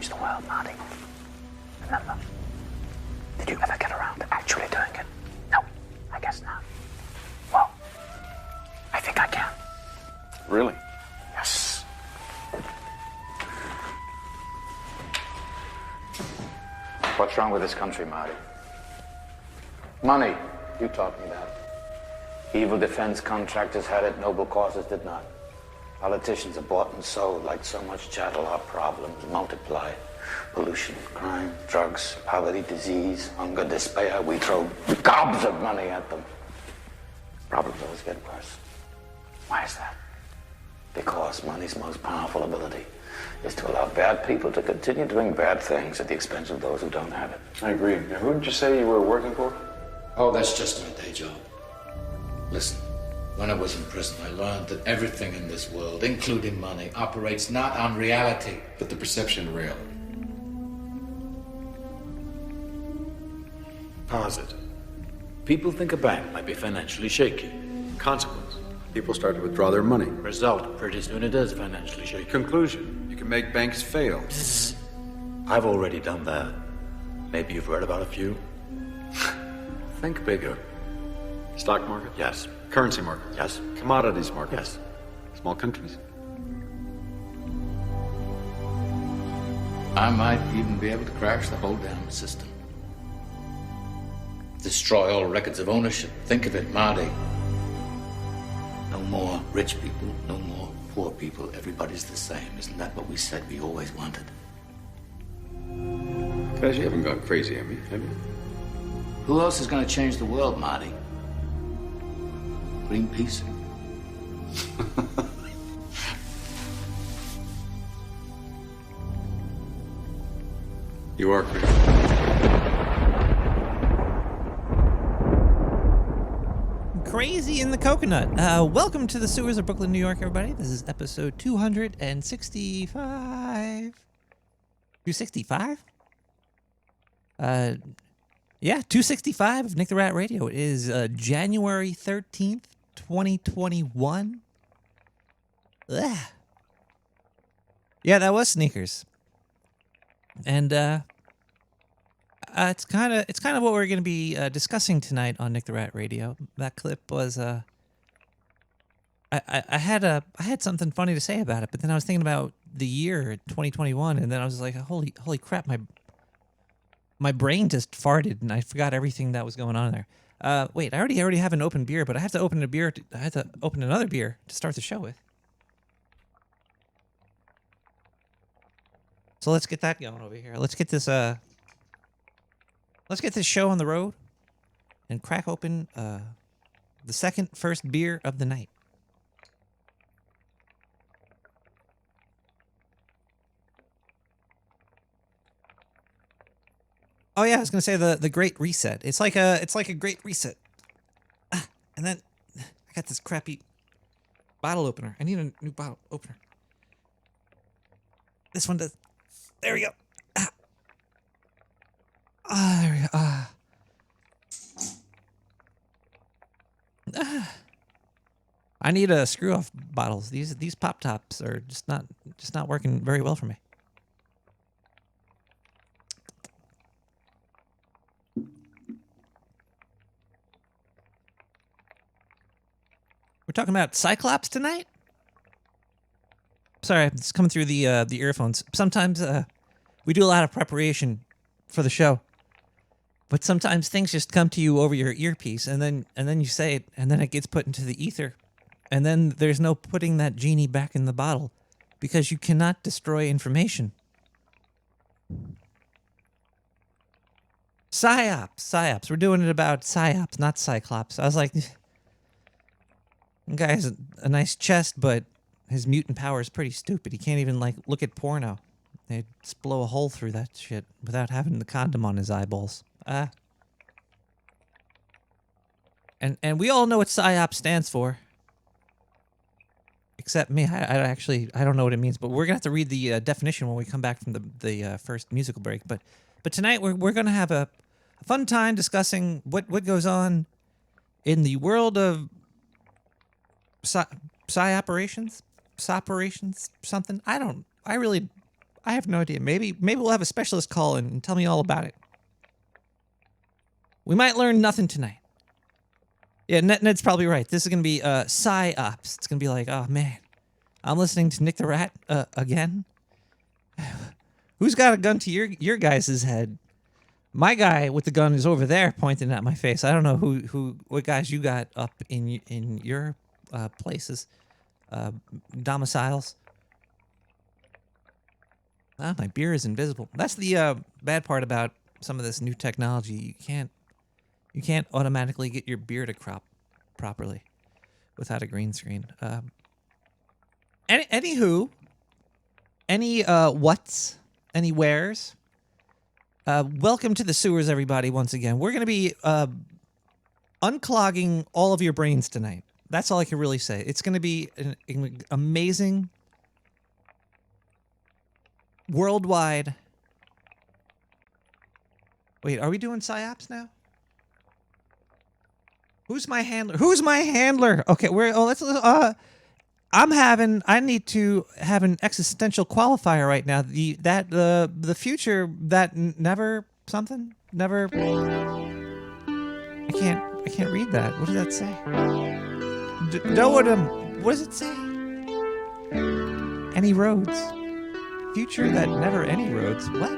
change the world, Marty. Remember? Did you ever get around to actually doing it? No, I guess not. Well, I think I can. Really? Yes. What's wrong with this country, Marty? Money, you taught me that. Evil defense contractors had it, noble causes did not. Politicians are bought and sold like so much chattel. Our problems multiply. Pollution, crime, drugs, poverty, disease, hunger, despair. We throw gobs of money at them. Problems always get worse. Why is that? Because money's most powerful ability is to allow bad people to continue doing bad things at the expense of those who don't have it. I agree. Now, who did you say you were working for? Oh, that's just my day job. Listen, when I was in prison, I learned that everything in this world, including money, operates not on reality, but the perception of reality. Posit. People think a bank might be financially shaky. Consequence. People start to withdraw their money. Result, pretty soon it is financially shaky. Conclusion. You can make banks fail. I've already done that. Maybe you've read about a few. Think bigger. Stock market? Yes. Currency market? Yes. Commodities market? Yes. Small countries? I might even be able to crash the whole damn system. Destroy all records of ownership. Think of it, Marty. No more rich people, no more poor people. Everybody's the same. Isn't that what we said we always wanted? Guys, you haven't gone crazy, have you? Who else is going to change the world, Marty? Greenpeace? You are crazy. Crazy in the Coconut. Welcome to the sewers of Brooklyn, New York, everybody. This is episode 265. 265? Yeah, 265 of Nick the Rat Radio. It is January 13th, 2021. Ugh. Yeah, that was Sneakers. And it's kind of what we're going to be discussing tonight on Nick the Rat Radio. That clip was I had something funny to say about it, but then I was thinking about the year 2021, and then I was like, holy crap, my brain just farted, and I forgot everything that was going on there. Wait, I already have an open beer, but I have to open I have to open another beer to start the show with. So let's get that going over here. Let's get this show on the road and crack open the first beer of the night. Oh yeah, I was gonna say the Great Reset. It's like a Great Reset. And then I got this crappy bottle opener. I need a new bottle opener. This one does. There we go. There we go. I need a screw off bottles. These pop tops are just not working very well for me. We're talking about Sighops tonight? Sorry, it's coming through the earphones. Sometimes we do a lot of preparation for the show, but sometimes things just come to you over your earpiece, and then you say it, and then it gets put into the ether, and then there's no putting that genie back in the bottle, because you cannot destroy information. Psyops. We're doing it about Psyops, not Cyclops. I was like, guy has a nice chest, but his mutant power is pretty stupid. He can't even, look at porno. They just blow a hole through that shit without having the condom on his eyeballs. And we all know what PSYOP stands for. Except me. I don't know what it means, but we're going to have to read the definition when we come back from the first musical break. But tonight we're going to have a fun time discussing what goes on in the world of PSY operations, something. I I have no idea. Maybe we'll have a specialist call in and tell me all about it. We might learn nothing tonight. Yeah, Ned's probably right. This is going to be Sighops. It's going to be like, oh, man, I'm listening to Nick the Rat again. Who's got a gun to your guys' head? My guy with the gun is over there pointing at my face. I don't know what guys you got up in your places, domiciles. Ah, my beer is invisible. That's the bad part about some of this new technology. You can't automatically get your beer to crop properly without a green screen. Anywho, any whats, any wheres? Welcome to the sewers, everybody. Once again, we're going to be unclogging all of your brains tonight. That's all I can really say. It's going to be an amazing, worldwide. Wait, are we doing psyops now? Who's my handler? Who's my handler? Okay, I need to have an existential qualifier right now. The future that never something never. I can't read that. What does that say? What does it say? Any roads? Future that never any roads. What?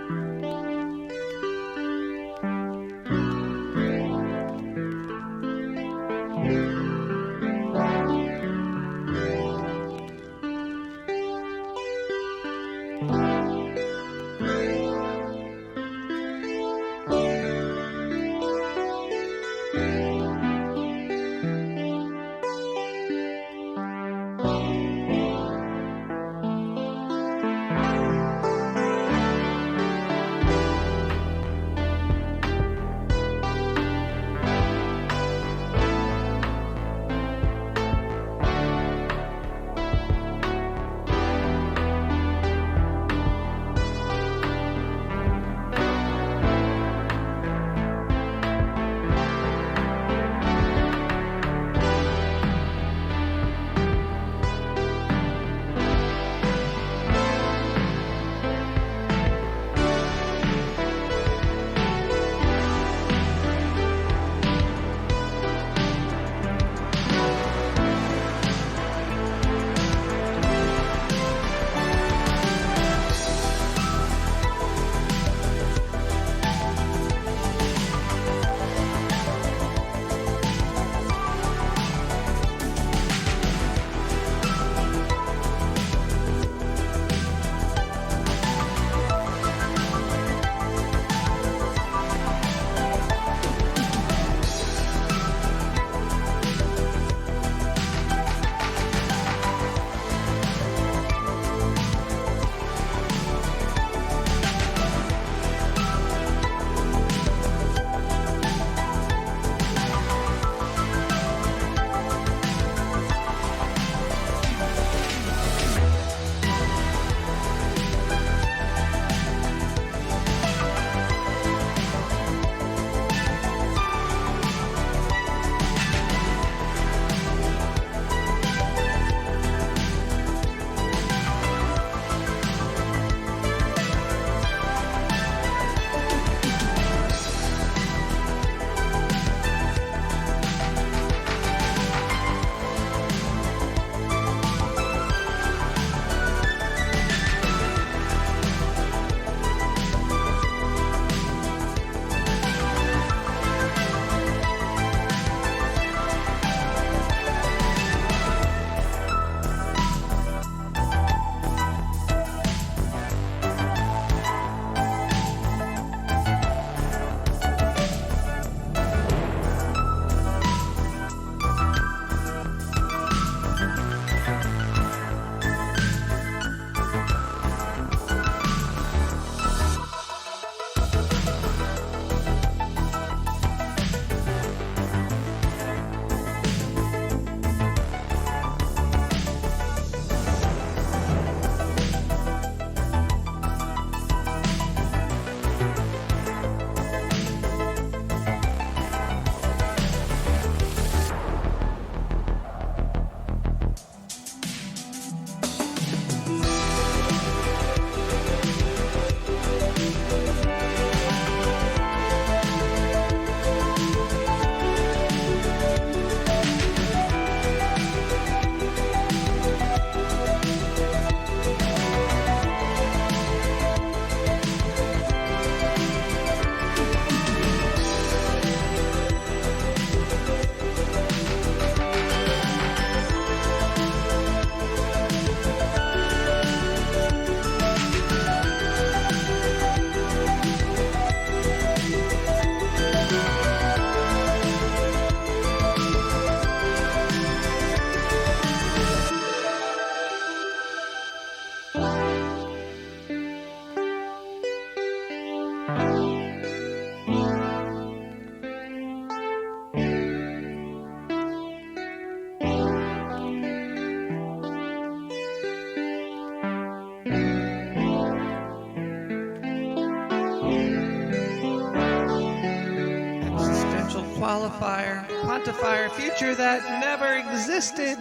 quantify a future that never existed.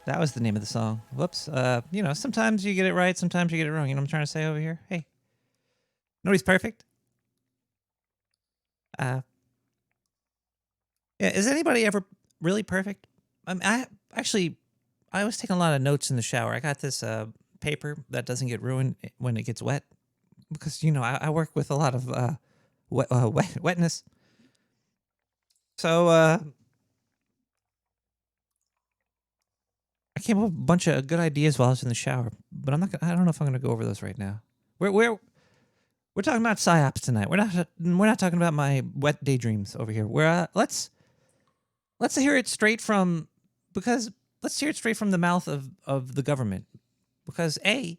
That was the name of the song. Whoops. You know, sometimes you get it right, sometimes you get it wrong. You know what I'm trying to say over here? Hey, nobody's perfect. Yeah, is anybody ever really perfect? I was taking a lot of notes in the shower. I got this paper that doesn't get ruined when it gets wet, because you know I work with a lot of wetness. So I came up with a bunch of good ideas while I was in the shower, but I don't know if I'm gonna go over those right now. We're talking about psyops tonight. We're not talking about my wet daydreams over here. Let's hear it straight from the mouth of the government. Because I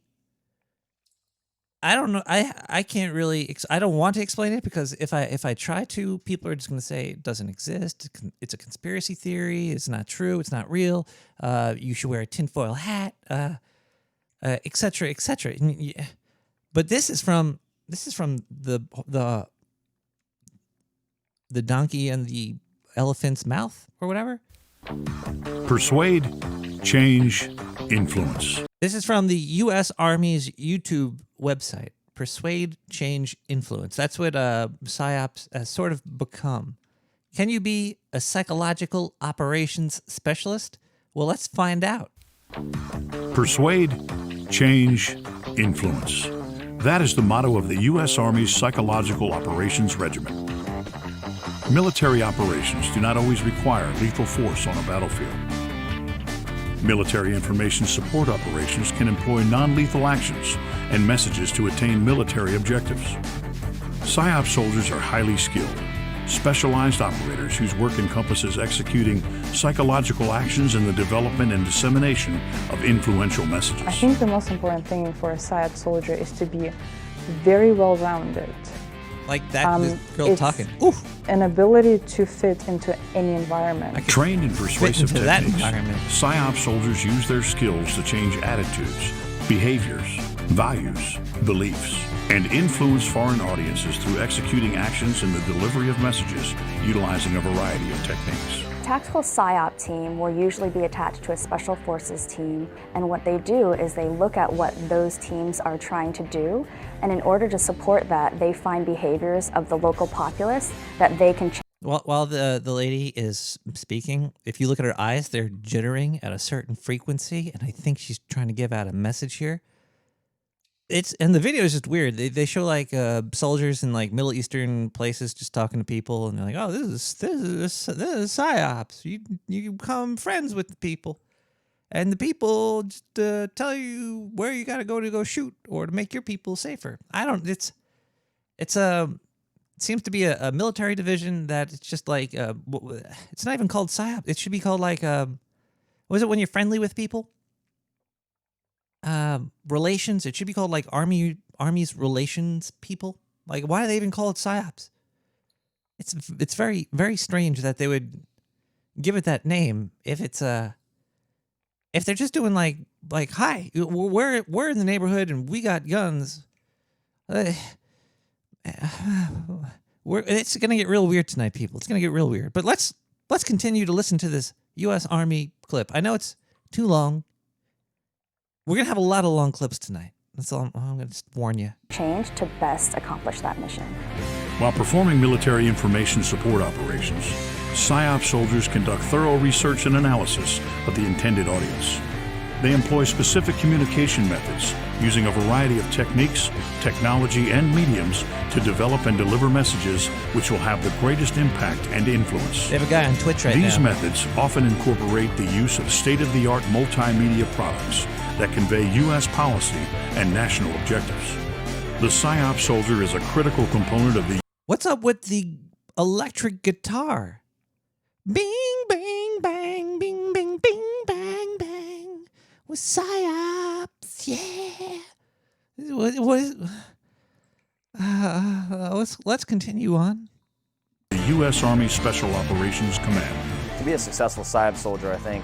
don't know. I can't really. I don't want to explain it, because if I try to, people are just going to say it doesn't exist. It's a conspiracy theory. It's not true. It's not real. You should wear a tinfoil hat, etc., etc. But this is from the donkey and the elephant's mouth, or whatever. Persuade, change, influence. This is from the U.S. Army's YouTube website. Persuade, change, influence. That's what PSYOPs has sort of become. Can you be a psychological operations specialist? Well, let's find out. Persuade, change, influence. That is the motto of the U.S. Army's Psychological Operations Regiment. Military operations do not always require lethal force on a battlefield. Military information support operations can employ non-lethal actions and messages to attain military objectives. PSYOP soldiers are highly skilled, specialized operators whose work encompasses executing psychological actions in the development and dissemination of influential messages. I think the most important thing for a PSYOP soldier is to be very well-rounded. Like that this girl talking. Oof. An ability to fit into any environment. Trained in persuasive into that techniques, environment. PSYOP soldiers use their skills to change attitudes, behaviors, values, beliefs, and influence foreign audiences through executing actions in the delivery of messages utilizing a variety of techniques. Tactical PSYOP team will usually be attached to a special forces team, and what they do is they look at what those teams are trying to do, and in order to support that, they find behaviors of the local populace that they can change. While the lady is speaking, if you look at her eyes, they're jittering at a certain frequency, and I think she's trying to give out a message here. And the video is just weird. They show like soldiers in like Middle Eastern places just talking to people, and they're like, "Oh, this is PSYOPs. You become friends with the people, and the people just tell you where you got to go shoot or to make your people safer." It seems to be a military division that it's just like it's not even called PSYOP. It should be called like what is it when you're friendly with people? Relations. It should be called like Army's relations people. Like, why do they even call it PSYOPs? It's very, very strange that they would give it that name if it's if they're just doing like hi, we're in the neighborhood and we got guns. It's gonna get real weird tonight, people. It's gonna get real weird. But let's continue to listen to this U.S. Army clip. I know it's too long. We're going to have a lot of long clips tonight. That's all I'm going to warn you. Change to best accomplish that mission. While performing military information support operations, PSYOP soldiers conduct thorough research and analysis of the intended audience. They employ specific communication methods using a variety of techniques, technology, and mediums to develop and deliver messages which will have the greatest impact and influence. They have a guy on Twitch right now. These methods often incorporate the use of state-of-the-art multimedia products that convey U.S. policy and national objectives. The PSYOP soldier is a critical component of the... What's up with the electric guitar? Bing, bang, bang, bing, bing, bing, bang, bang. With PSYOPs, yeah. Let's continue on. The U.S. Army Special Operations Command. To be a successful PSYOP soldier, I think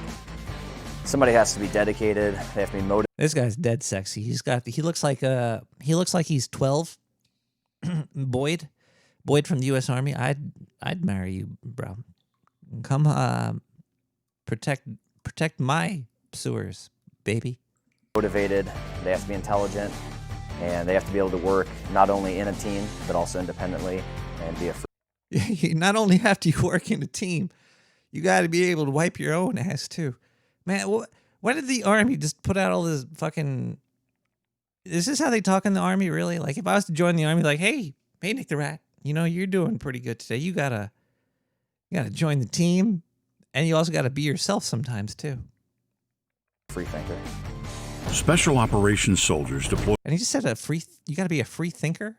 somebody has to be dedicated. They have to be motivated. This guy's dead sexy. He looks like he's 12. Boyd, Boyd from the U.S. Army, I'd marry you, bro. Come protect my sewers, baby. Motivated, they have to be intelligent, and they have to be able to work not only in a team, but also independently and be a free. You not only have to work in a team, you got to be able to wipe your own ass too. Man, why did the Army just put out all this fucking... Is this how they talk in the Army, really? Like, if I was to join the Army, like, hey, Nick the Rat, you know, you're doing pretty good today. You gotta join the team, and you also gotta be yourself sometimes too. Free thinker. Special operations soldiers deploy. And he just said you gotta be a free thinker?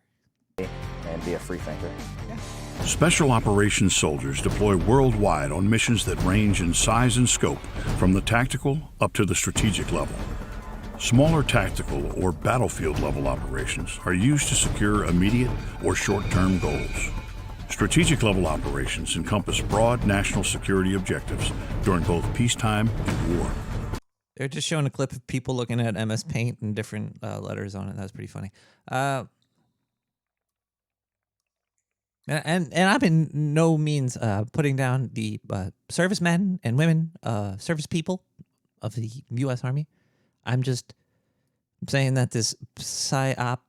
And be a free thinker. Yeah. Special operations soldiers deploy worldwide on missions that range in size and scope from the tactical up to the strategic level. Smaller tactical or battlefield level operations are used to secure immediate or short-term goals. Strategic level operations encompass broad national security objectives during both peacetime and war. They're just showing a clip of people looking at MS Paint and different letters on it. That was pretty funny. And I'm in no means putting down the servicemen and women, service people of the U.S. Army. I'm just saying that this PSYOP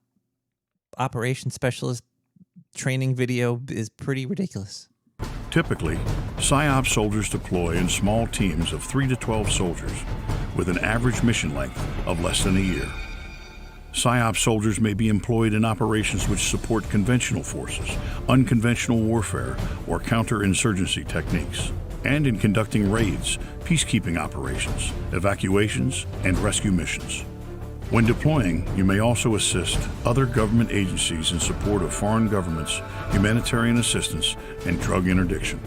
operation specialist training video is pretty ridiculous. Typically, PSYOP soldiers deploy in small teams of 3 to 12 soldiers with an average mission length of less than a year. PSYOP soldiers may be employed in operations which support conventional forces, unconventional warfare, or counterinsurgency techniques, and in conducting raids, peacekeeping operations, evacuations, and rescue missions. When deploying, you may also assist other government agencies in support of foreign governments, humanitarian assistance, and drug interdiction.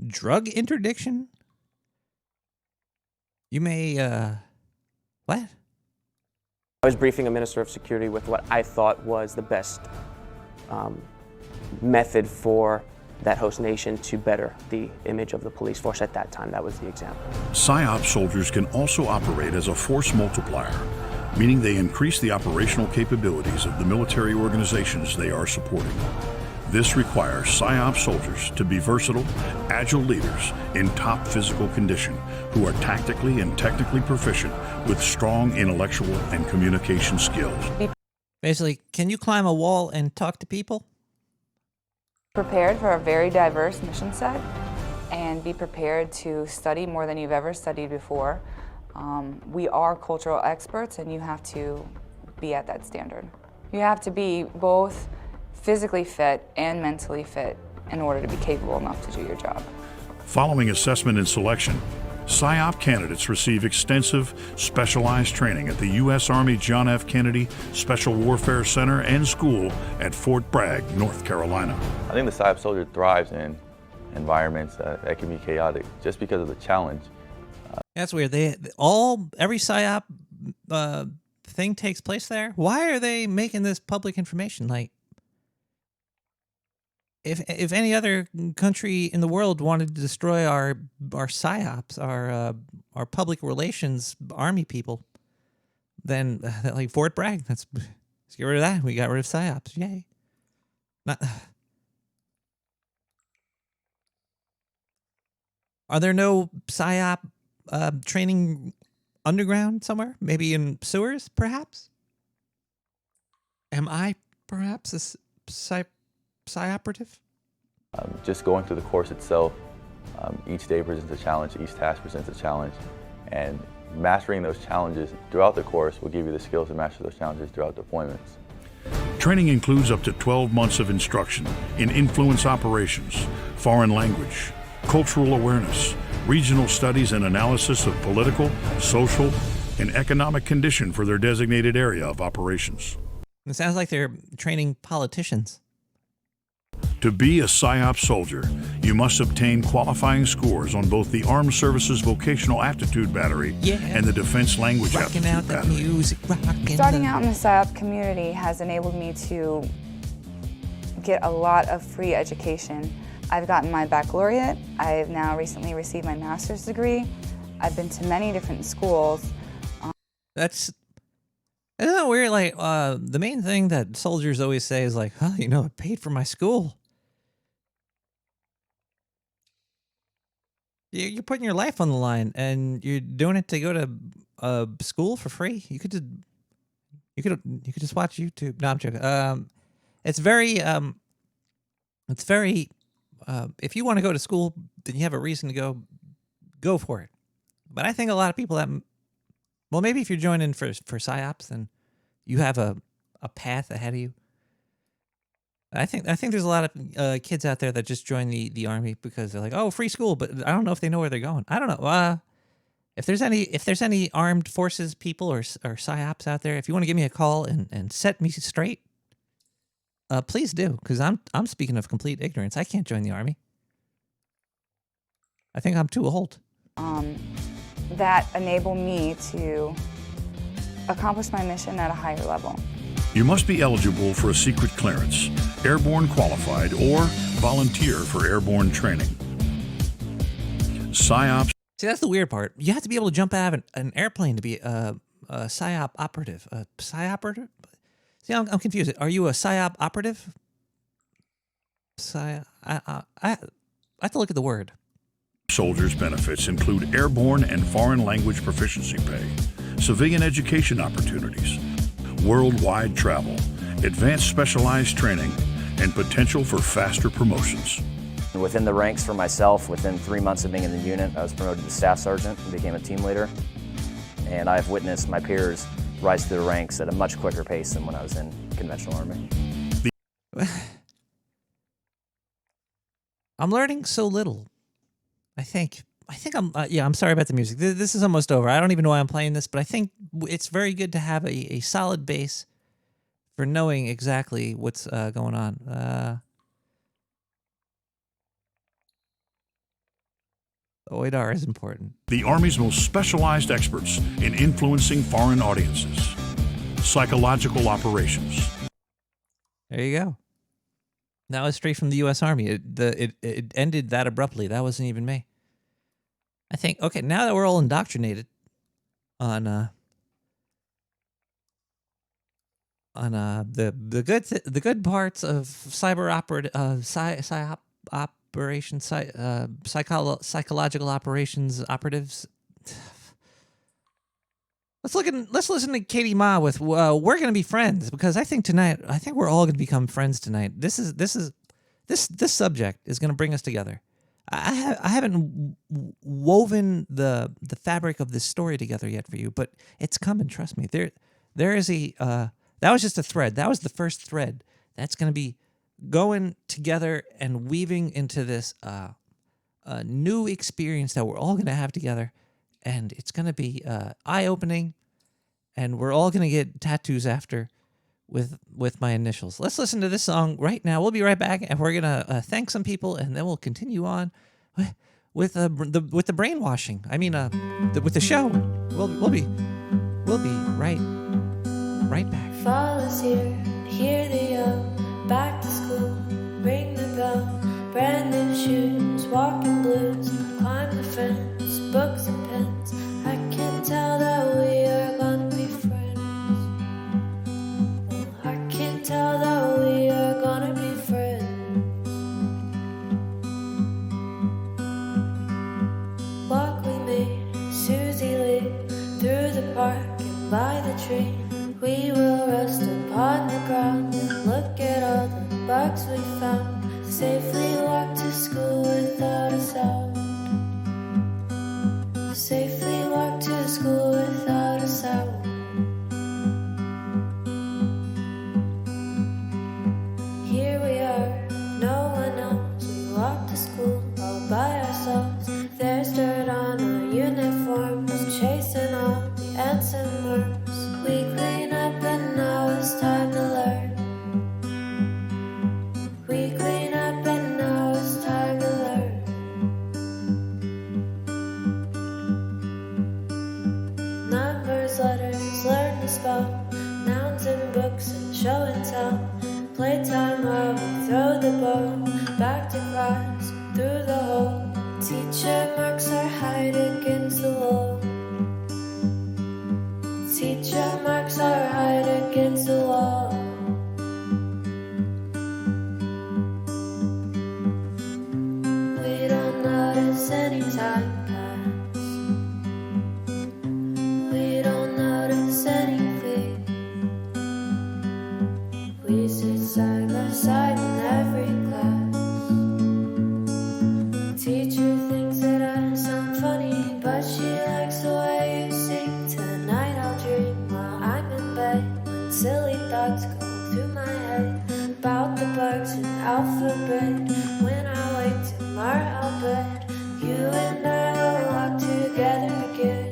Drug interdiction? You may, what? I was briefing a Minister of Security with what I thought was the best method for that host nation to better the image of the police force at that time. That was the example. PSYOP soldiers can also operate as a force multiplier, meaning they increase the operational capabilities of the military organizations they are supporting. This requires PSYOP soldiers to be versatile, agile leaders in top physical condition who are tactically and technically proficient with strong intellectual and communication skills. Basically, can you climb a wall and talk to people? Prepared for a very diverse mission set and be prepared to study more than you've ever studied before. We are cultural experts and you have to be at that standard. You have to be both physically fit and mentally fit in order to be capable enough to do your job. Following assessment and selection, PSYOP candidates receive extensive, specialized training at the U.S. Army John F. Kennedy Special Warfare Center and School at Fort Bragg, North Carolina. I think the PSYOP soldier thrives in environments that can be chaotic just because of the challenge. That's weird. Every PSYOP thing takes place there. Why are they making this public information? Like, if any other country in the world wanted to destroy our PSYOPs, our public relations army people, then like Fort Bragg, let's get rid of that. We got rid of PSYOPs. Yay! Are there no PSYOP training underground somewhere? Maybe in sewers, perhaps? Am I perhaps a PSYOPerative? Just going through the course itself, each day presents a challenge, each task presents a challenge, and mastering those challenges throughout the course will give you the skills to master those challenges throughout deployments. Training includes up to 12 months of instruction in influence operations, foreign language, cultural awareness, regional studies and analysis of political, social, and economic condition for their designated area of operations. It sounds like they're training politicians. To be a PSYOP soldier, you must obtain qualifying scores on both the Armed Services Vocational Aptitude Battery and the Defense Language Aptitude Battery. Starting out in the PSYOP community has enabled me to get a lot of free education. I've gotten my baccalaureate. I've now recently received my master's degree. I've been to many different schools. That's Isn't that weird? Like, the main thing that soldiers always say is like, "Oh, it paid for my school." You're putting your life on the line, and you're doing it to go to school for free. You could just watch YouTube. No, I'm joking. It's very if you want to go to school, then you have a reason to go for it. But I think a lot of people that, well, maybe if you're joining for Sighops, then you have a path ahead of you. I think there's a lot of kids out there that just join the army because they're like, oh, free school, but I don't know if they know where they're going. I don't know. If there's any armed forces people or Psyops out there, if you want to give me a call and set me straight, please do, because I'm speaking of complete ignorance. I can't join the army. I think I'm too old. That enable me to accomplish my mission at a higher level. You must be eligible for a secret clearance, airborne qualified, or volunteer for airborne training. Psyops. See, that's the weird part. You have to be able to jump out of an airplane to be a PSYOP operative. A PSYOP operative? See, I'm confused. Are you a PSYOP operative? I have to look at the word. Soldiers' benefits include airborne and foreign language proficiency pay, civilian education opportunities, worldwide travel, advanced specialized training, and potential for faster promotions. Within the ranks for myself, within 3 months of being in the unit, I was promoted to staff sergeant and became a team leader. And I've witnessed my peers rise through the ranks at a much quicker pace than when I was in conventional army. I'm learning so little. I think I'm, I'm sorry about the music. This is almost over. I don't even know why I'm playing this, but I think it's very good to have a solid base for knowing exactly what's going on. OIDAR is important. The Army's most specialized experts in influencing foreign audiences. Psychological operations. There you go. That was straight from the U.S. Army. It ended that abruptly. That wasn't even me. I think, okay, now that we're all indoctrinated on the good parts of cyber operations, psychological operations operatives. Let's listen to Katie Ma with "We're Gonna Be Friends," because I think we're all gonna become friends tonight. This subject is gonna bring us together. I haven't woven the fabric of this story together yet for you, but it's coming. Trust me. There is that was just a thread. That was the first thread. That's gonna be going together and weaving into this new experience that we're all going to have together, and it's going to be eye-opening, and we're all going to get tattoos after with my initials. Let's listen to this song right now. We'll be right back, and we're going to thank some people, and then we'll continue on with the brainwashing. I mean, with the show. We'll be right back. Fall is here, hear the yell. Back to school, ring the bell. Brand new shoes, walking blues. Climb the fence, books and pens. I can tell that we are gonna be friends. I can tell that we are gonna be friends. Walk with me, Susie Lee, through the park and by the tree. We will rest upon the ground and look at all the bugs we found. Safely walk to school without a sound. Safely walk to school without a sound. Here we are, no one else. We walk to school all by ourselves. There's dirt on our uniforms, chasing all the ants and worms. We clean up and now it's time to learn. We clean up and now it's time to learn. Numbers, letters, learn to spell. Nouns and books and show and tell. Playtime while we throw the ball. Back to class, through the hole. Teacher marks our height against the wall. Teacher marks our height any time pass. We don't notice anything. We sit side by side in every class. Teacher thinks that I sound funny, but she likes the way you sing. Tonight I'll dream while I'm in bed, when silly thoughts go through my head about the bugs and alphabet. When I wake tomorrow I'll bet you and I will walk together again.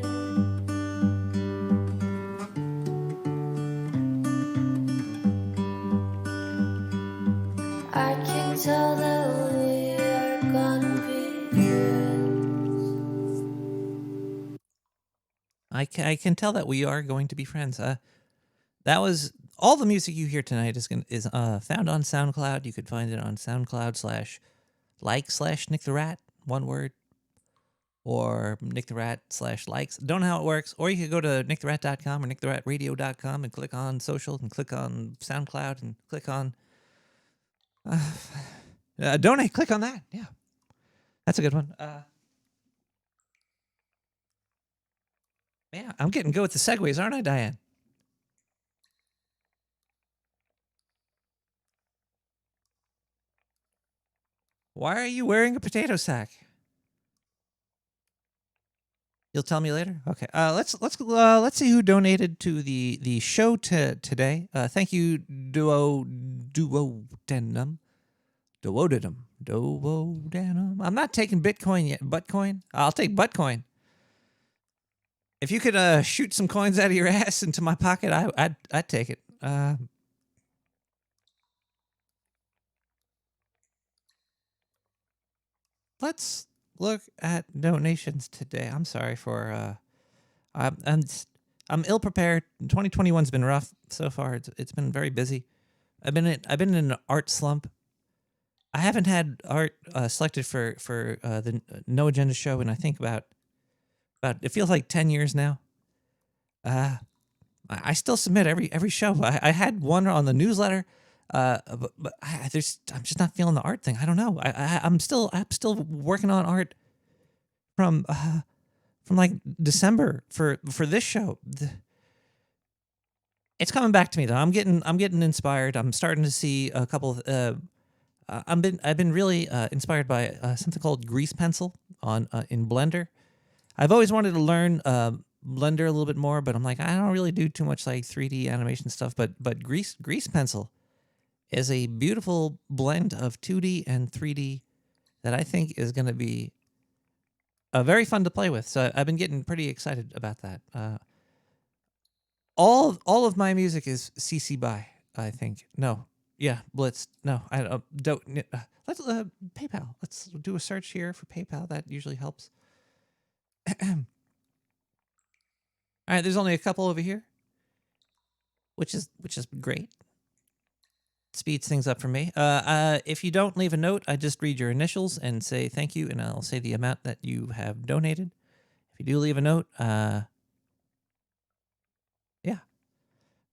I can tell that we are gonna be friends. I can tell that we are going to be friends. That was all the music you hear tonight is found on SoundCloud. You could find it on SoundCloud /Nick the Rat, one word, or Nick the Rat /likes. Don't know how it works. Or you could go to nicktherat.com or nicktheratradio.com and click on social and click on SoundCloud and click on donate. Click on that. Yeah, that's a good one. Man, I'm getting good with the segues, aren't I, Diane? Why are you wearing a potato sack? You'll tell me later. Okay. Let's see who donated to the show today. Thank you, Duodenum. I'm not taking Bitcoin yet. Buttcoin. I'll take Buttcoin. If you could shoot some coins out of your ass into my pocket, I'd take it. Let's look at donations today. I'm sorry for I'm ill prepared. 2021's been rough so far. It's been very busy. I've been in an art slump. I haven't had art selected for the No Agenda show in I think about it feels like 10 years now. I still submit every show. I had one on the newsletter. But I'm just not feeling the art thing. I don't know. I'm still working on art from like December for this show. It's coming back to me though. I'm getting inspired. I'm starting to see a couple of. I've been really inspired by something called grease pencil in Blender. I've always wanted to learn Blender a little bit more, but I'm like I don't really do too much like 3D animation stuff. But grease pencil is a beautiful blend of 2D and 3D that I think is going to be very fun to play with. So I've been getting pretty excited about that. All of my music is CC BY, I think. No. Yeah, Blitz. No, I don't. Let's PayPal. Let's do a search here for PayPal. That usually helps. All right, there's only a couple over here, which is great. Speeds things up for me. If you don't leave a note, I just read your initials and say thank you, and I'll say the amount that you have donated. If you do leave a note, yeah.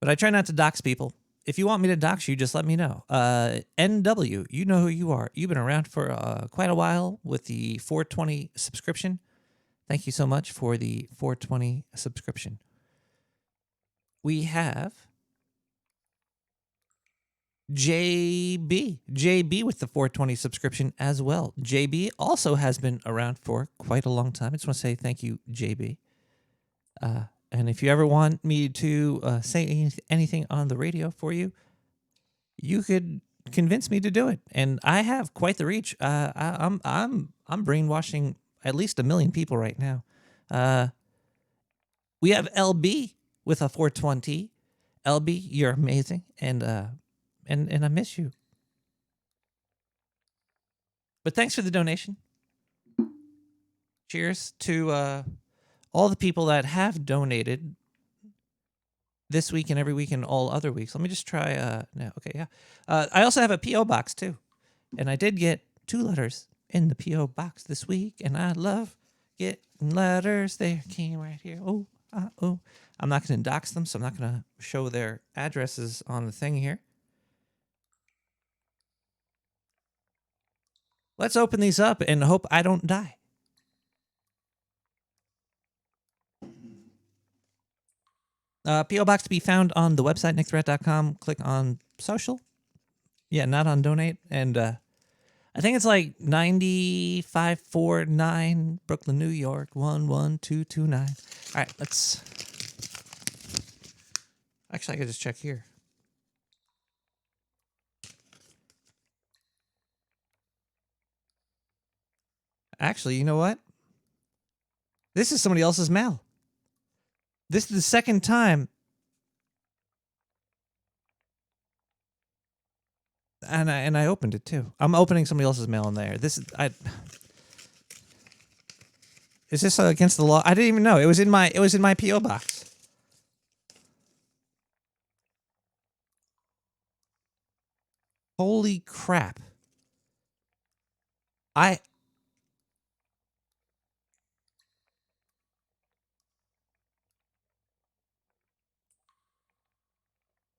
But I try not to dox people. If you want me to dox you, just let me know. NW, you know who you are. You've been around for quite a while with the 420 subscription. Thank you so much for the 420 subscription. We have JB with the 420 subscription as well. JB also has been around for quite a long time. I just want to say thank you, JB. And if you ever want me to say anything on the radio for you, you could convince me to do it. And I have quite the reach. I'm brainwashing at least 1 million people right now. We have LB with a 420. LB, you're amazing, and I miss you. But thanks for the donation. Cheers to all the people that have donated this week and every week and all other weeks. Let me just try. No, okay, yeah. I also have a P.O. box too, and I did get 2 letters in the P.O. box this week, and I love getting letters. They came right here. Oh. I'm not going to dox them, so I'm not going to show their addresses on the thing here. Let's open these up and hope I don't die. P.O. Box to be found on the website, nickthreat.com. Click on social. Yeah, not on donate. And I think it's like 9549 Brooklyn, New York, 11229. All right, let's... Actually, I could just check here. Actually, you know what? This is somebody else's mail. This is the second time. And I opened it too. I'm opening somebody else's mail in there. This is Is this against the law? I didn't even know. It was in my PO box. Holy crap.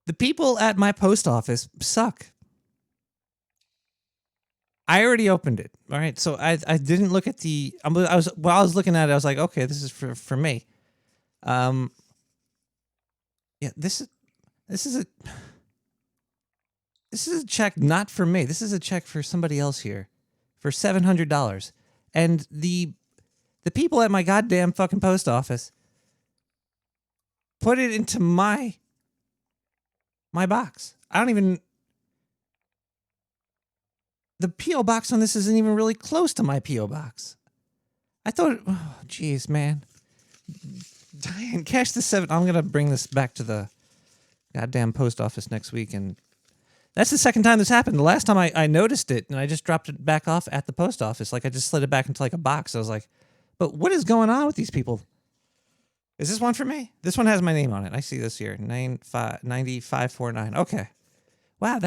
The people at my post office suck. I already opened it. All right, so I didn't look at the. While I was looking at it, I was like, okay, this is for me. Yeah, this is a check not for me. This is a check for somebody else here, for $700, and the people at my goddamn fucking post office put it into my box. I don't even. The P.O. box on this isn't even really close to my P.O. box. I thought, oh, jeez, man. Diane, cash the $7. I'm going to bring this back to the goddamn post office next week. And that's the second time this happened. The last time I noticed it, and I just dropped it back off at the post office. Like, I just slid it back into, like, a box. I was like, but what is going on with these people? Is this one for me? This one has my name on it. I see this here. 9549. Okay. Wow,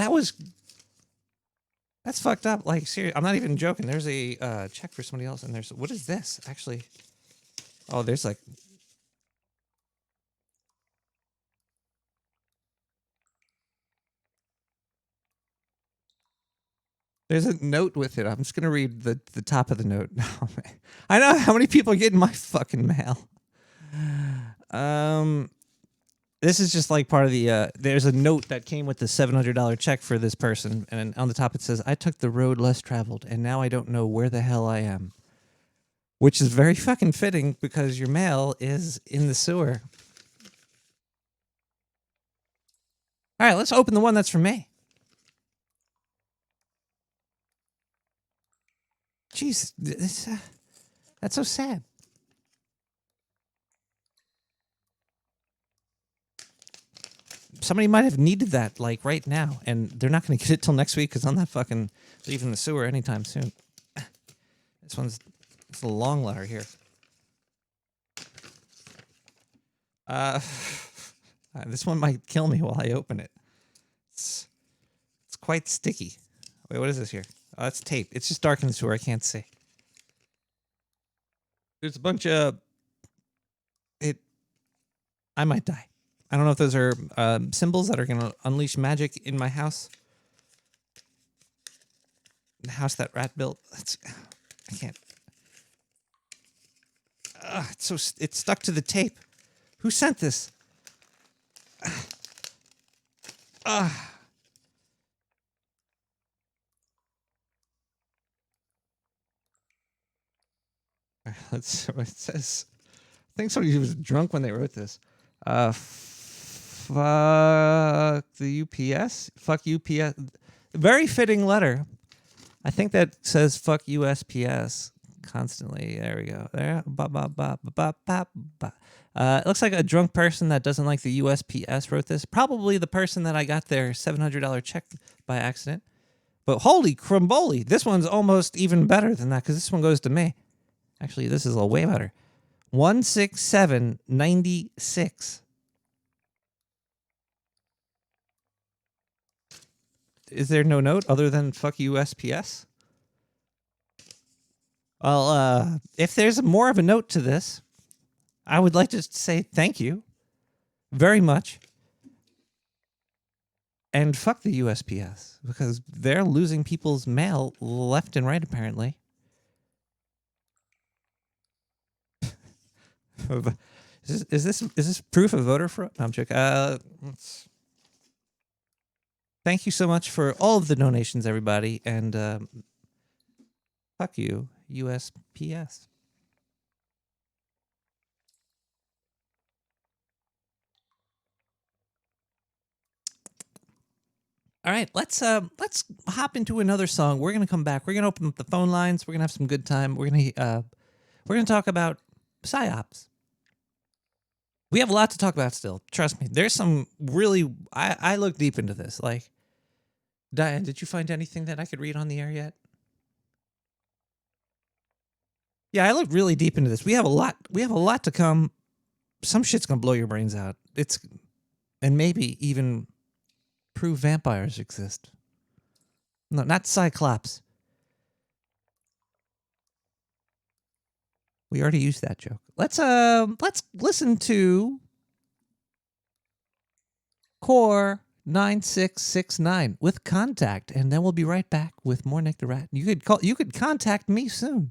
that's fucked up. Like, seriously, I'm not even joking. There's a check for somebody else, and what is this, actually? Oh, there's like... There's a note with it. I'm just going to read the top of the note. I know how many people get in my fucking mail. This is just like part of the, there's a note that came with the $700 check for this person. And on the top it says, I took the road less traveled and now I don't know where the hell I am. Which is very fucking fitting because your mail is in the sewer. All right, let's open the one that's for me. Jeez, that's so sad. Somebody might have needed that, like, right now, and they're not going to get it till next week because I'm not fucking leaving the sewer anytime soon. It's a long letter here. This one might kill me while I open it. It's quite sticky. Wait, what is this here? Oh, that's tape. It's just dark in the sewer. I can't see. There's a bunch of... I might die. I don't know if those are symbols that are going to unleash magic in my house. The house that rat built. I can't. It's stuck to the tape. Who sent this? Let's see what it says. I think somebody was drunk when they wrote this. Fuck the UPS. Fuck UPS. Very fitting letter. I think that says fuck USPS constantly. There we go. There. It looks like a drunk person that doesn't like the USPS wrote this. Probably the person that I got their $700 check by accident. But holy crumboli, this one's almost even better than that because this one goes to me. Actually, this is a way better. 16796. Is there no note other than fuck USPS? Well, if there's more of a note to this, I would like to say thank you very much. And fuck the USPS, because they're losing people's mail left and right, apparently. Is this proof of voter fraud? No, I'm joking. Thank you so much for all of the donations, everybody, and fuck you, USPS. All right, let's hop into another song. We're gonna come back. We're gonna open up the phone lines. We're gonna have some good time. We're gonna talk about psyops. We have a lot to talk about still. Trust me. There's some really. I looked deep into this. Like, Diane, did you find anything that I could read on the air yet? Yeah, I looked really deep into this. We have a lot. We have a lot to come. Some shit's gonna blow your brains out. And maybe even prove vampires exist. No, not Cyclops. We already used that joke. Let's listen to Core 9669 with Contact, and then we'll be right back with more Nick the Rat. You could contact me soon.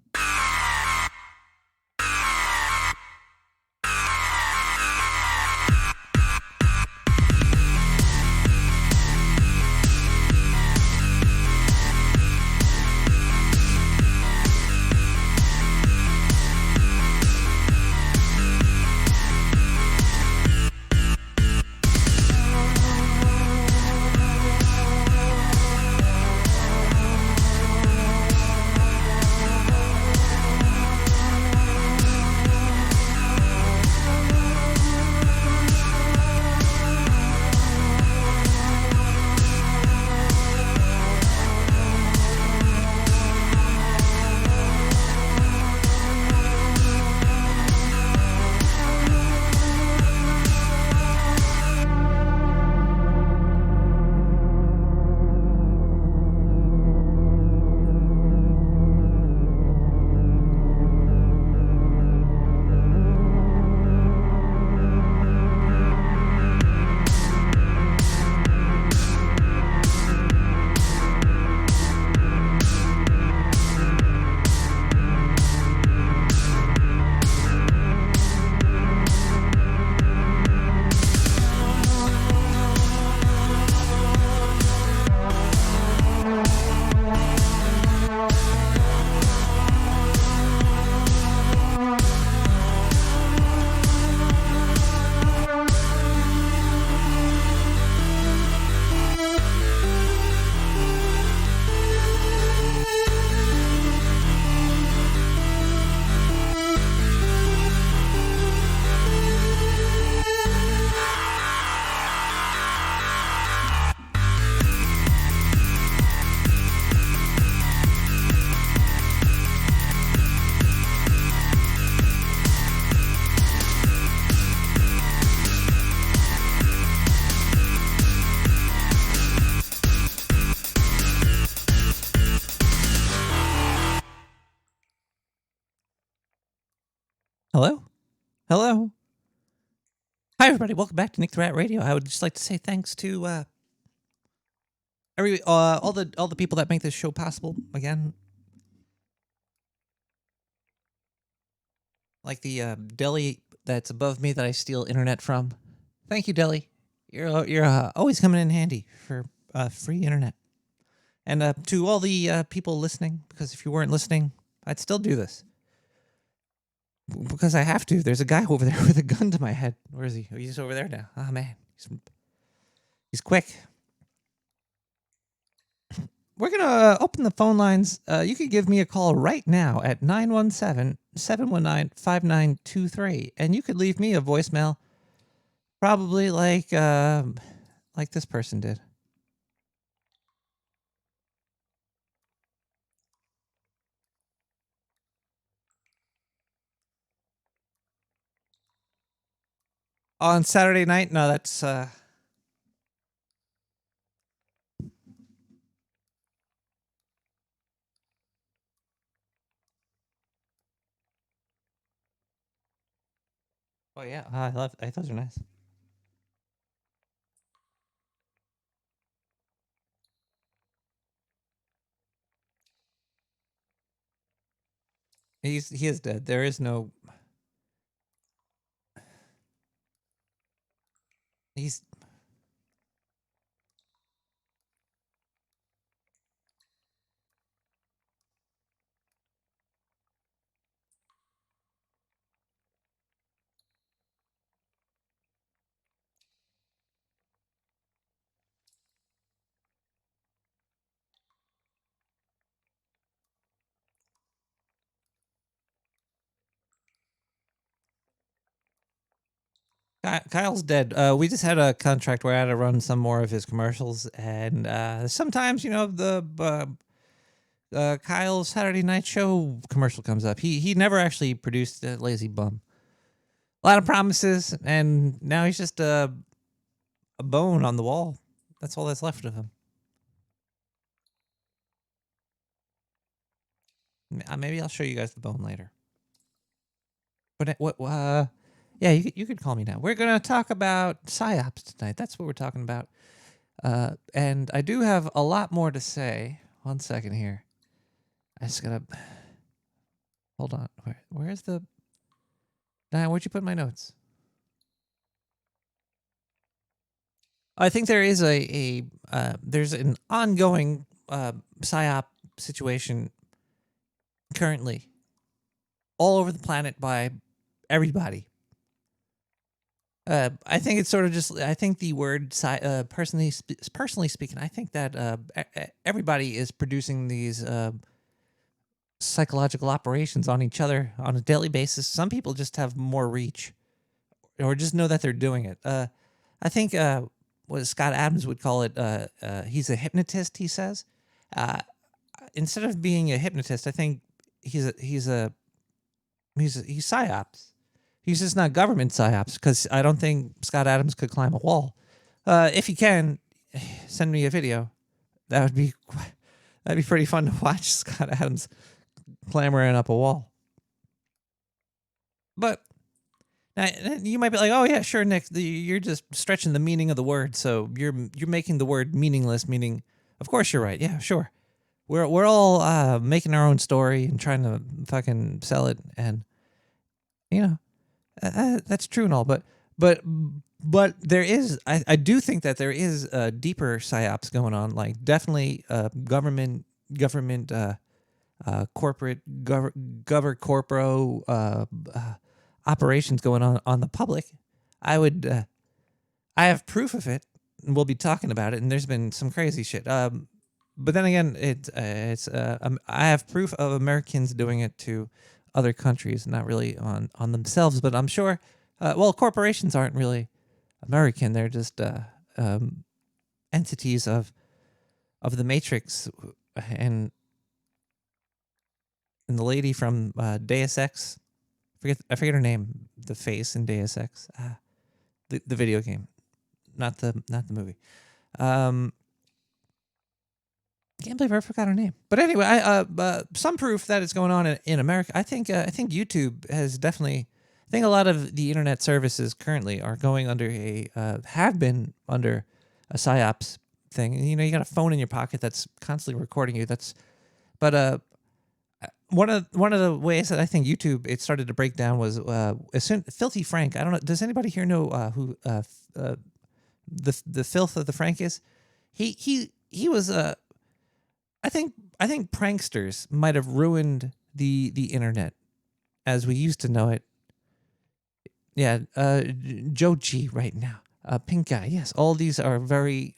Hello? Hello? Hi, everybody. Welcome back to Nick the Rat Radio. I would just like to say thanks to all the people that make this show possible. Again, like the deli that's above me that I steal internet from. Thank you, deli. You're always coming in handy for free internet. And to all the people listening, because if you weren't listening, I'd still do this. Because I have to. There's a guy over there with a gun to my head. Where is he? Oh, he's over there now. Oh, man. He's quick. We're going to open the phone lines. You can give me a call right now at 917-719-5923. And you could leave me a voicemail probably like this person did. On Saturday night? No, that's... Oh, yeah. I thought those are nice. He is dead. There is no... Kyle's dead. We just had a contract where I had to run some more of his commercials, and sometimes, the Kyle's Saturday Night Show commercial comes up. He never actually produced Lazy Bum. A lot of promises, and now he's just a bone on the wall. That's all that's left of him. Maybe I'll show you guys the bone later. But yeah, you could call me now. We're gonna talk about psyops tonight. That's what we're talking about. And I do have a lot more to say. 1 second here. I just gotta hold on. Where's the? Now, where'd you put my notes? I think there is there's an ongoing psyop situation currently all over the planet by everybody. I think it's sort of just. I think the word personally speaking, I think that everybody is producing these psychological operations on each other on a daily basis. Some people just have more reach, or just know that they're doing it. I think what Scott Adams would call it. He's a hypnotist. He says, instead of being a hypnotist, I think he's psyops. He's just not government psyops, because I don't think Scott Adams could climb a wall. If he can, send me a video. That'd be pretty fun to watch, Scott Adams clambering up a wall. But now you might be like, "Oh yeah, sure, Nick. You're just stretching the meaning of the word, so you're making the word meaningless." Meaning, of course you're right. Yeah, sure. We're all making our own story and trying to fucking sell it, and that's true and all, but there is, I do think that there is deeper psyops going on, like definitely government corporate corporo operations going on the public. I have proof of it, and we'll be talking about it, and there's been some crazy shit. But then again, I have proof of Americans doing it to other countries, not really on themselves, but I'm sure. Corporations aren't really American; they're just entities of the Matrix, and the lady from Deus Ex. I forget her name. The face in Deus Ex, the video game, not the movie. Can't believe I forgot her name. But anyway, some proof that it's going on in America. I think YouTube has definitely. I think a lot of the internet services currently are going under have been under a psyops thing. And, you got a phone in your pocket that's constantly recording you. But one of the ways that I think YouTube it started to break down was Filthy Frank. I don't know. Does anybody here know who the filth of the Frank is? He was I think pranksters might have ruined the internet as we used to know it. Yeah, Joe G right now, Pink Guy. Yes, all these are very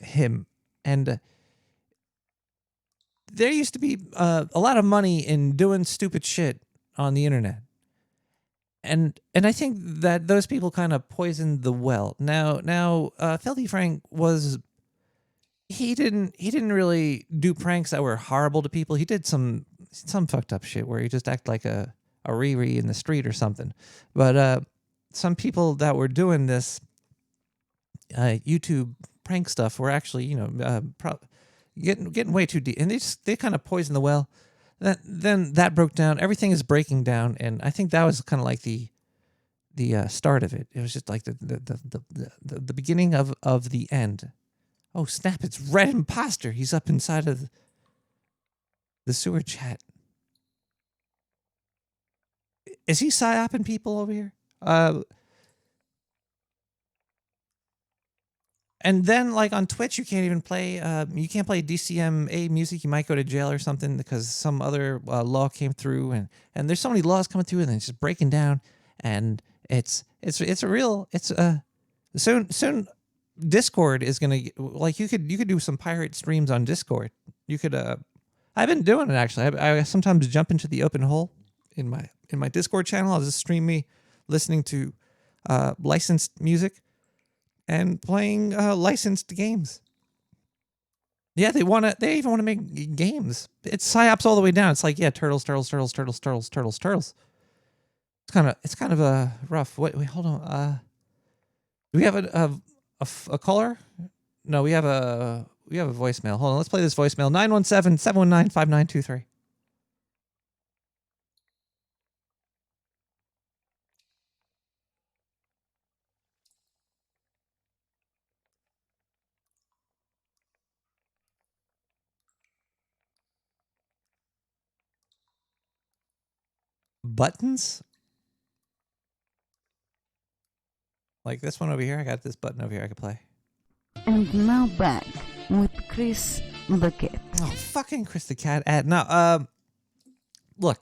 him. And there used to be a lot of money in doing stupid shit on the internet. And I think that those people kind of poisoned the well. Now, Filthy Frank was. He didn't really do pranks that were horrible to people. He did some fucked up shit where he just acted like a Riri in the street or something. But some people that were doing this YouTube prank stuff were actually, getting way too deep, and they kind of poisoned the well. Then that broke down. Everything is breaking down, and I think that was kind of like the start of it. It was just like the beginning of the end. Oh, snap, it's Red Imposter. He's up inside of the sewer chat. Is he psyoping people over here? And then, like, on Twitch, you can't even play, you can't play DCMA music. You might go to jail or something because some other law came through. And there's so many laws coming through, and it's just breaking down. And it's soon Discord is gonna, like, you could do some pirate streams on Discord. You could I've been doing it actually. I sometimes jump into the open hole in my Discord channel. I'll just stream me listening to licensed music and playing licensed games. Yeah, they even want to make games. It's psyops all the way down. It's like, yeah, turtles. It's kind of a rough. Wait, hold on. Do we have a caller? No, we have a voicemail. Hold on, let's play this voicemail. 917-719-5923. Buttons? Like this one over here. I got this button over here I could play. And now back with Chris the Cat. Oh, fucking Chris the Cat. Now, look.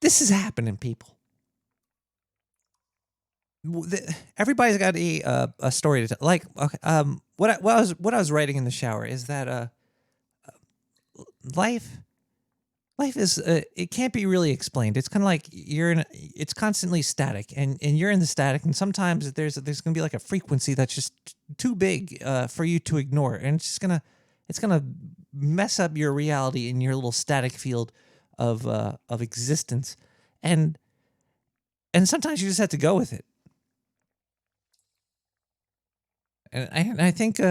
This is happening, people. Everybody's got a story to tell. Like, okay, what I was writing in the shower is that life is it can't be really explained. It's kind of like it's constantly static, and you're in the static, and sometimes there's gonna be like a frequency that's just too big for you to ignore, and it's gonna mess up your reality in your little static field of existence, and sometimes you just have to go with it. And I think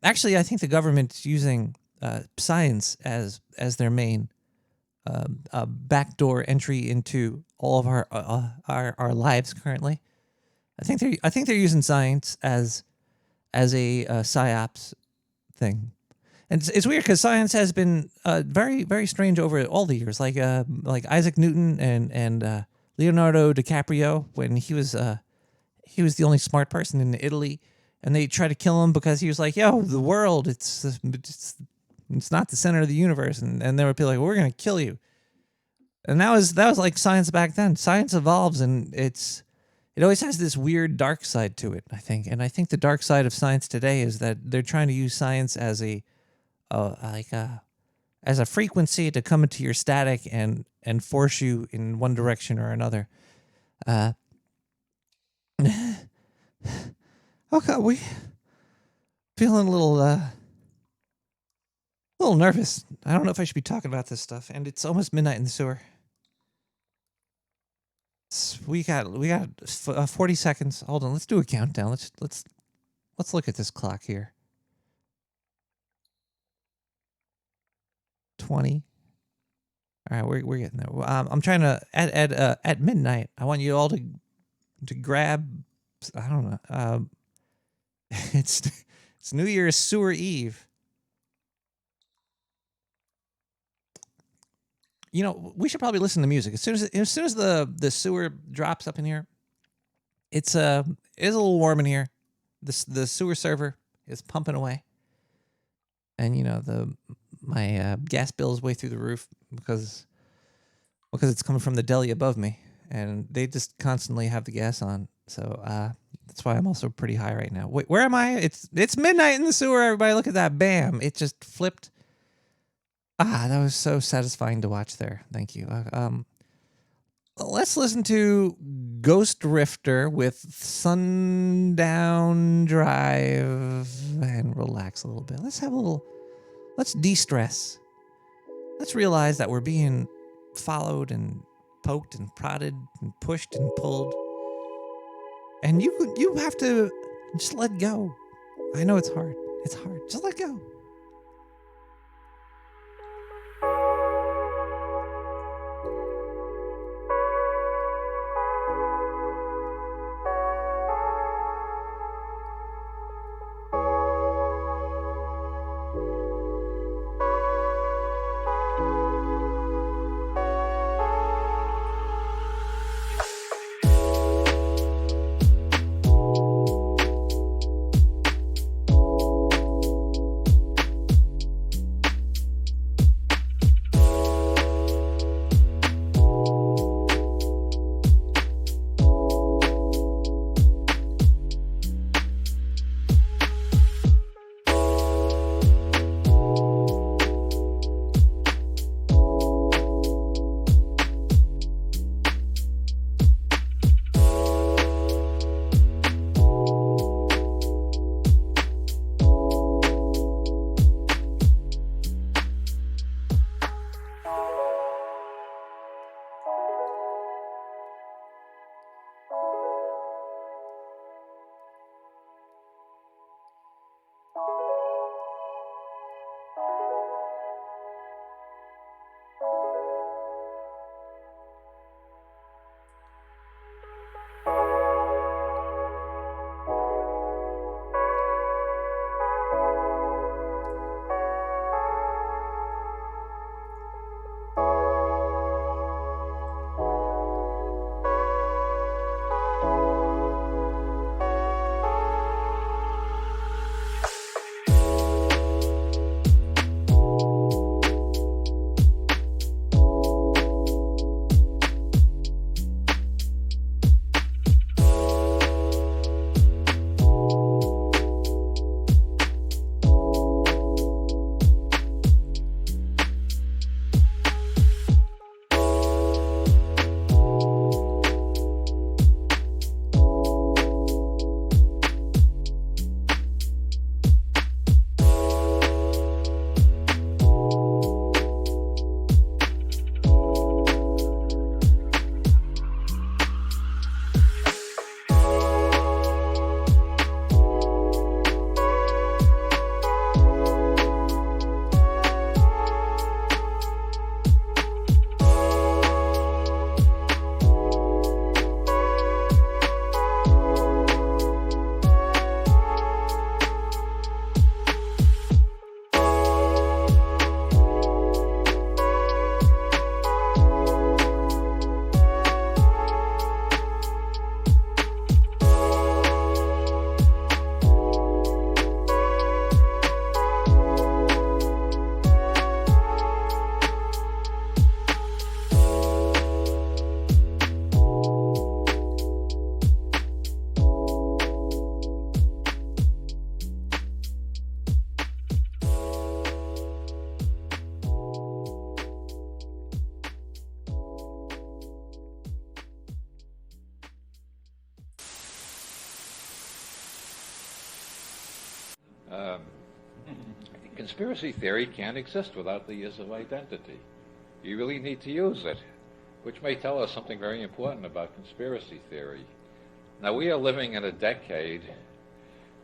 actually I think the government's using science as their main backdoor entry into all of our lives currently. I think they're using science as a psyops thing, and it's weird because science has been very, very strange over all the years. Like Isaac Newton and Leonardo DiCaprio, when he was the only smart person in Italy, and they tried to kill him because he was like, "Yo, the world, it's not the center of the universe," and there were people like, "We're gonna kill you." And that was like science back then. Science evolves, and it always has this weird dark side to it, I think. And I think the dark side of science today is that they're trying to use science as a frequency to come into your static and force you in one direction or another. Okay, we feeling a little nervous. I don't know if I should be talking about this stuff, and it's almost midnight in the sewer. We got 40 seconds. Hold on, let's do a countdown. Let's look at this clock here. 20. All right, we're getting there. I'm trying to at midnight. I want you all to grab. I don't know. It's New Year's Sewer Eve. You know, we should probably listen to music as soon as the sewer drops up in here. It's a little warm in here. The sewer server is pumping away, and you know my gas bill is way through the roof because it's coming from the deli above me, and they just constantly have the gas on. So that's why I'm also pretty high right now. Wait, where am I? It's midnight in the sewer. Everybody, look at that! Bam! It just flipped. That was so satisfying to watch there. Thank you. Let's listen to Ghost Rifter with Sundown Drive and relax a little bit. Let's de-stress. Let's realize that we're being followed and poked and prodded and pushed and pulled. And you have to just let go. I know it's hard. It's hard. Just let go. Conspiracy theory can't exist without the use of identity. You really need to use it, which may tell us something very important about conspiracy theory. Now, we are living in a decade,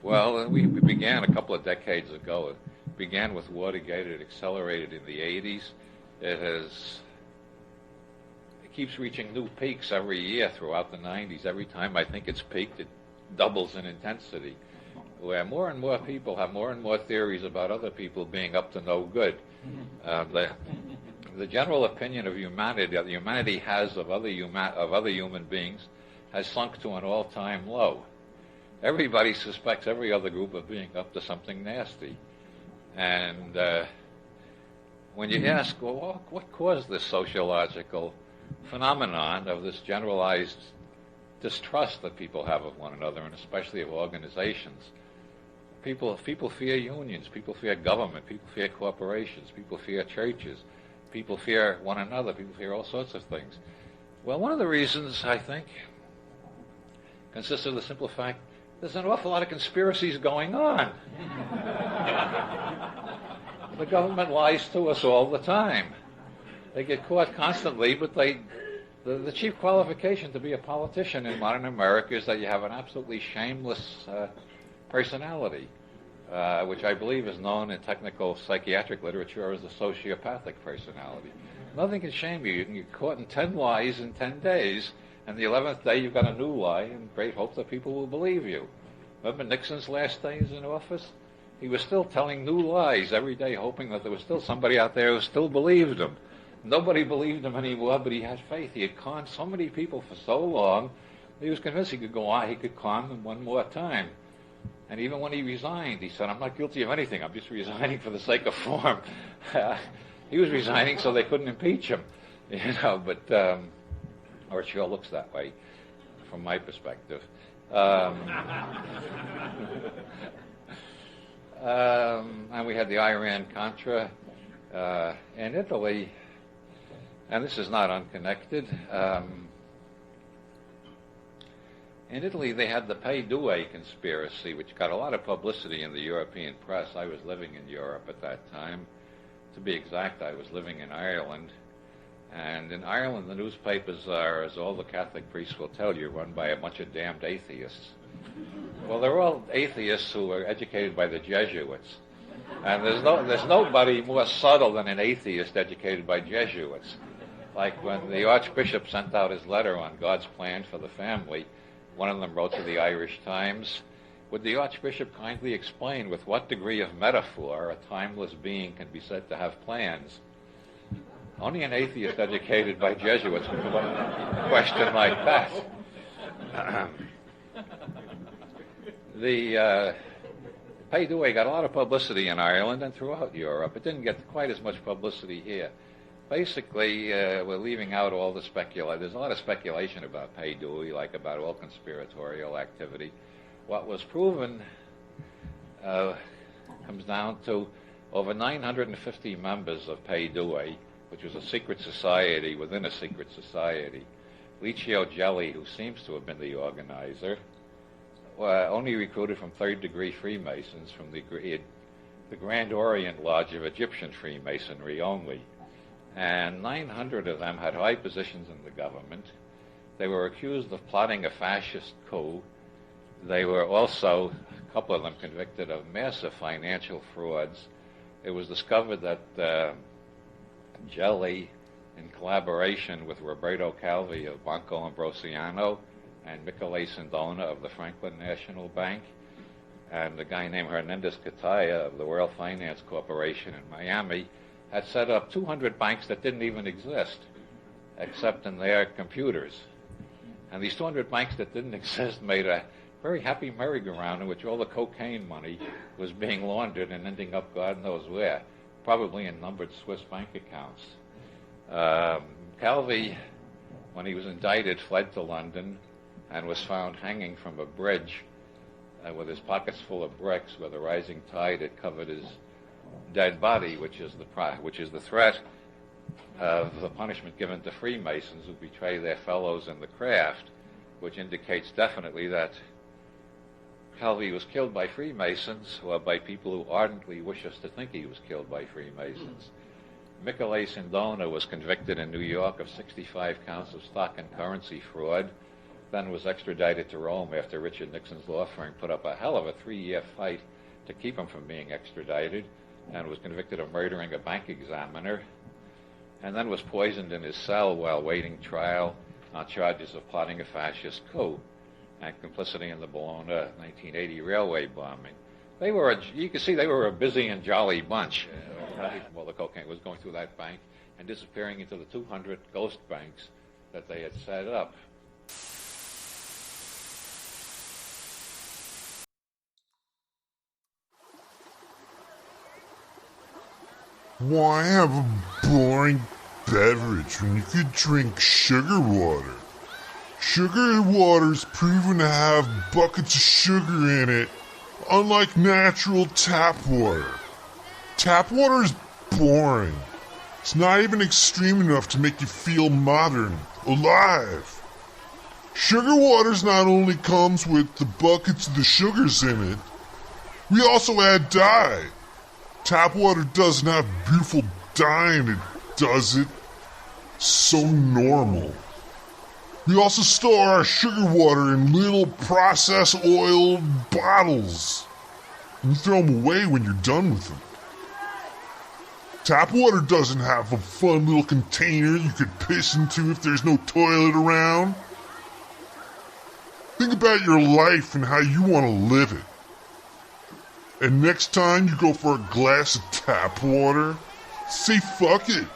well, we began a couple of decades ago. It began with Watergate. It accelerated in the 80s. It keeps reaching new peaks every year throughout the 90s. Every time I think it's peaked, it doubles in intensity, where more and more people have more and more theories about other people being up to no good. The general opinion of humanity that humanity has of other human beings has sunk to an all-time low. Everybody suspects every other group of being up to something nasty. And when you ask, well, what caused this sociological phenomenon of this generalized distrust that people have of one another, and especially of organizations? People fear unions, people fear government, people fear corporations, people fear churches, people fear one another, people fear all sorts of things. Well, one of the reasons, I think, consists of the simple fact there's an awful lot of conspiracies going on. The government lies to us all the time. They get caught constantly, but the chief qualification to be a politician in modern America is that you have an absolutely shameless personality, which I believe is known in technical psychiatric literature as a sociopathic personality. Nothing can shame you. You can get caught in 10 lies in 10 days, and the 11th day you've got a new lie in great hope that people will believe you. Remember Nixon's last days in office? He was still telling new lies every day, hoping that there was still somebody out there who still believed him. Nobody believed him anymore, but he had faith. He had conned so many people for so long, he was convinced he could go on, he could con them one more time. And even when he resigned, he said, I'm not guilty of anything, I'm just resigning for the sake of form. He was resigning so they couldn't impeach him, but, or it sure looks that way from my perspective. And we had the Iran-Contra in Italy, and this is not unconnected. In Italy, they had the Pay Due conspiracy, which got a lot of publicity in the European press. I was living in Europe at that time. To be exact, I was living in Ireland. And in Ireland, the newspapers are, as all the Catholic priests will tell you, run by a bunch of damned atheists. Well, they're all atheists who were educated by the Jesuits. And there's nobody more subtle than an atheist educated by Jesuits. Like when the Archbishop sent out his letter on God's plan for the family, one of them wrote to the Irish Times, would the Archbishop kindly explain with what degree of metaphor a timeless being can be said to have plans? Only an atheist educated by Jesuits would put a question like that. The Pay Due got a lot of publicity in Ireland and throughout Europe. It didn't get quite as much publicity here. Basically, we're leaving out all the speculation. There's a lot of speculation about Pay Due, like about all conspiratorial activity. What was proven comes down to over 950 members of Pay Due, which was a secret society within a secret society. Licio Gelli, who seems to have been the organizer, only recruited from third-degree Freemasons from the Grand Orient Lodge of Egyptian Freemasonry only. And 900 of them had high positions in the government. They were accused of plotting a fascist coup. They were also, a couple of them, convicted of massive financial frauds. It was discovered that Gelli, in collaboration with Roberto Calvi of Banco Ambrosiano and Michele Sindona of the Franklin National Bank, and a guy named Hernandez Cataya of the World Finance Corporation in Miami, had set up 200 banks that didn't even exist, except in their computers. And these 200 banks that didn't exist made a very happy merry-go-round in which all the cocaine money was being laundered and ending up God knows where, probably in numbered Swiss bank accounts. Calvi, when he was indicted, fled to London and was found hanging from a bridge with his pockets full of bricks, where the rising tide had covered his dead body, which is the threat of the punishment given to Freemasons who betray their fellows in the craft, which indicates definitely that how he was killed by Freemasons or by people who ardently wish us to think he was killed by Freemasons. Michele Sindona was convicted in New York of 65 counts of stock and currency fraud, then was extradited to Rome after Richard Nixon's law firm put up a hell of a 3-year fight to keep him from being extradited, and was convicted of murdering a bank examiner, and then was poisoned in his cell while waiting trial on charges of plotting a fascist coup and complicity in the Bologna 1980 railway bombing. You can see they were a busy and jolly bunch while the cocaine was going through that bank and disappearing into the 200 ghost banks that they had set up. Why have a boring beverage when you could drink sugar water? Sugar water's proven to have buckets of sugar in it, unlike natural tap water. Tap water is boring. It's not even extreme enough to make you feel modern, alive. Sugar waters not only comes with the buckets of the sugars in it, we also add dye. Tap water doesn't have beautiful dye in it, does it? So normal. We also store our sugar water in little processed oil bottles. And you throw them away when you're done with them. Tap water doesn't have a fun little container you could piss into if there's no toilet around. Think about your life and how you want to live it. And next time you go for a glass of tap water, say fuck it.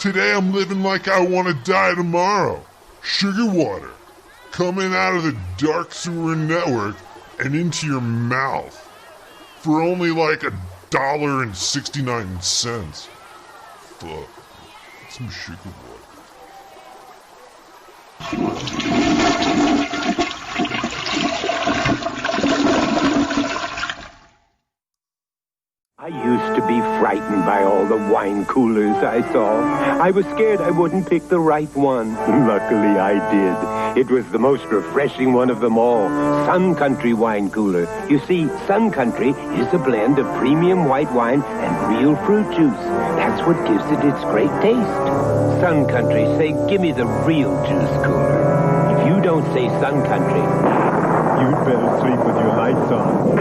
Today I'm living like I want to die tomorrow. Sugar water, coming out of the dark sewer network and into your mouth for only like $1.69. Fuck, some sugar water. I used to be frightened by all the wine coolers I saw. I was scared I wouldn't pick the right one. Luckily, I did. It was the most refreshing one of them all, Sun Country Wine Cooler. You see, Sun Country is a blend of premium white wine and real fruit juice. That's what gives it its great taste. Sun Country, say, give me the real juice cooler. If you don't say Sun Country, you'd better sleep with your lights on.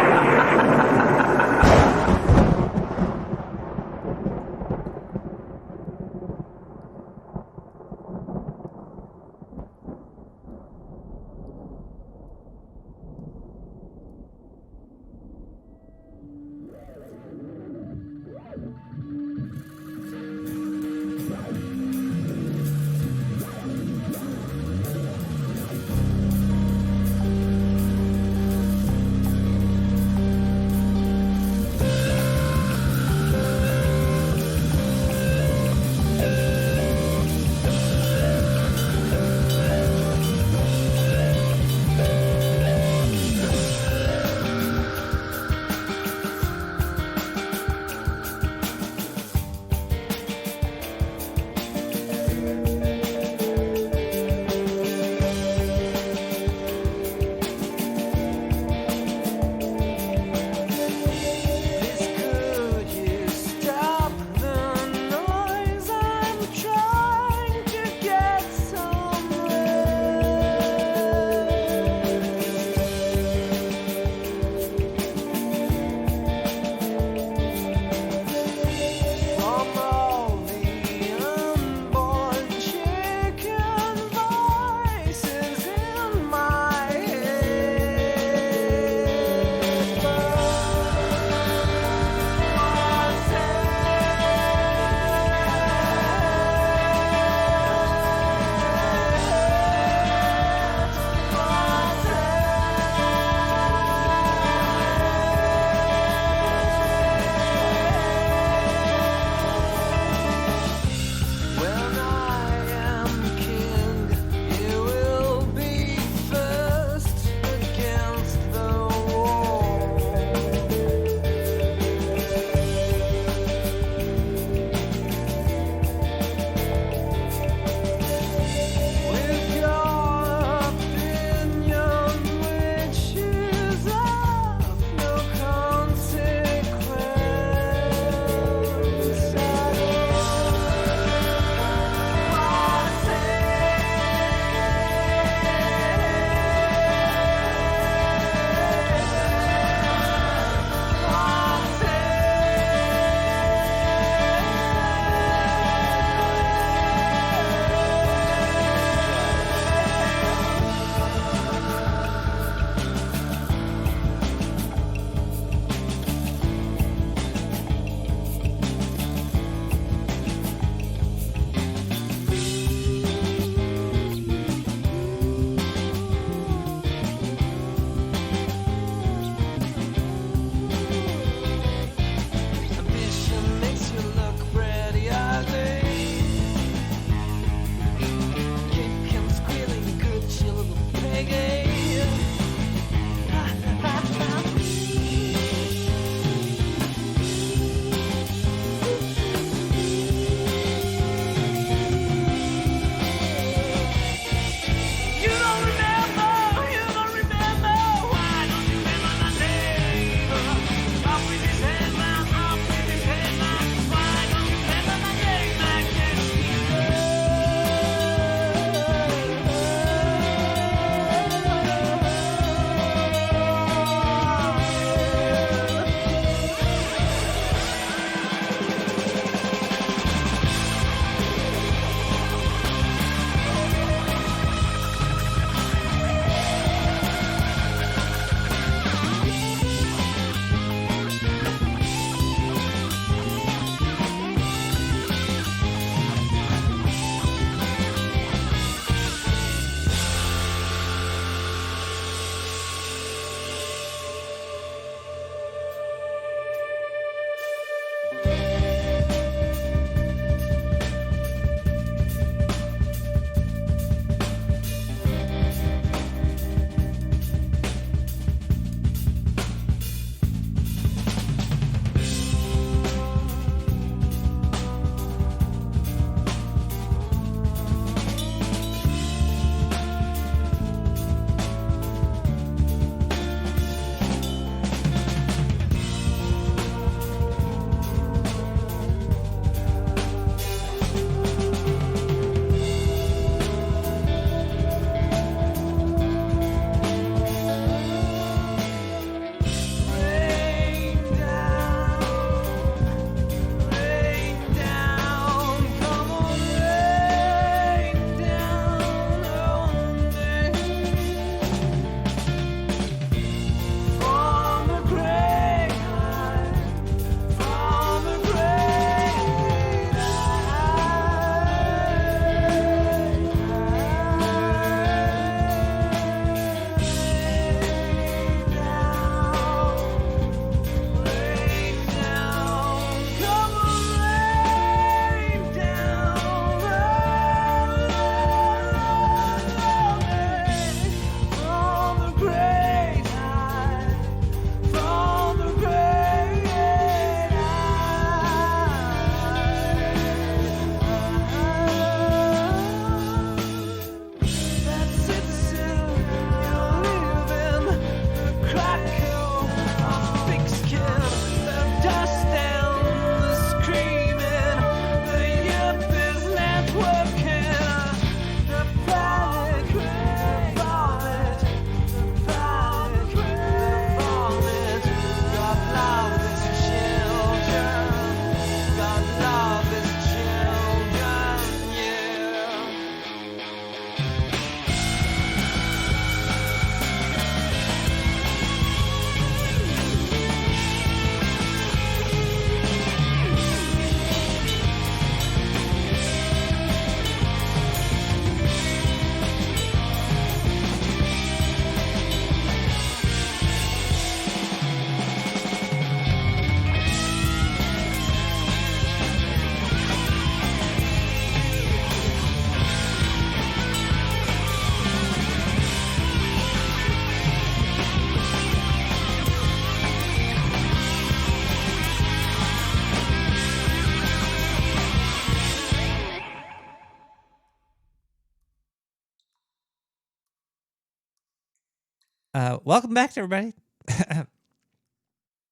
Welcome back to everybody.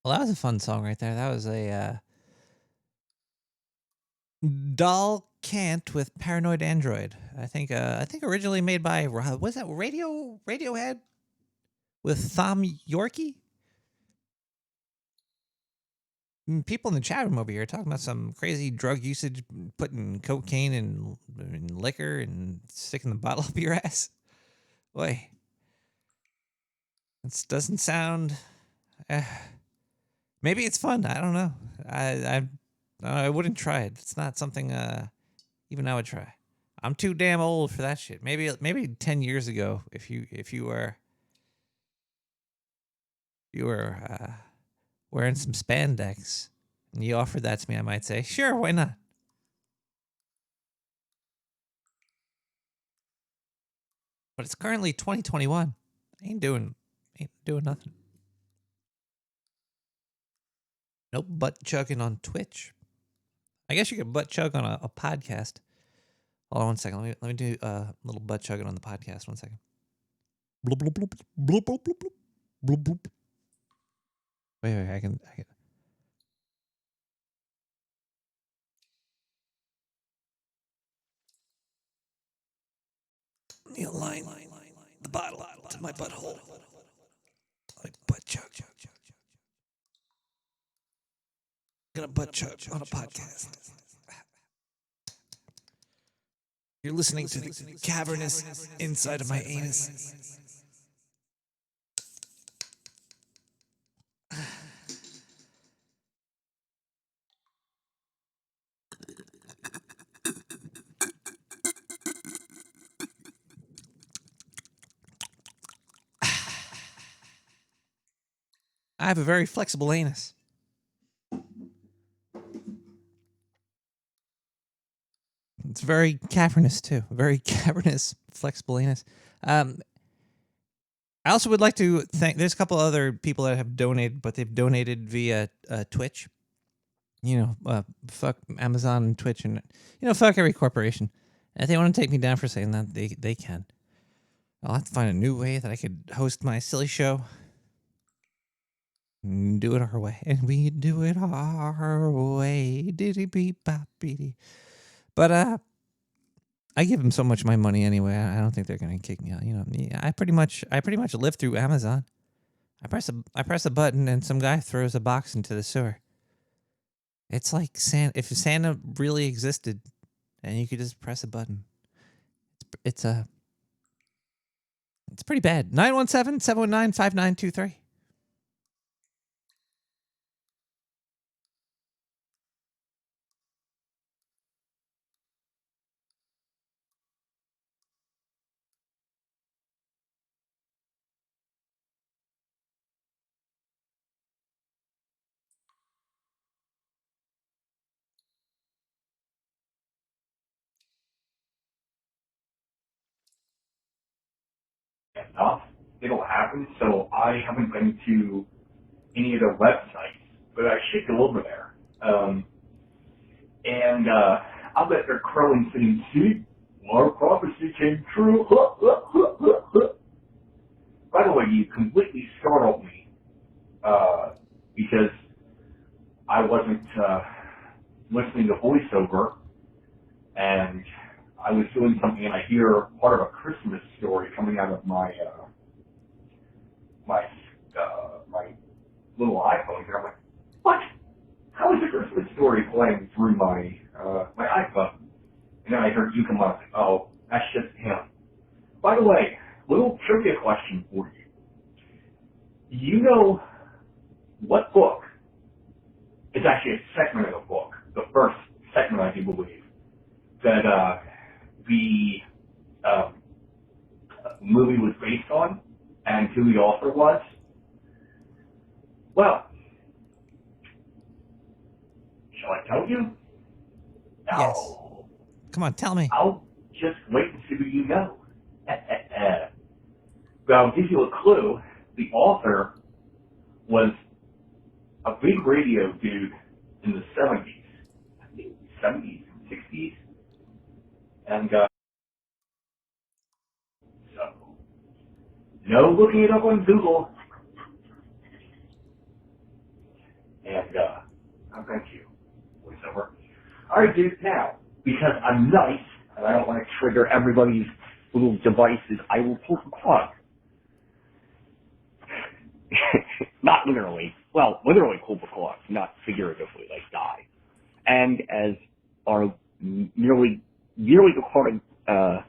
Well, that was a fun song right there. That was a Doll Can't with Paranoid Android. I think originally made by was that Radiohead with Thom Yorke? People in the chat room over here talking about some crazy drug usage, putting cocaine in liquor and sticking the bottle up your ass. Boy, this doesn't sound. Maybe it's fun. I don't know. I wouldn't try it. It's not something even I would try. I'm too damn old for that shit. Maybe 10 years ago, if you were wearing some spandex and you offered that to me, I might say, sure, why not? But it's currently 2021. Ain't doing nothing. Nope, butt chugging on Twitch. I guess you could butt chug on a podcast. Hold on 1 second. Let me do a little butt chugging on the podcast. 1 second. Bloop, bloop, bloop, bloop, bloop, bloop, bloop, bloop, bloop. Wait, I can. You line the bottle to my butthole. Like butt chug. Gonna butt chug on a podcast. You're listening to the cavernous inside of my anus. I have a very flexible anus. It's very cavernous too. Very cavernous, flexible anus. I also would like to thank. There's a couple other people that have donated, but they've donated via Twitch. You know, fuck Amazon and Twitch, and fuck every corporation. And if they want to take me down for saying that, they can. I'll have to find a new way that I could host my silly show. Do it our way, and we do it our way. Diddy beep bop beady. But I give them so much of my money anyway. I don't think they're gonna kick me out. I pretty much live through Amazon. I press a button and some guy throws a box into the sewer. It's like if Santa really existed, and you could just press a button. It's pretty bad. 917-719-5923. Stuff, it'll happen. So I haven't been to any of their websites, but I should go over there. And I'll bet they're crowing saying, see, our prophecy came true. By the way, you completely startled me because I wasn't listening to voiceover, and I was doing something, and I hear part of a Christmas story coming out of my my little iPhone here. I'm like, what? How is a Christmas story playing through my my iPhone? And then I heard you come up. Oh, that's just him. By the way, little trivia question for you. You know what book is actually a segment of the book, the first segment, I do believe, that the movie was based on, and who the author was? Well, shall I tell you? No. Yes. Come on, tell me. I'll just wait and see who you know. But I'll give you a clue. The author was a big radio dude in the 70s. I think 70s, 60s. And so No looking it up on Google. And, thank you, voiceover. Alright, dude, now, because I'm nice, and I don't want to trigger everybody's little devices, I will pull the plug. Not literally. Well, literally pull the plug, not figuratively, like die. And as our nearly departed, slut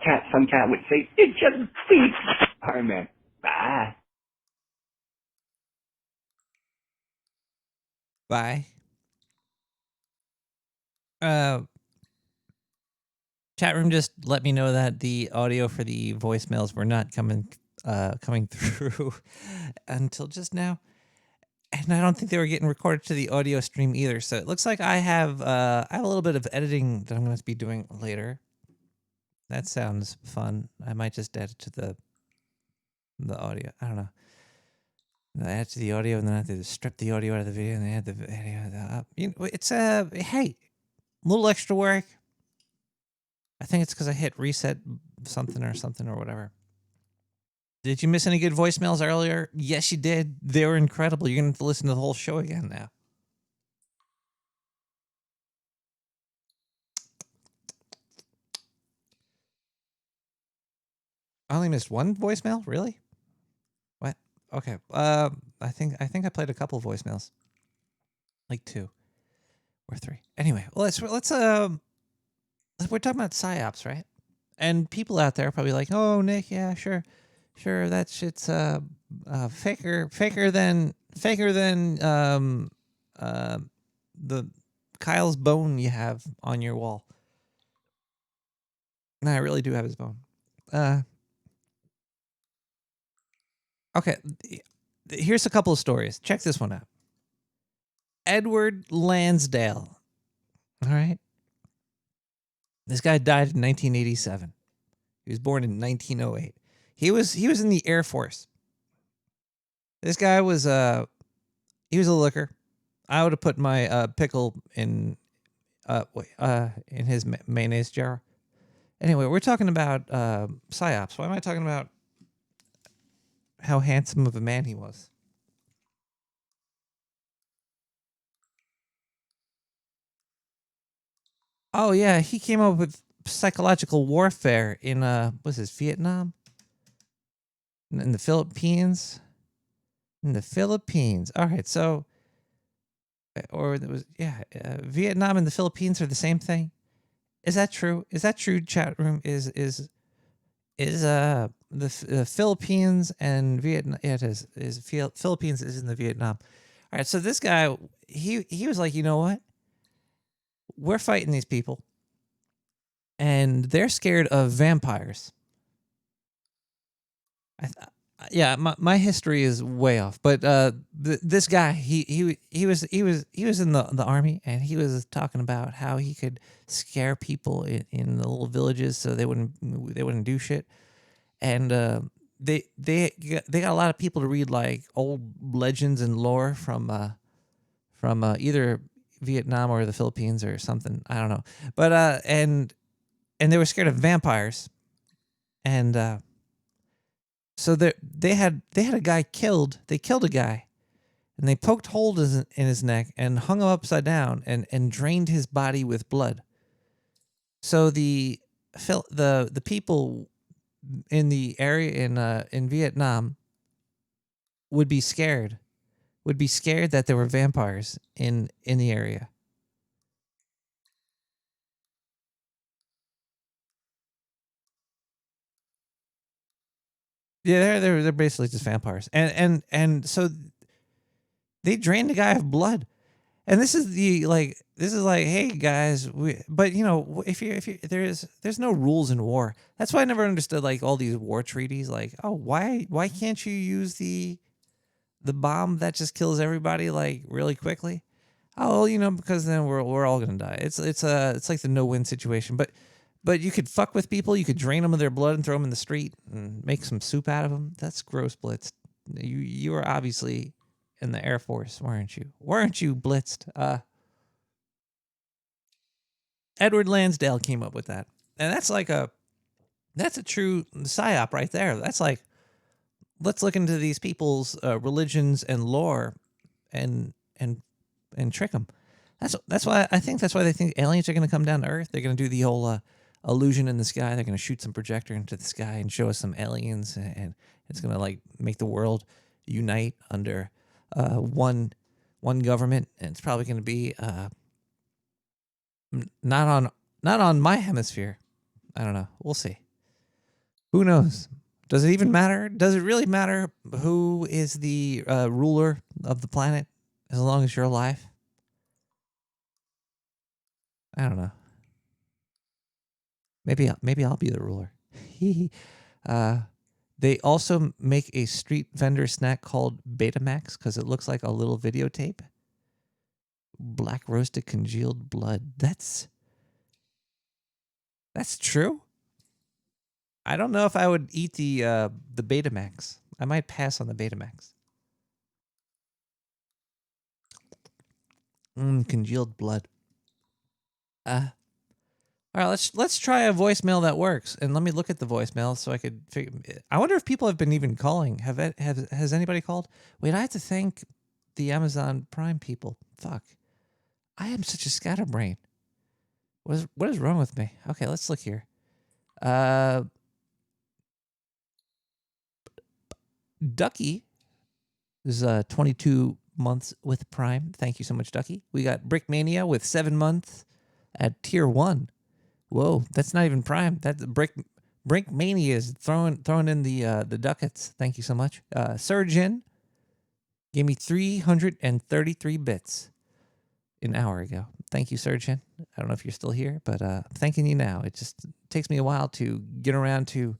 cat, sun cat would say, it just speaks. Alright, man. Bye. Bye. Chat room just let me know that the audio for the voicemails were not coming through until just now. And I don't think they were getting recorded to the audio stream either. So it looks like I have a little bit of editing that I'm going to be doing later. That sounds fun. I might just add it to the audio. I don't know. I add to the audio and then I have to strip the audio out of the video and then add the video up. You know, it's hey, a little extra work. I think it's because I hit reset something or whatever. Did you miss any good voicemails earlier? Yes, you did. They were incredible. You're going to have to listen to the whole show again now. I only missed one voicemail? Really? What? Okay. I think I played a couple voicemails. Like 2 or 3. Anyway, let's we're talking about psyops, right? And people out there are probably like, "Oh, Nick, yeah, sure, that shit's faker than the Kyle's bone you have on your wall." No, I really do have his bone. Okay, here's a couple of stories. Check this one out. Edward Lansdale. All right. This guy died in 1987. He was born in 1908. He was in the Air Force. This guy was he was a looker. I would have put my pickle in his mayonnaise jar. Anyway, we're talking about psyops. Why am I talking about how handsome of a man he was? Oh yeah, he came up with psychological warfare in what's this, Vietnam? In the Philippines? In the Philippines. All right, so or there was Vietnam and the Philippines are the same thing. Is that true? Is that true? Chat room is the Philippines and Vietnam? Yeah, it is. Philippines is in the Vietnam. All right, so this guy he was like, you know what? We're fighting these people, and they're scared of vampires. My history is way off, but this guy he was in the army, and he was talking about how he could scare people in the little villages so they wouldn't do shit, and they got a lot of people to read like old legends and lore from either Vietnam or the Philippines or something. I don't know, but and they were scared of vampires, and so they had a guy killed. They killed a guy, and they poked holes in his neck and hung him upside down and drained his body with blood. So the people in the area in Vietnam would be scared that there were vampires in the area. Yeah, they're basically just vampires, and so they drained the guy of blood, and this is like, hey guys, but you know, if you there's no rules in war. That's why I never understood like all these war treaties. Like, oh, why can't you use the bomb that just kills everybody like really quickly? Oh, well, you know, because then we're all gonna die. It's like the no-win situation, But you could fuck with people. You could drain them of their blood and throw them in the street and make some soup out of them. That's gross, Blitzed. You were obviously in the Air Force, weren't you? Weren't you, Blitzed? Edward Lansdale came up with that. And that's like That's a true psyop right there. That's like, let's look into these people's religions and lore, and trick them. That's why I think that's why they think aliens are going to come down to Earth. They're going to do the whole illusion in the sky. They're going to shoot some projector into the sky and show us some aliens, and it's going to like make the world unite under one government. And it's probably going to be not on my hemisphere. I don't know. We'll see. Who knows? Does it even matter? Does it really matter who is the ruler of the planet as long as you're alive? I don't know. Maybe I'll be the ruler. They also make a street vendor snack called Betamax because it looks like a little videotape. Black roasted congealed blood. That's true. I don't know if I would eat the Betamax. I might pass on the Betamax. Congealed blood. All right, let's try a voicemail that works, and let me look at the voicemail so I could figure. I wonder if people have been even calling. Has anybody called? Wait, I have to thank the Amazon Prime people. Fuck, I am such a scatterbrain. What is wrong with me? Okay, let's look here. Ducky is 22 months with Prime. Thank you so much, Ducky. We got Brickmania with 7 months at tier 1. Whoa, that's not even Prime. That's Brickmania is throwing in the ducats. Thank you so much. Surgeon gave me 333 bits an hour ago. Thank you, Surgeon. I don't know if you're still here, but thanking you now. It just takes me a while to get around to.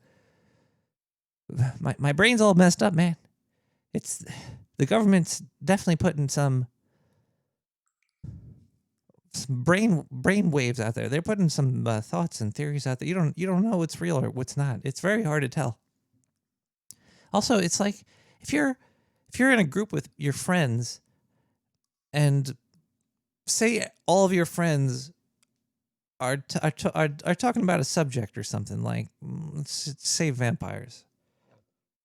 My brain's all messed up, man. It's the government's definitely putting some brain waves out there. They're putting some thoughts and theories out there. You don't know what's real or what's not. It's very hard to tell. Also, it's like if you're in a group with your friends, and say all of your friends are talking about a subject or something like, let's say vampires,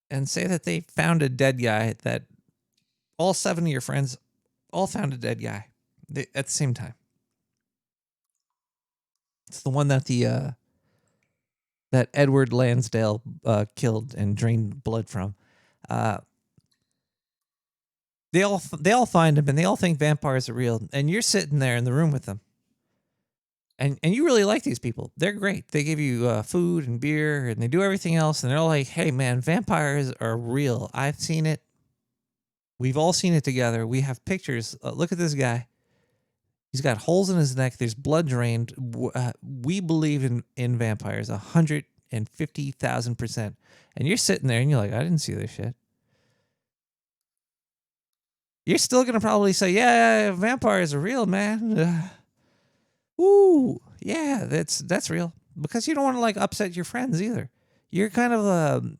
and say that they found a dead guy, that all 7 of your friends all found a dead guy at the same time. It's the one that that Edward Lansdale killed and drained blood from. They all find him, and they all think vampires are real. And you're sitting there in the room with them, and you really like these people. They're great. They give you food and beer, and they do everything else. And they're all like, "Hey, man, vampires are real. I've seen it. We've all seen it together. We have pictures. Look at this guy. He's got holes in his neck. There's blood drained. We believe in vampires 150,000%. And you're sitting there and you're like, I didn't see this shit. You're still going to probably say, yeah, vampires are real, man. Ooh, yeah, that's real. Because you don't want to like upset your friends either. You're kind of,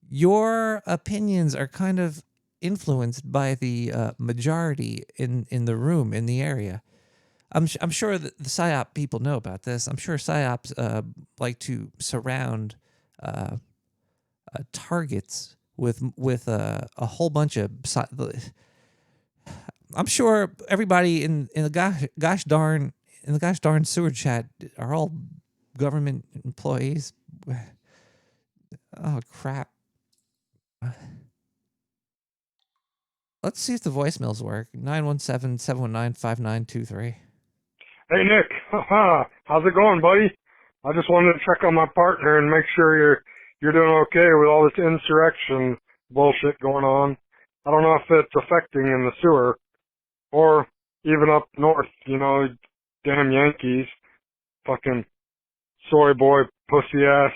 your opinions are kind of influenced by the majority in the room, in the area. I'm sure that the PSYOP people know about this. I'm sure PSYOPs like to surround targets with a whole bunch of. I'm sure everybody in the gosh darn sewer chat are all government employees. Oh crap. Let's see if the voicemails work. 917-719-5923. Hey, Nick. How's it going, buddy? I just wanted to check on my partner and make sure you're doing okay with all this insurrection bullshit going on. I don't know if it's affecting in the sewer or even up north, you know, damn Yankees. Fucking soy boy, pussy ass.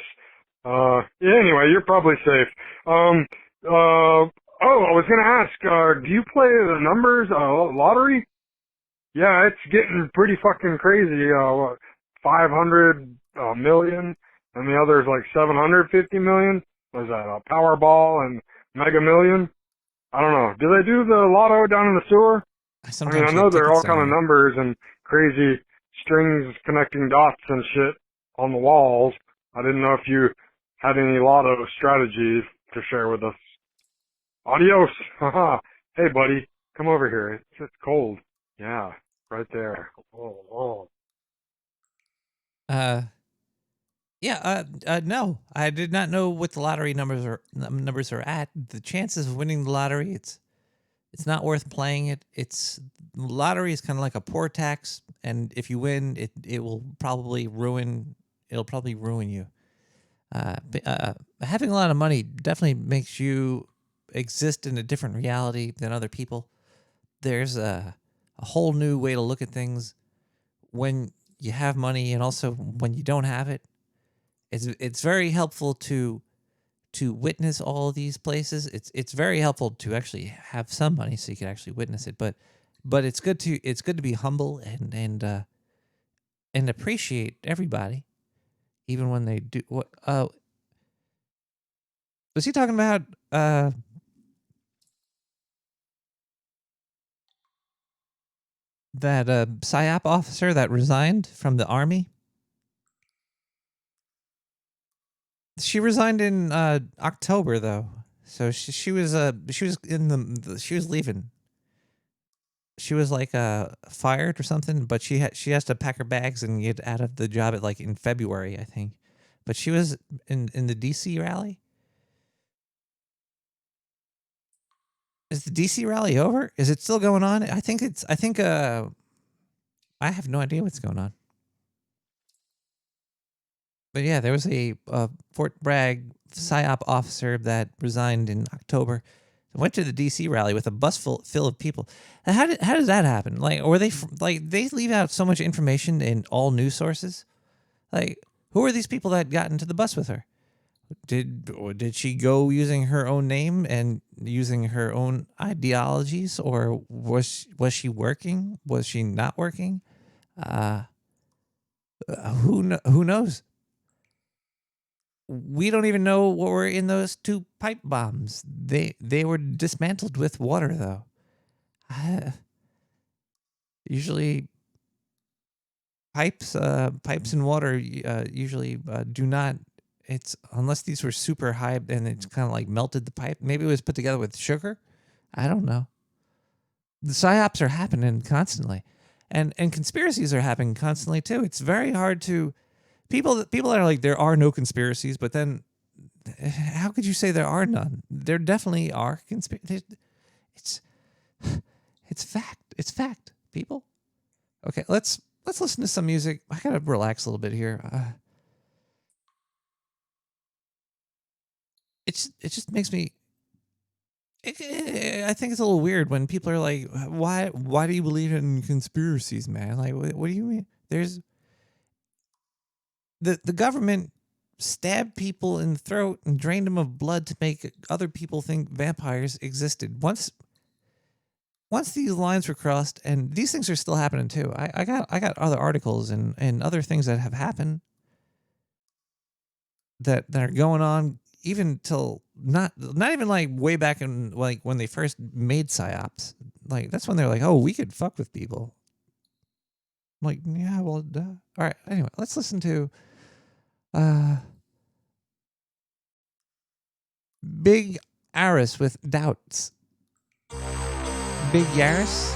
Anyway, you're probably safe. I was going to ask, do you play the numbers, lottery? Yeah, it's getting pretty fucking crazy. 500 million, and the other's like 750 million. What is that, Powerball and Mega Million? I don't know. Do they do the lotto down in the sewer? I know there are all kind of numbers and crazy strings connecting dots and shit on the walls. I didn't know if you had any lotto strategies to share with us. Adios! Haha! Hey, buddy, come over here. It's cold. Yeah, right there. Oh. No, I did not know what the lottery numbers are at. The chances of winning the lottery, it's not worth playing it. Lottery is kind of like a poor tax, and if you win, it will probably ruin. It'll probably ruin you. Having a lot of money definitely makes you exist in a different reality than other people. There's a whole new way to look at things when you have money, and also when you don't have it. It's very helpful to witness all of these places. It's very helpful to actually have some money so you can actually witness it. But it's good to be humble and appreciate everybody, even when they do. What was he talking about? That PSYOP officer that resigned from the army. She resigned in October though, so she was leaving. She was like fired or something, but she has to pack her bags and get out of the job in February, I think. But she was in the DC rally. Is the DC rally over? Is it still going on? I think I have no idea what's going on. But yeah, there was a Fort Bragg PSYOP officer that resigned in October. Went to the DC rally with a bus full of people. How does that happen? Or they leave out so much information in all news sources. Who are these people that got into the bus with her? Did she go using her own name and using her own ideologies, or was she working? Was she not working? Who knows? We don't even know what were in those 2 pipe bombs. They were dismantled with water, though. Usually, pipes and water usually do not. It's unless these were super high and it's kind of melted the pipe. Maybe it was put together with sugar. I don't know. The PSYOPs are happening constantly, and conspiracies are happening constantly too. It's very hard to. People are like, there are no conspiracies, but then how could you say there are none? There definitely are conspiracies. It's fact. It's fact, people. Okay, let's listen to some music. I gotta relax a little bit here. It just makes me. I think it's a little weird when people are like, why do you believe in conspiracies, man? What do you mean? There's. The government stabbed people in the throat and drained them of blood to make other people think vampires existed. Once these lines were crossed, and these things are still happening too. I got other articles and other things that have happened that are going on even till not even way back in when they first made PSYOPs. That's when they're like, oh, we could fuck with people. I'm like, yeah, well, duh. All right. Anyway, let's listen to Big Aris with Doubts. Big Yaris.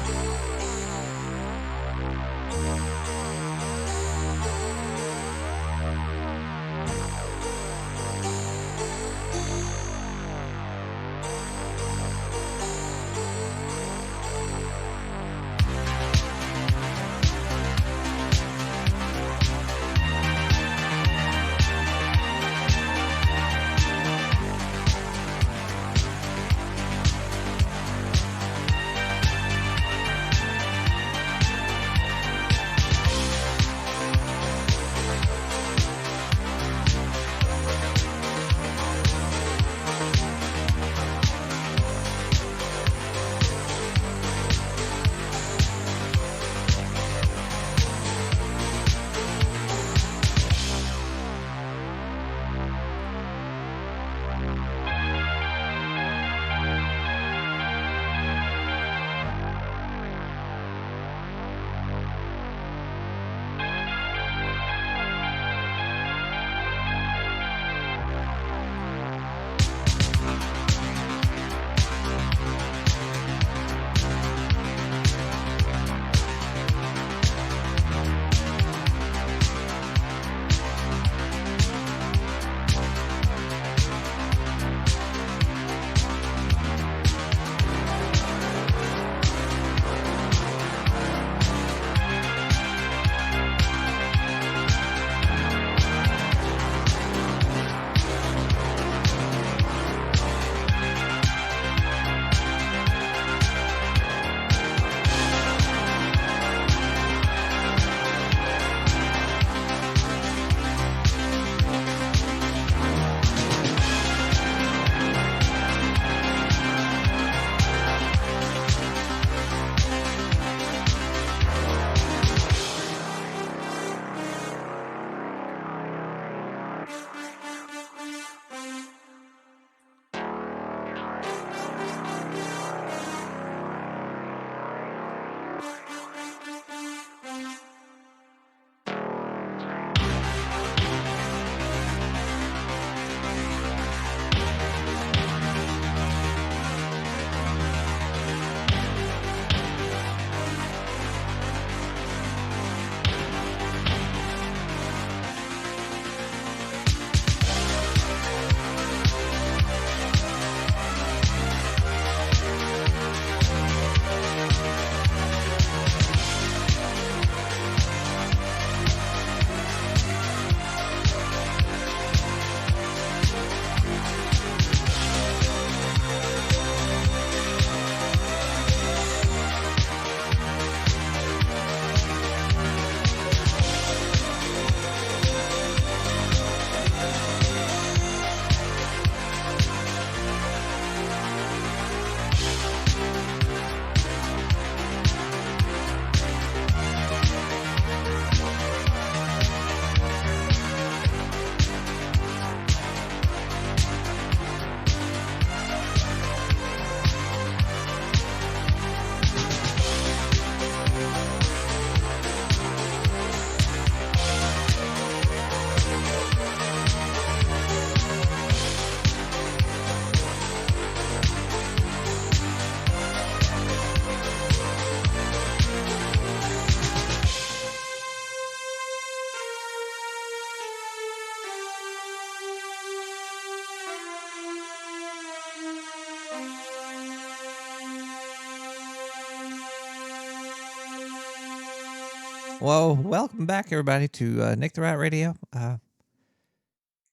Well, welcome back, everybody, to Nick the Rat Radio.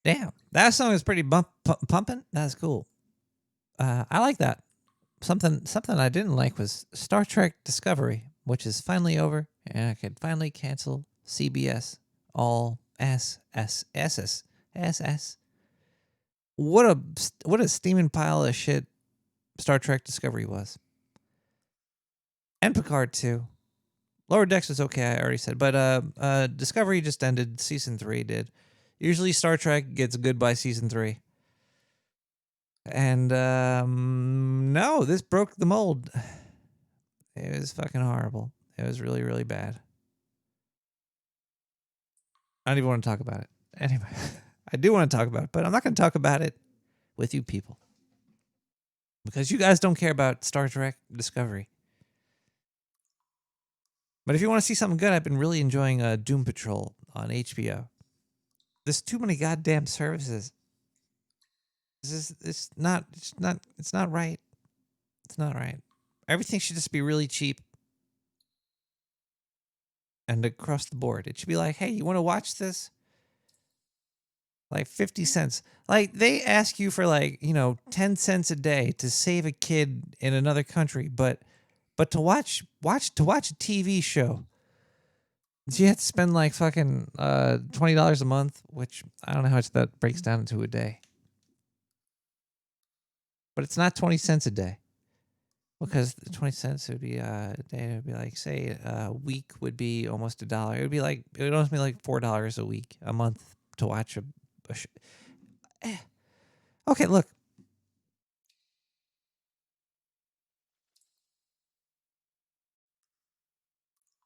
Damn, that song is pretty pumping. That's cool. I like that. Something I didn't like was Star Trek Discovery, which is finally over, and I could finally cancel CBS all SS. What a steaming pile of shit Star Trek Discovery was, and Picard too. Lower Decks was okay, I already said, but Discovery just ended. Season 3 did. Usually Star Trek gets good by season 3. And no, this broke the mold. It was fucking horrible. It was really, really bad. I don't even want to talk about it. Anyway, I do want to talk about it, but I'm not going to talk about it with you people. Because you guys don't care about Star Trek Discovery. But if you want to see something good, I've been really enjoying Doom Patrol on HBO. There's too many goddamn services. It's not right. It's not right. Everything should just be really cheap. And across the board. It should be like, hey, you want to watch this? Like 50 cents. Like they ask you for 10 cents a day to save a kid in another country, but to watch a TV show, you have to spend like fucking $20 a month, which I don't know how much that breaks down into a day. But it's not 20 cents a day. Because 20 cents would be a day. It would be like, say, a week would be almost $1. It would almost be like $4 a week, a month to watch a show. Okay, look.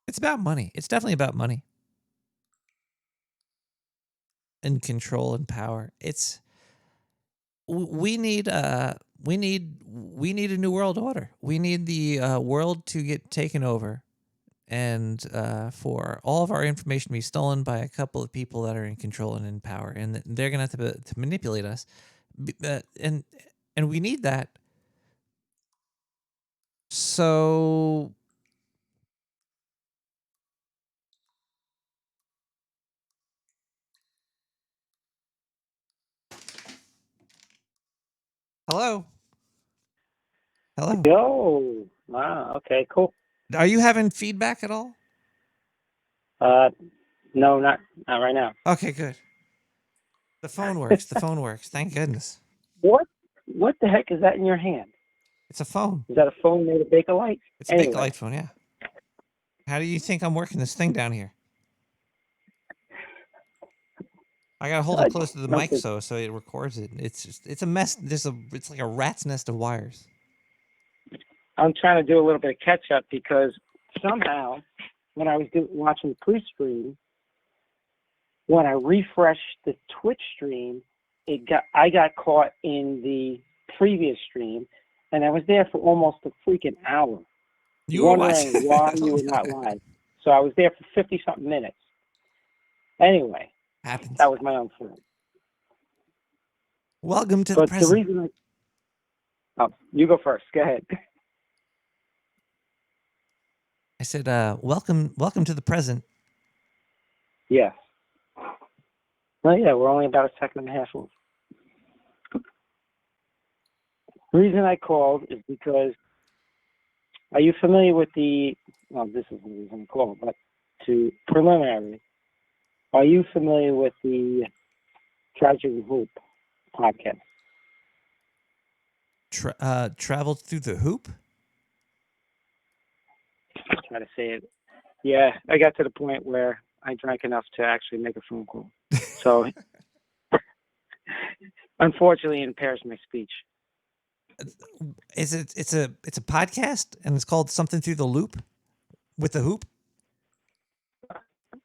It's about money. It's definitely about money. And control and power. We need a new world order. We need the world to get taken over, and for all of our information to be stolen by a couple of people that are in control and in power, and they're gonna have to manipulate us, and we need that. So hello. Yo. Wow. Okay. Cool. Are you having feedback at all? No, not right now. Okay, good. The phone works. The phone works. Thank goodness. What the heck is that in your hand? It's a phone. Is that a phone made of Bakelite? It's a Bakelite phone, yeah. How do you think I'm working this thing down here? I gotta hold it close to the mic so it records it. It's a mess. It's like a rat's nest of wires. I'm trying to do a little bit of catch up because somehow when I was watching the pre-stream, when I refreshed the Twitch stream, I got caught in the previous stream, and I was there for almost a freaking hour. You were wondering why you were not live. So I was there for 50-something minutes. Anyway, happens. That was my own fault. Welcome to the present. The reason you go first. Go ahead. I said, welcome to the present. Yes. Well, yeah, we're only about a second and a half old. The reason I called is because, are you familiar with this is the reason I called, but to preliminary, are you familiar with the Tragic Hoop podcast? Traveled through the hoop? Try to say it. Yeah, I got to the point where I drank enough to actually make a phone call. So, unfortunately, it impairs my speech. It's a podcast, and it's called Something Through the Loop with the hoop?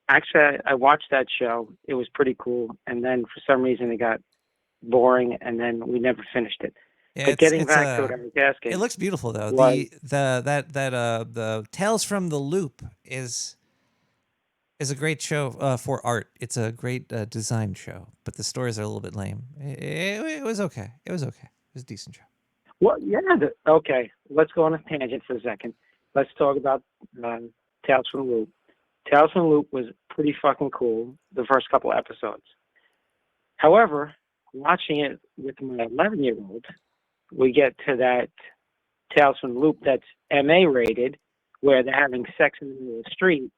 Actually, I watched that show. It was pretty cool, and then for some reason it got boring, and then we never finished it. Yeah, but getting back to what I was asking, it looks beautiful though. The Tales from the Loop is a great show for art. It's a great design show, but the stories are a little bit lame. It was okay. It was a decent show. Well, yeah. Okay, let's go on a tangent for a second. Let's talk about Tales from the Loop. Tales from the Loop was pretty fucking cool, the first couple episodes. However, watching it with my 11-year-old, we get to that Tales from the Loop that's MA rated, where they're having sex in the middle of the street.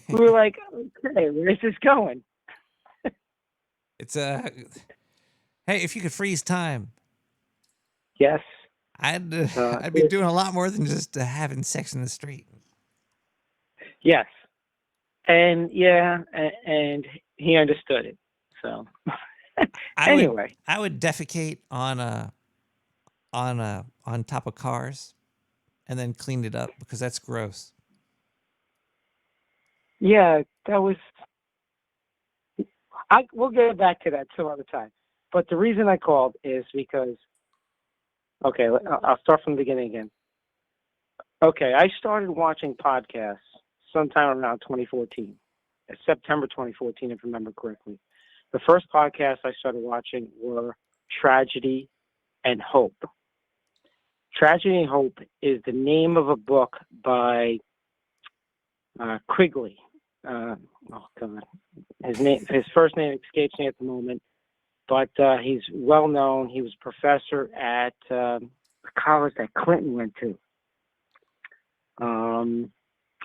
We were like, okay, where's this going? It's hey, if you could freeze time. Yes. I'd be doing a lot more than just having sex in the street. Yes. And yeah, and he understood it. So anyway, I would defecate on top of cars and then clean it up because that's gross. Yeah, that was. We'll get back to that some other time. But the reason I called is because. Okay, I'll start from the beginning again. Okay, I started watching podcasts sometime around 2014, September 2014, if I remember correctly. The first podcast I started watching were Tragedy and Hope. Tragedy and Hope is the name of a book by Quigley. Oh God, his first name escapes me at the moment, but he's well known. He was a professor at the college that Clinton went to.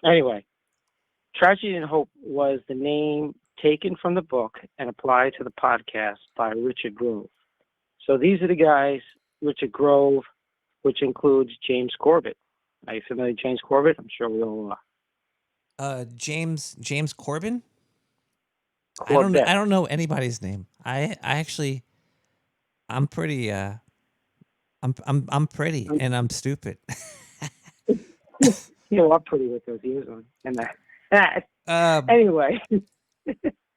Anyway, Tragedy and Hope was the name taken from the book and applied to the podcast by Richard Grove. So these are the guys, Richard Grove, which includes James Corbett. Are you familiar with James Corbett? I'm sure we all are. James Corbin? Corbett. I don't know anybody's name. I'm pretty I'm pretty and I'm stupid. I'm pretty with those ears on. And that. Anyway.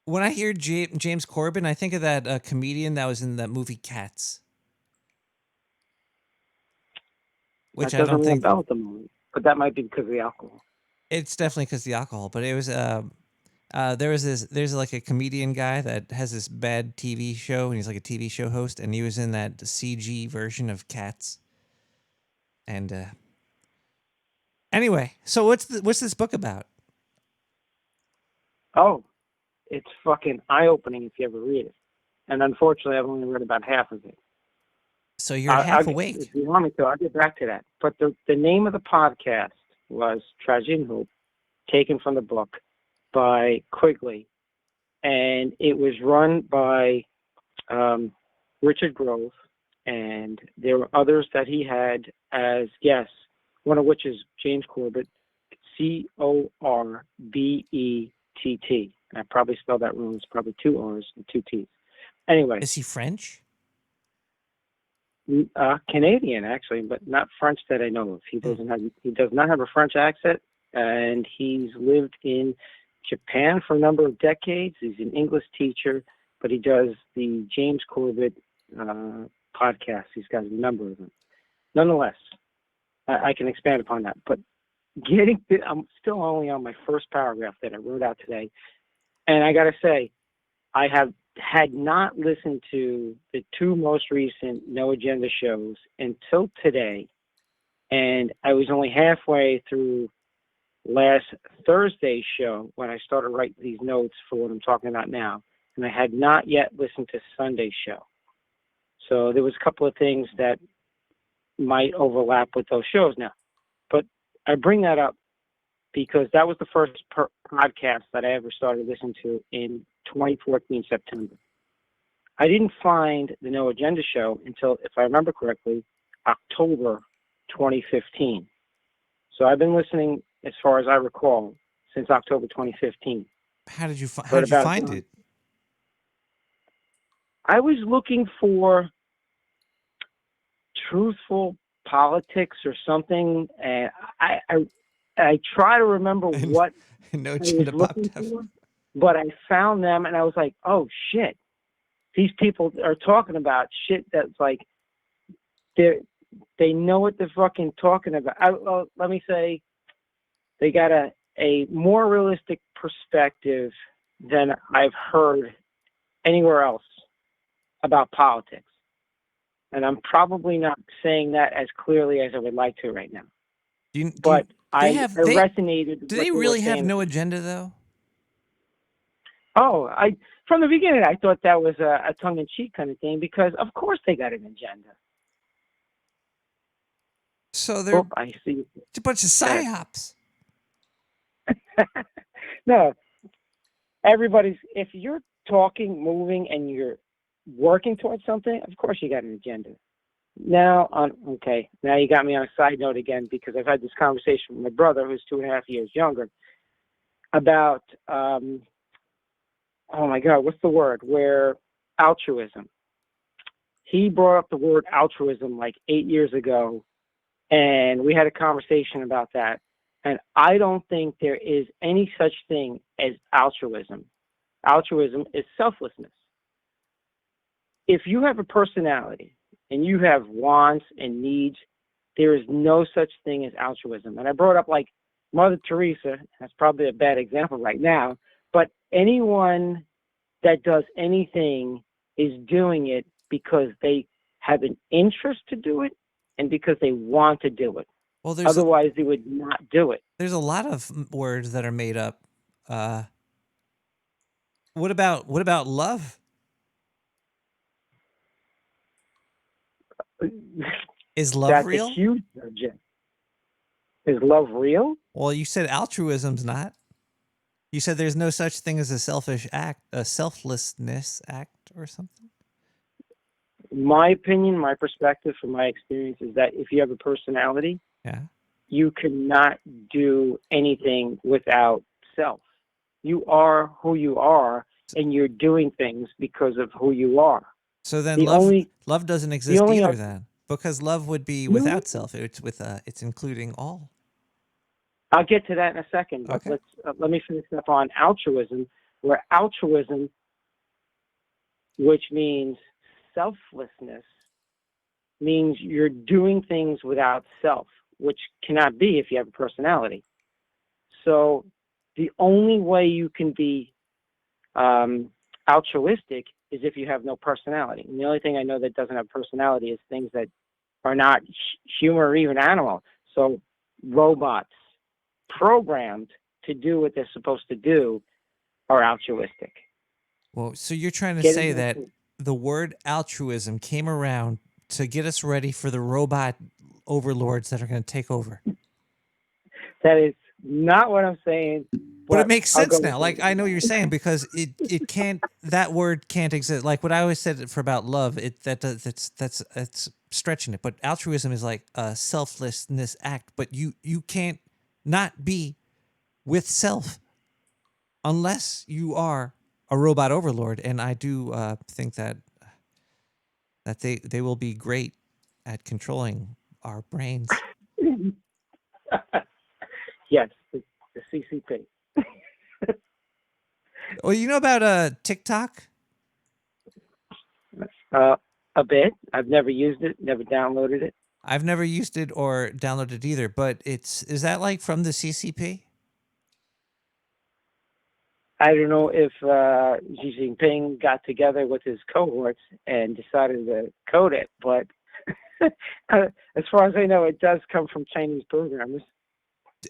When I hear James Corbin, I think of that comedian that was in that movie Cats. Which that I don't think. Ring a bell at the moment, but that might be because of the alcohol. It's definitely because of the alcohol, but it was there's like a comedian guy that has this bad TV show, and he's like a TV show host, and he was in that CG version of Cats. And anyway, so what's this book about? Oh, it's fucking eye-opening if you ever read it. And unfortunately, I've only read about half of it. So you're half awake. If you want me to, I'll get back to that. But the name of the podcast was Tragedy and Hope, taken from the book by Quigley. And it was run by Richard Grove. And there were others that he had as guests, one of which is James Corbett, Corbett. And I probably spelled that wrong. It's probably 2 R's and 2 T's. Anyway. Is he French? Canadian, actually, but not French that I know of. He does not have a French accent, and he's lived in Japan for a number of decades. He's an English teacher, but he does the James Corbett podcast. He's got a number of them. Nonetheless, I can expand upon that. But I'm still only on my first paragraph that I wrote out today, and I got to say, I had not listened to the 2 most recent No Agenda shows until today, and I was only halfway through last Thursday's show when I started writing these notes for what I'm talking about now, and I had not yet listened to Sunday's show. So there was a couple of things that might overlap with those shows now. But I bring that up because that was the first podcast that I ever started listening to in 2014 September. I didn't find the No Agenda show until, if I remember correctly, October 2015. So I've been listening, as far as I recall, since October 2015. How did you find it? I was looking for truthful politics or something, and I try to remember what No I Agenda was looking for, but I found them, and I was like, oh, shit. These people are talking about shit that's like, they know what they're fucking talking about. Well, let me say, they got a more realistic perspective than I've heard anywhere else about politics. And I'm probably not saying that as clearly as I would like to right now. I resonated. Do they really have no agenda, though? Oh, from the beginning I thought that was a tongue-in-cheek kind of thing because of course they got an agenda. So they're I see. a bunch of psyops. No, if you're talking, moving, and you're working towards something, of course you got an agenda. Now you got me on a side note again because I've had this conversation with my brother, who's 2.5 years younger, about oh my God, what's the word? Where altruism. He brought up the word altruism like 8 years ago, and we had a conversation about that. And I don't think there is any such thing as altruism. Altruism is selflessness. If you have a personality and you have wants and needs, there is no such thing as altruism. And I brought up like Mother Teresa. That's probably a bad example right now, but anyone that does anything is doing it because they have an interest to do it and because they want to do it. Well, otherwise they would not do it. There's a lot of words that are made up. What about love? Is love That's real? a huge subject. Is love real? Well, you said altruism's not. You said there's no such thing as a selfish act, a selflessness act or something? My opinion, my perspective from my experience is that if you have a personality, you cannot do anything without self. You are who you are, and you're doing things because of who you are. So then love doesn't exist either then, because love would be without self. It's including all. I'll get to that in a second, but let me finish up on altruism, where altruism, which means selflessness, means you're doing things without self, which cannot be if you have a personality. So the only way you can be altruistic is if you have no personality. And the only thing I know that doesn't have personality is things that are not human or even animal. So robots programmed to do what they're supposed to do are altruistic. Well, so you're trying to say that the word altruism came around to get us ready for the robot overlords that are going to take over. That is not what I'm saying. But it makes sense now. Like, I know what you're saying, because it can't, that word can't exist. Like what I always said for about love, that's stretching it. But altruism is like a selflessness act. But you can't not be with self unless you are a robot overlord. And I do think that they will be great at controlling our brains. Yes, the CCP. Well, you know about TikTok? A bit. I've never used it, never downloaded it. I've never used it or downloaded it either, but is that like from the CCP? I don't know if Xi Jinping got together with his cohorts and decided to code it, but as far as I know, it does come from Chinese programmers.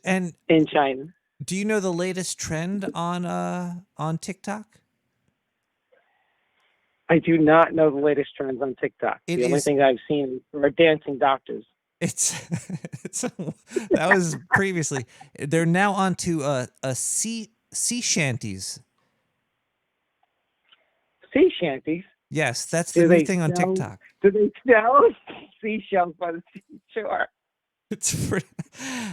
And in China. Do you know the latest trend on TikTok? I do not know the latest trends on TikTok. The only thing I've seen are dancing doctors. That was previously. They're now onto sea shanties. Sea shanties? Yes, that's the new thing on TikTok. Do they sell seashells by the seashore?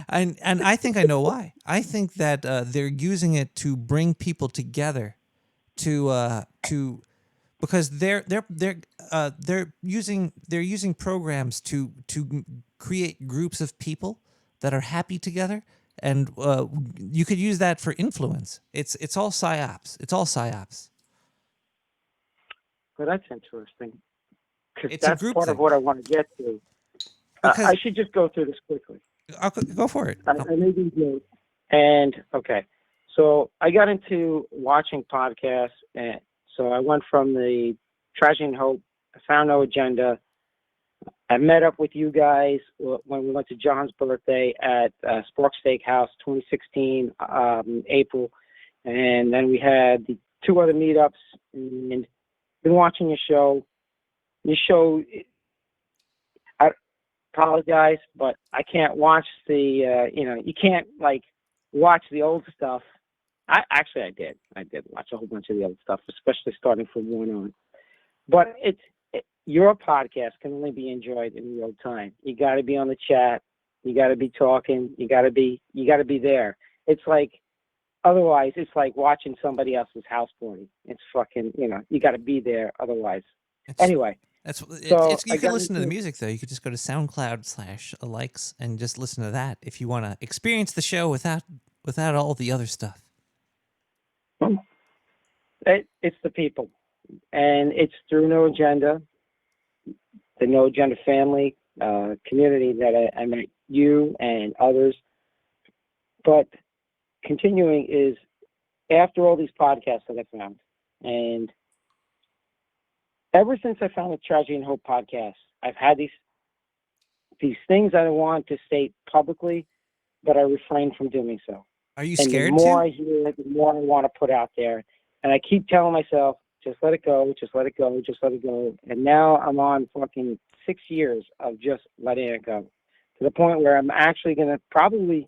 And I think I know why. I think that they're using it to bring people together, because they're using programs to create groups of people that are happy together, and you could use that for influence. It's all psyops. It's all psyops. Well, that's interesting, because It's a that's group part thing. of what I want to get to. I should just go through this quickly. I'll go for it. I made these notes. And, okay, so I got into watching podcasts, and so I went from the Tragedy and Hope, I found no agenda. I met up with you guys when we went to John's birthday at Spork Steakhouse, 2016, April. And then we had the 2 other meetups, and been watching your show. Your show, I apologize, but I can't watch the, you can't, like, watch the old stuff. I did. I did watch a whole bunch of the old stuff, especially starting from 1 on. But your podcast can only be enjoyed in real time. You got to be on the chat. You got to be talking. You got to be there. It's like, otherwise, it's like watching somebody else's house party. It's fucking, you got to be there. Otherwise, anyway. You can listen to the music though. You could just go to SoundCloud/likes and just listen to that if you want to experience the show without all the other stuff. It's the people, and it's through No Agenda, the No Agenda family community that I met you and others. But continuing is after all these podcasts that I found, and ever since I found the Tragedy and Hope podcast, I've had these things that I want to state publicly, but I refrain from doing so. Are you and scared the more to? I hear it, the more I want to put out there. And I keep telling myself, just let it go, just let it go, just let it go. And now I'm on fucking 6 years of just letting it go. To the point where I'm actually going to probably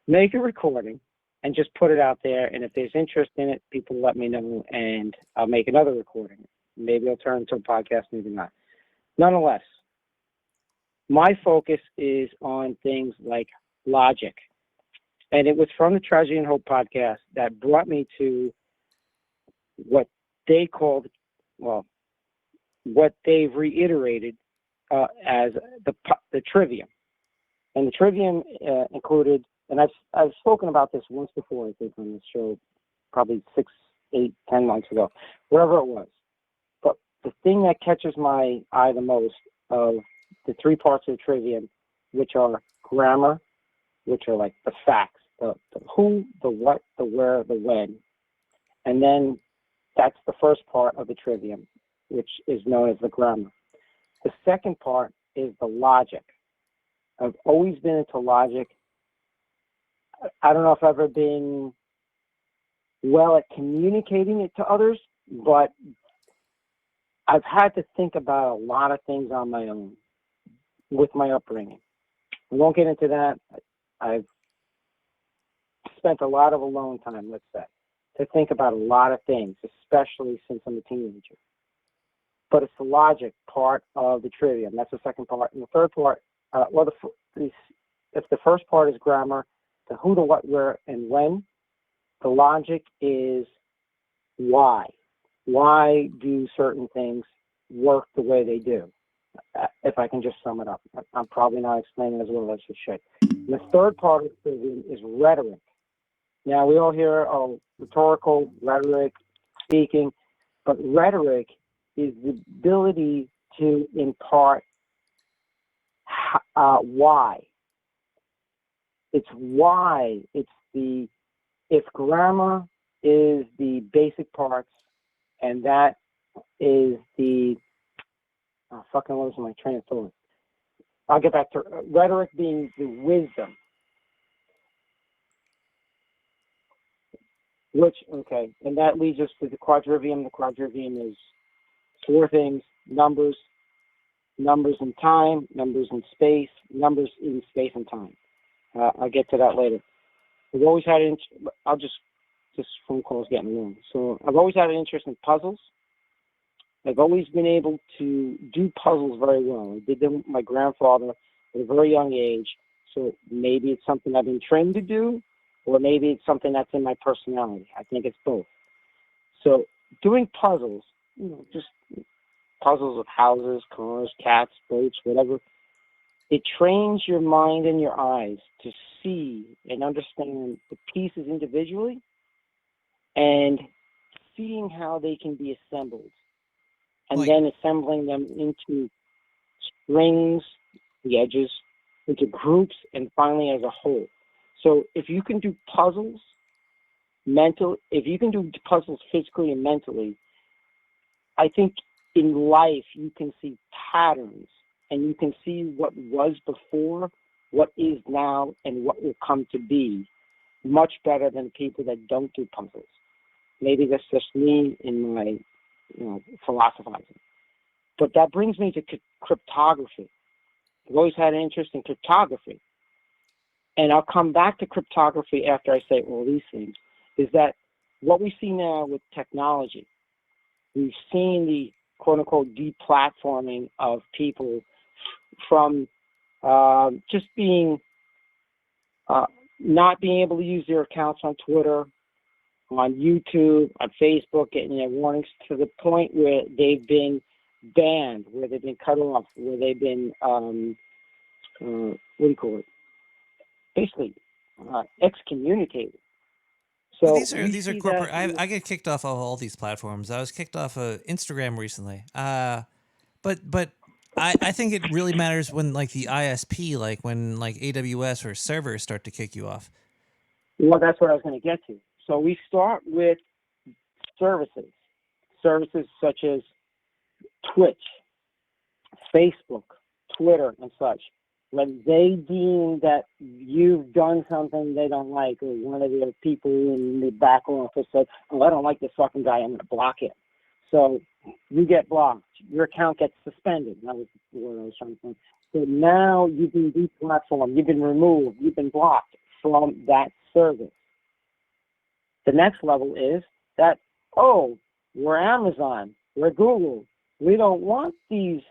make a recording and just put it out there. And if there's interest in it, people let me know, and I'll make another recording. Maybe I'll turn it into a podcast, maybe not. Nonetheless, my focus is on things like logic. And it was from the Tragedy and Hope podcast that brought me to what they called, what they've reiterated as the trivium. And the trivium included, and I've spoken about this once before, I think, on this show, probably 6, 8, 10 months ago, whatever it was. But the thing that catches my eye the most of the 3 parts of the trivium, which are grammar, which are like the facts, the who, the what, the where, the when. And then that's the first part of the trivium, which is known as the grammar. The second part is the logic. I've always been into logic. I don't know if I've ever been well at communicating it to others, but I've had to think about a lot of things on my own with my upbringing. I won't get into that. I've spent a lot of alone time, let's say, to think about a lot of things, especially since I'm a teenager. But it's the logic part of the trivium. That's the second part. And the third part, if the first part is grammar, the who, the what, where, and when, the logic is why. Why do certain things work the way they do? If I can just sum it up. I'm probably not explaining as well as I should. And the third part of the trivium is rhetoric. Now, we all hear rhetorical, rhetoric, speaking, but rhetoric is the ability to impart why. It's why. If grammar is the basic parts, and that is the, fucking losing my train of thought. I'll get back to rhetoric being the wisdom. And that leads us to the quadrivium. The quadrivium is 4 things: numbers in time, numbers in space, numbers in space and time. I'll get to that later. I've always had this phone call is getting long. So I've always had an interest in puzzles. I've always been able to do puzzles very well. I did them with my grandfather at a very young age. So maybe it's something I've been trained to do, or maybe it's something that's in my personality. I think it's both. So doing puzzles, just puzzles of houses, cars, cats, boats, whatever, it trains your mind and your eyes to see and understand the pieces individually and seeing how they can be assembled, and then assembling them into strings, the edges, into groups, and finally as a whole. So if you can do puzzles physically and mentally, I think in life you can see patterns, and you can see what was before, what is now, and what will come to be. much better than people that don't do puzzles. Maybe that's just me in my, philosophizing. But that brings me to cryptography. I've always had an interest in cryptography. And I'll come back to cryptography after I say all these things, is that what we see now with technology, we've seen the quote-unquote deplatforming of people from just being, not being able to use their accounts on Twitter, on YouTube, on Facebook, getting their warnings to the point where they've been banned, where they've been cut off, where they've been, basically excommunicated. So these are corporate. I get kicked off of all these platforms. I was kicked off of Instagram recently. But I think it really matters when like the ISP, like when like AWS or servers start to kick you off. Well, that's what I was going to get to. So we start with services such as Twitch, Facebook, Twitter, and such. When they deem that you've done something they don't like, or one of the people in the back office said, "Oh, I don't like this fucking guy, I'm going to block him." So you get blocked. Your account gets suspended. That was the word I was trying to think. So now you've been deplatformed, you've been removed, you've been blocked from that service. The next level is that, oh, we're Amazon, we're Google. We don't want these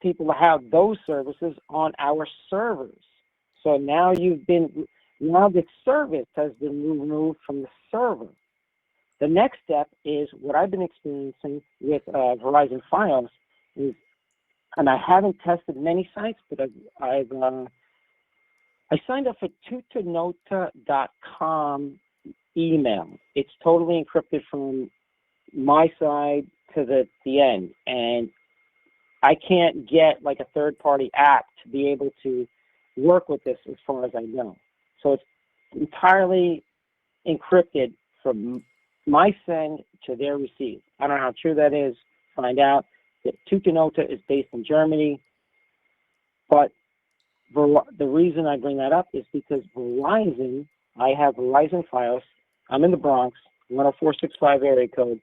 people to have those services on our servers. So now the service has been removed from the server. The next step is what I've been experiencing with Verizon Fios is, and I haven't tested many sites, but I signed up for tutanota.com email. It's totally encrypted from my side to the end, and I can't get like a third-party app to be able to work with this as far as I know. So it's entirely encrypted from my send to their receive. I don't know how true that is. Find out that Tutanota is based in Germany. But the reason I bring that up is because Verizon, I have Verizon Fios. I'm in the Bronx, 10465 area code,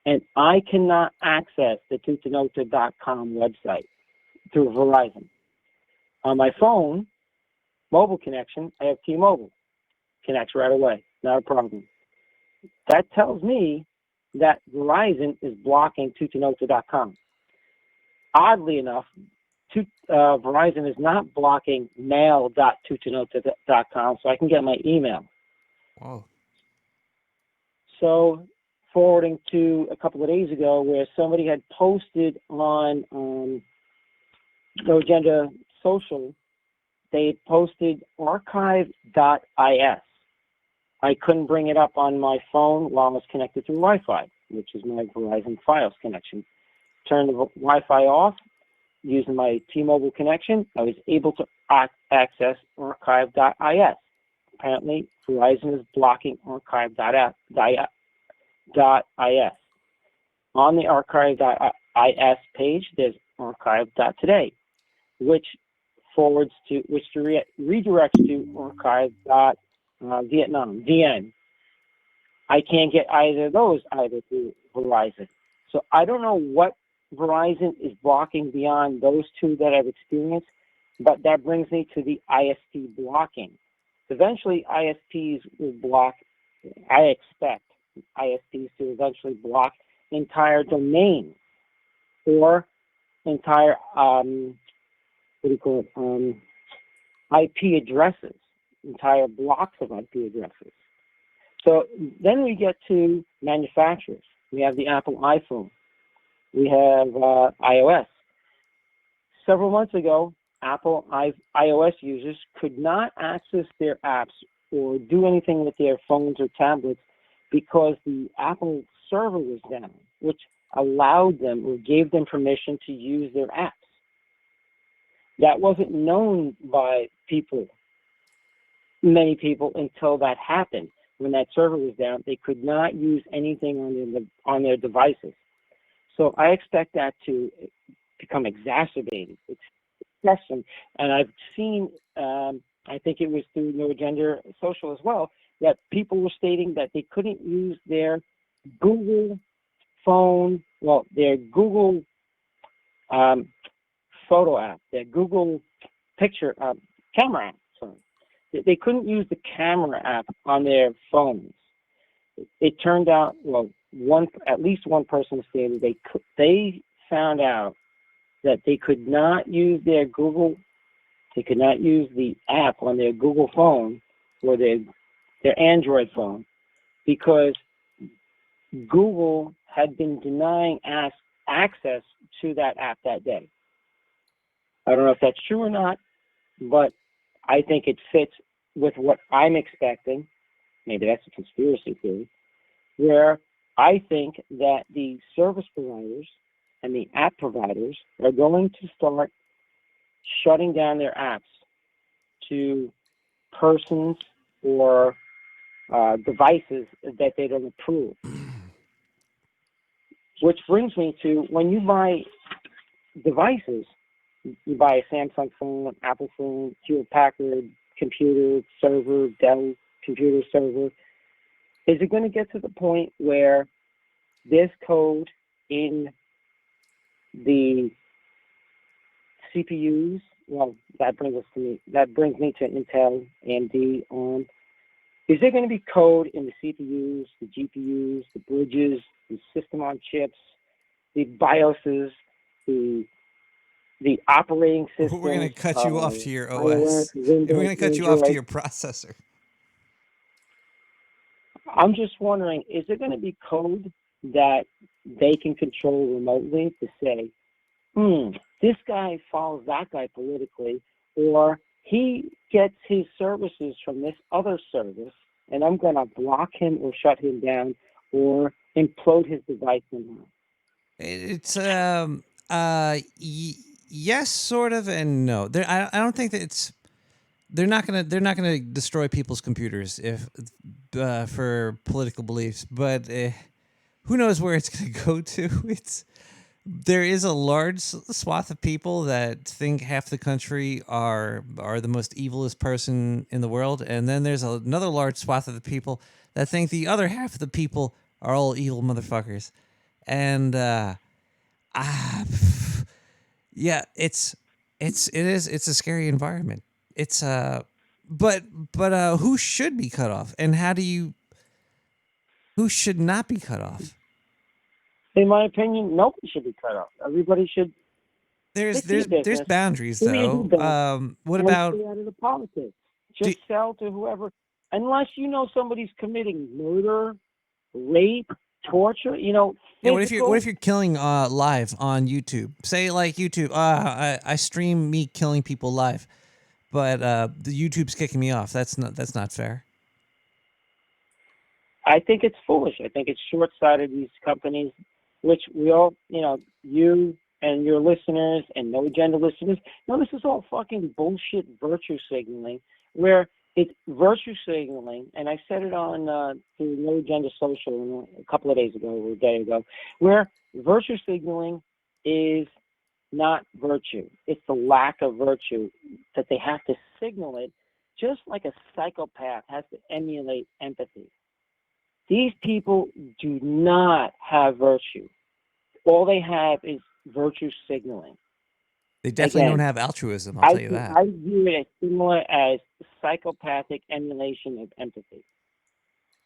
and I cannot access the tutanota.com website through Verizon. On my phone, mobile connection, I have T-Mobile. Connects right away, not a problem. That tells me that Verizon is blocking tutanota.com. Oddly enough, Verizon is not blocking mail.tutanota.com, so I can get my email. Wow. So forwarding to a couple of days ago where somebody had posted on No Agenda Social, they had posted archive.is. I couldn't bring it up on my phone while I was connected through Wi-Fi, which is my Verizon Fios connection. Turned the Wi-Fi off using my T-Mobile connection. I was able to access archive.is. Apparently, Verizon is blocking archive.is. On the archive.is page, there's archive.today, which redirects to archive.vietnam, VN. I can't get either of those through Verizon. So I don't know what Verizon is blocking beyond those two that I've experienced, but that brings me to the ISP blocking. Eventually, ISPs will block, I expect ISPs to eventually block entire domains or entire, IP addresses, entire blocks of IP addresses. So then we get to manufacturers. We have the Apple iPhone. We have iOS. Several months ago, Apple iOS users could not access their apps or do anything with their phones or tablets because the Apple server was down, which allowed them or gave them permission to use their apps. That wasn't known by many people, until that happened. When that server was down, they could not use anything on their devices. So I expect that to become exacerbated. And I've seen, I think it was through No Agenda Social as well, that people were stating that they couldn't use their Google phone, well, their Google photo app, their Google picture camera app. Sorry, they couldn't use the camera app on their phones. It turned out, well, at least one person stated they found out that they could not use their Google, they could not use the app on their Google phone or their Android phone because Google had been denying access to that app that day. I don't know if that's true or not, but I think it fits with what I'm expecting. Maybe that's a conspiracy theory, where I think that the service providers and the app providers are going to start shutting down their apps to persons or devices that they don't approve. Which brings me to, when you buy devices, you buy a Samsung phone, Apple phone, Hewlett Packard computer, server, Dell computer server, is it going to get to the point where this code in the CPUs, well, that brings me to Intel, AMD, is there going to be code in the CPUs, the GPUs, the bridges, the system on chips, the BIOSes, the operating system? We're going to cut you off to your OS. We're going to cut you off to your processor. I'm just wondering, is there going to be code that they can control remotely to say, this guy follows that guy politically, or he gets his services from this other service, and I'm going to block him or shut him down or implode his device somehow? It's yes, sort of, and no. I don't think that it's. They're not gonna destroy people's computers if for political beliefs, but who knows where it's gonna go to? There is a large swath of people that think half the country are the most evilest person in the world, and then there's another large swath of the people that think the other half of the people are all evil motherfuckers, and yeah, it's a scary environment. It's but who should be cut off, and who should not be cut off? In my opinion, nobody should be cut off. Everybody should. There's boundaries though. What about stay out of the politics? Just sell to whoever, unless you know somebody's committing murder, rape, torture. Yeah, what if you're killing live on YouTube? Say like YouTube. I stream me killing people live, but the YouTube's kicking me off. That's not fair. I think it's foolish. I think it's short-sighted. These companies, which we all, you and your listeners and No Agenda listeners, this is all fucking bullshit virtue signaling, where it's virtue signaling, and I said it on through No Agenda Social a couple of days ago or a day ago, where virtue signaling is not virtue. It's the lack of virtue that they have to signal it, just like a psychopath has to emulate empathy. These people do not have virtue. All they have is virtue signaling. They definitely don't have altruism, I'll tell you that. I view it as similar as psychopathic emulation of empathy.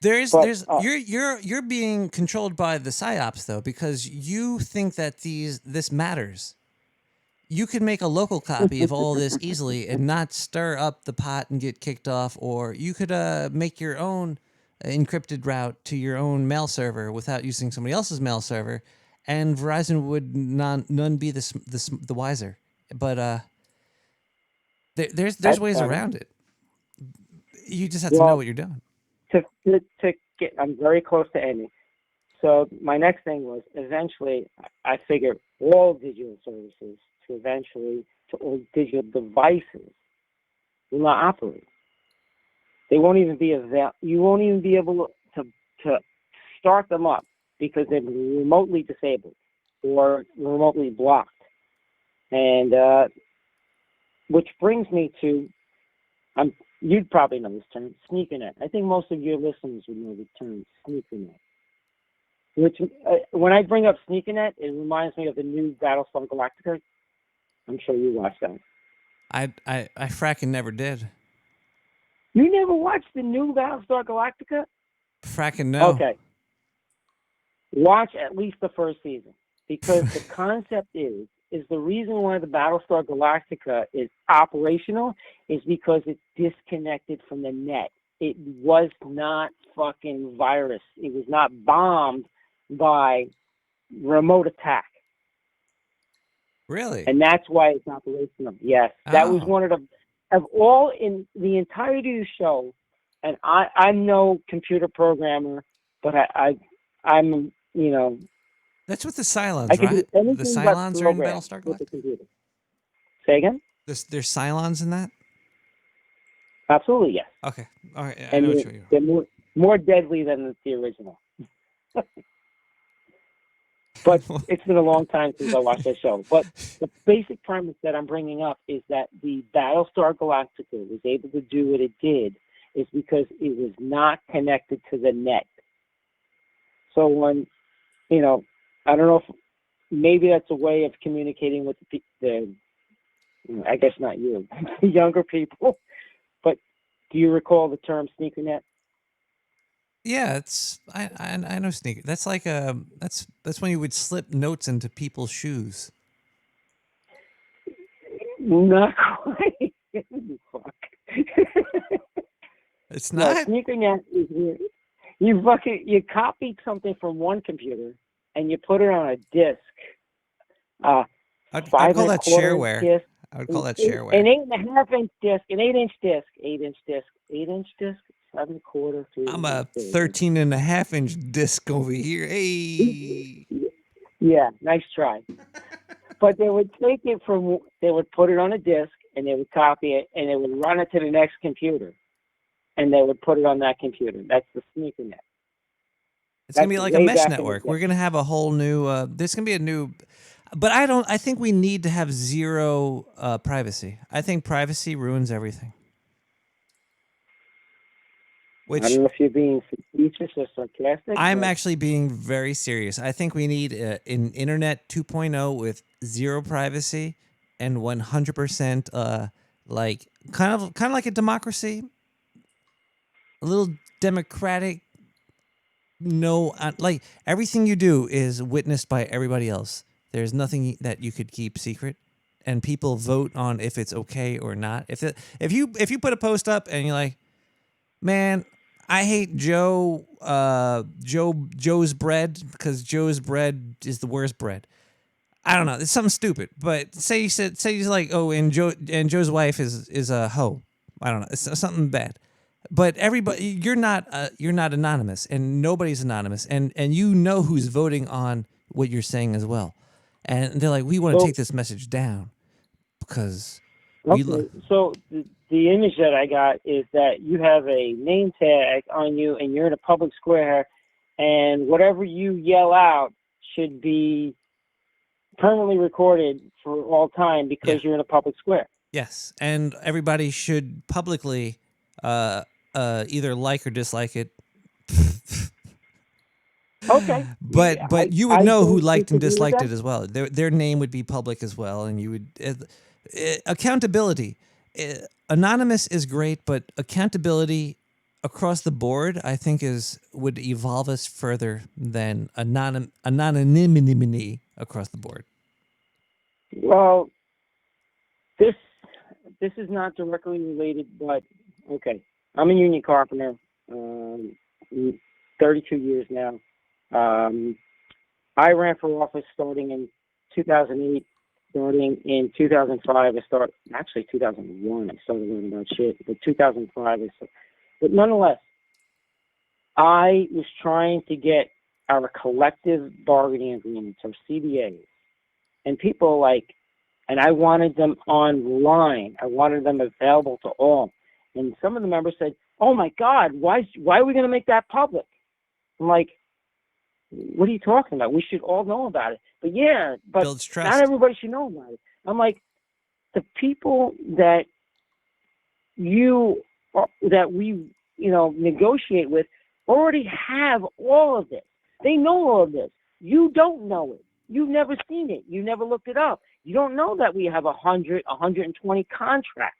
You're being controlled by the psyops though, because you think that this matters. You could make a local copy of all this easily and not stir up the pot and get kicked off, or you could make your own encrypted route to your own mail server without using somebody else's mail server, and Verizon would none be the wiser. But there's ways around it. You just have to know what you're doing. I'm very close to ending. So my next thing was, eventually I figured all digital services all digital devices will not operate. They won't even be you won't even be able to start them up because they're remotely disabled or remotely blocked. And which brings me to, you'd probably know this term, sneakernet. I think most of your listeners would know the term sneakernet. Which, when I bring up sneakernet, it reminds me of the new Battlestar Galactica. I'm sure you watched that. I fracking never did. You never watched the new Battlestar Galactica? Fracking no. Okay. Watch at least the first season, because the concept is the reason why the Battlestar Galactica is operational is because it's disconnected from the net. It was not fucking virus. It was not bombed by remote attack. Really? And that's why it's operational. Yes. That was one of all in the entirety of the show, and I'm no computer programmer, but I'm, you know. That's with the Cylons, I can right? do anything The but Cylons are in program Battlestar with the Galactica? computer. Say again? There's Cylons in that? Absolutely, yes. Okay. All right. I And know what you're they're more deadly than the original. But it's been a long time since I watched that show. But the basic premise that I'm bringing up is that the Battlestar Galactica was able to do what it did is because it was not connected to the net. So when, you know, I don't know if maybe that's a way of communicating with the I guess not you, the younger people. But do you recall the term sneakernet? Yeah, it's I know sneaker. That's like that's when you would slip notes into people's shoes. Not quite. Fuck. It's not. No, sneakernet is weird. You copied something from one computer and you put it on a disk. I'd call that 5 1/4 shareware. disc, I would call that an shareware. 8.5 inch disc, an 8-inch disc, 8-inch disc, 8-inch disc, 7 1/4. I'm a 13.5-inch disc over here. Hey. Yeah, nice try. But they would take it they would put it on a disc and they would copy it and they would run it to the next computer and they would put it on that computer. That's the sneakernet. It's going to be like a mesh network. We're going to have a whole new, there's going to be a new, but I think we need to have zero privacy. I think privacy ruins everything. I don't know if you're being facetious or sarcastic. I'm actually being very serious. I think we need an internet 2.0 with zero privacy and 100% like kind of like a democracy, a little democratic. No, like everything you do is witnessed by everybody else. There's nothing that you could keep secret, and people vote on if it's okay or not. If you put a post up and you're like, man, I hate Joe's bread because Joe's bread is the worst bread. I don't know. It's something stupid. But say he's like, oh, and Joe's wife is a hoe. I don't know. It's something bad. But everybody, you're not anonymous, and nobody's anonymous, and you know who's voting on what you're saying as well. And they're like, we want to take this message down because so the image that I got is that you have a name tag on you and you're in a public square, and whatever you yell out should be permanently recorded for all time because you're in a public square. Yes, and everybody should publicly either like or dislike it. Okay. But you would know who liked and disliked it as well. Their name would be public as well, and you would accountability. Anonymous is great, but accountability across the board, I think, would evolve us further than anonymity across the board. Well, this is not directly related, but okay. I'm a union carpenter, 32 years now. I ran for office starting in 2008. Starting in 2005, 2001, I started learning about shit. But 2005, but nonetheless, I was trying to get our collective bargaining agreements, our CBAs, and people and I wanted them online. I wanted them available to all. And some of the members said, "Oh my God, why are we going to make that public?" I'm like, what are you talking about? We should all know about it. But yeah, but not everybody should know about it. I'm like, the people that you that we, negotiate with already have all of this. They know all of this. You don't know it. You've never seen it. You never looked it up. You don't know that we have 100, 120 contracts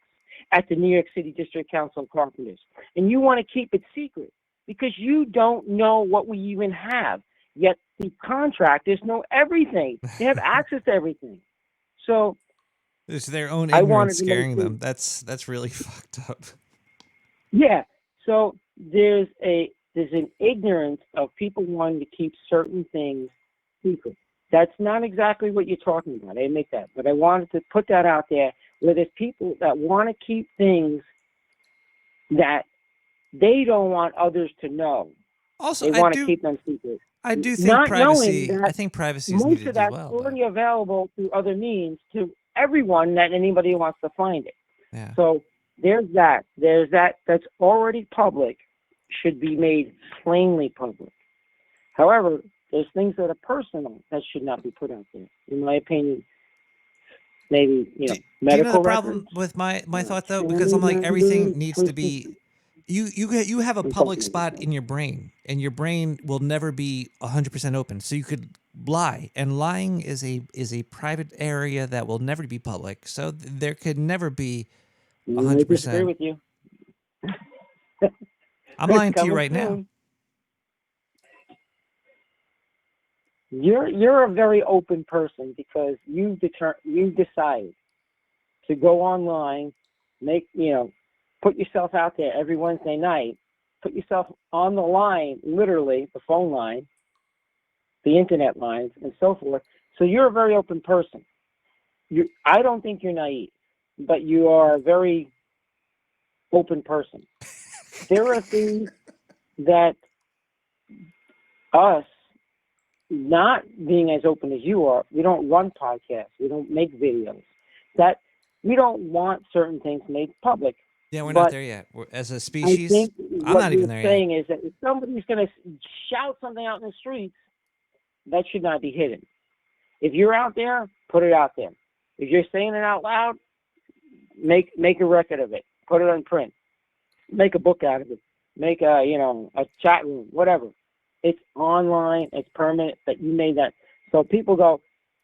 at the New York City District Council of Carpenters. And you want to keep it secret because you don't know what we even have. Yet the contractors know everything. They have access to everything. So it's their own I wanted ignorance to scaring make them. That's really fucked up. Yeah. So there's an ignorance of people wanting to keep certain things secret. That's not exactly what you're talking about. I admit that. But I wanted to put that out there where there's people that want to keep things that they don't want others to know. Also, they want to keep them secret. I do think Not privacy. knowing that I think privacy is most needed of that's as well. already available through other means to everyone that anybody wants to find it. Yeah. So there's that. There's that. That's already public. Should be made plainly public. However, there's things that are personal that should not be put out there. In my opinion, maybe Do medical you know the problem records. with my thought though? Because I'm like everything needs to be. You have a public spot in your brain, and your brain will never be 100% open. So you could lie, and lying is a private area that will never be public. So there could never be 100%. I disagree with you. I'm lying to you Coming right now. soon. You're a very open person because you decide to go online, put yourself out there every Wednesday night, put yourself on the line, literally the phone line, the internet lines, and so forth. So you're a very open person. I don't think you're naive, but you are a very open person. There are things that us not being as open as you are, we don't run podcasts, we don't make videos, that we don't want certain things made public. Yeah, we're But not there yet. As a species, I think I'm what not you're even there saying yet. is that if somebody's going to shout something out in the streets, that should not be hidden. If you're out there, put it out there. If you're saying it out loud, make a record of it. Put it on print. Make a book out of it. Make a chat room, whatever. It's online. It's permanent. That you made that. So people go,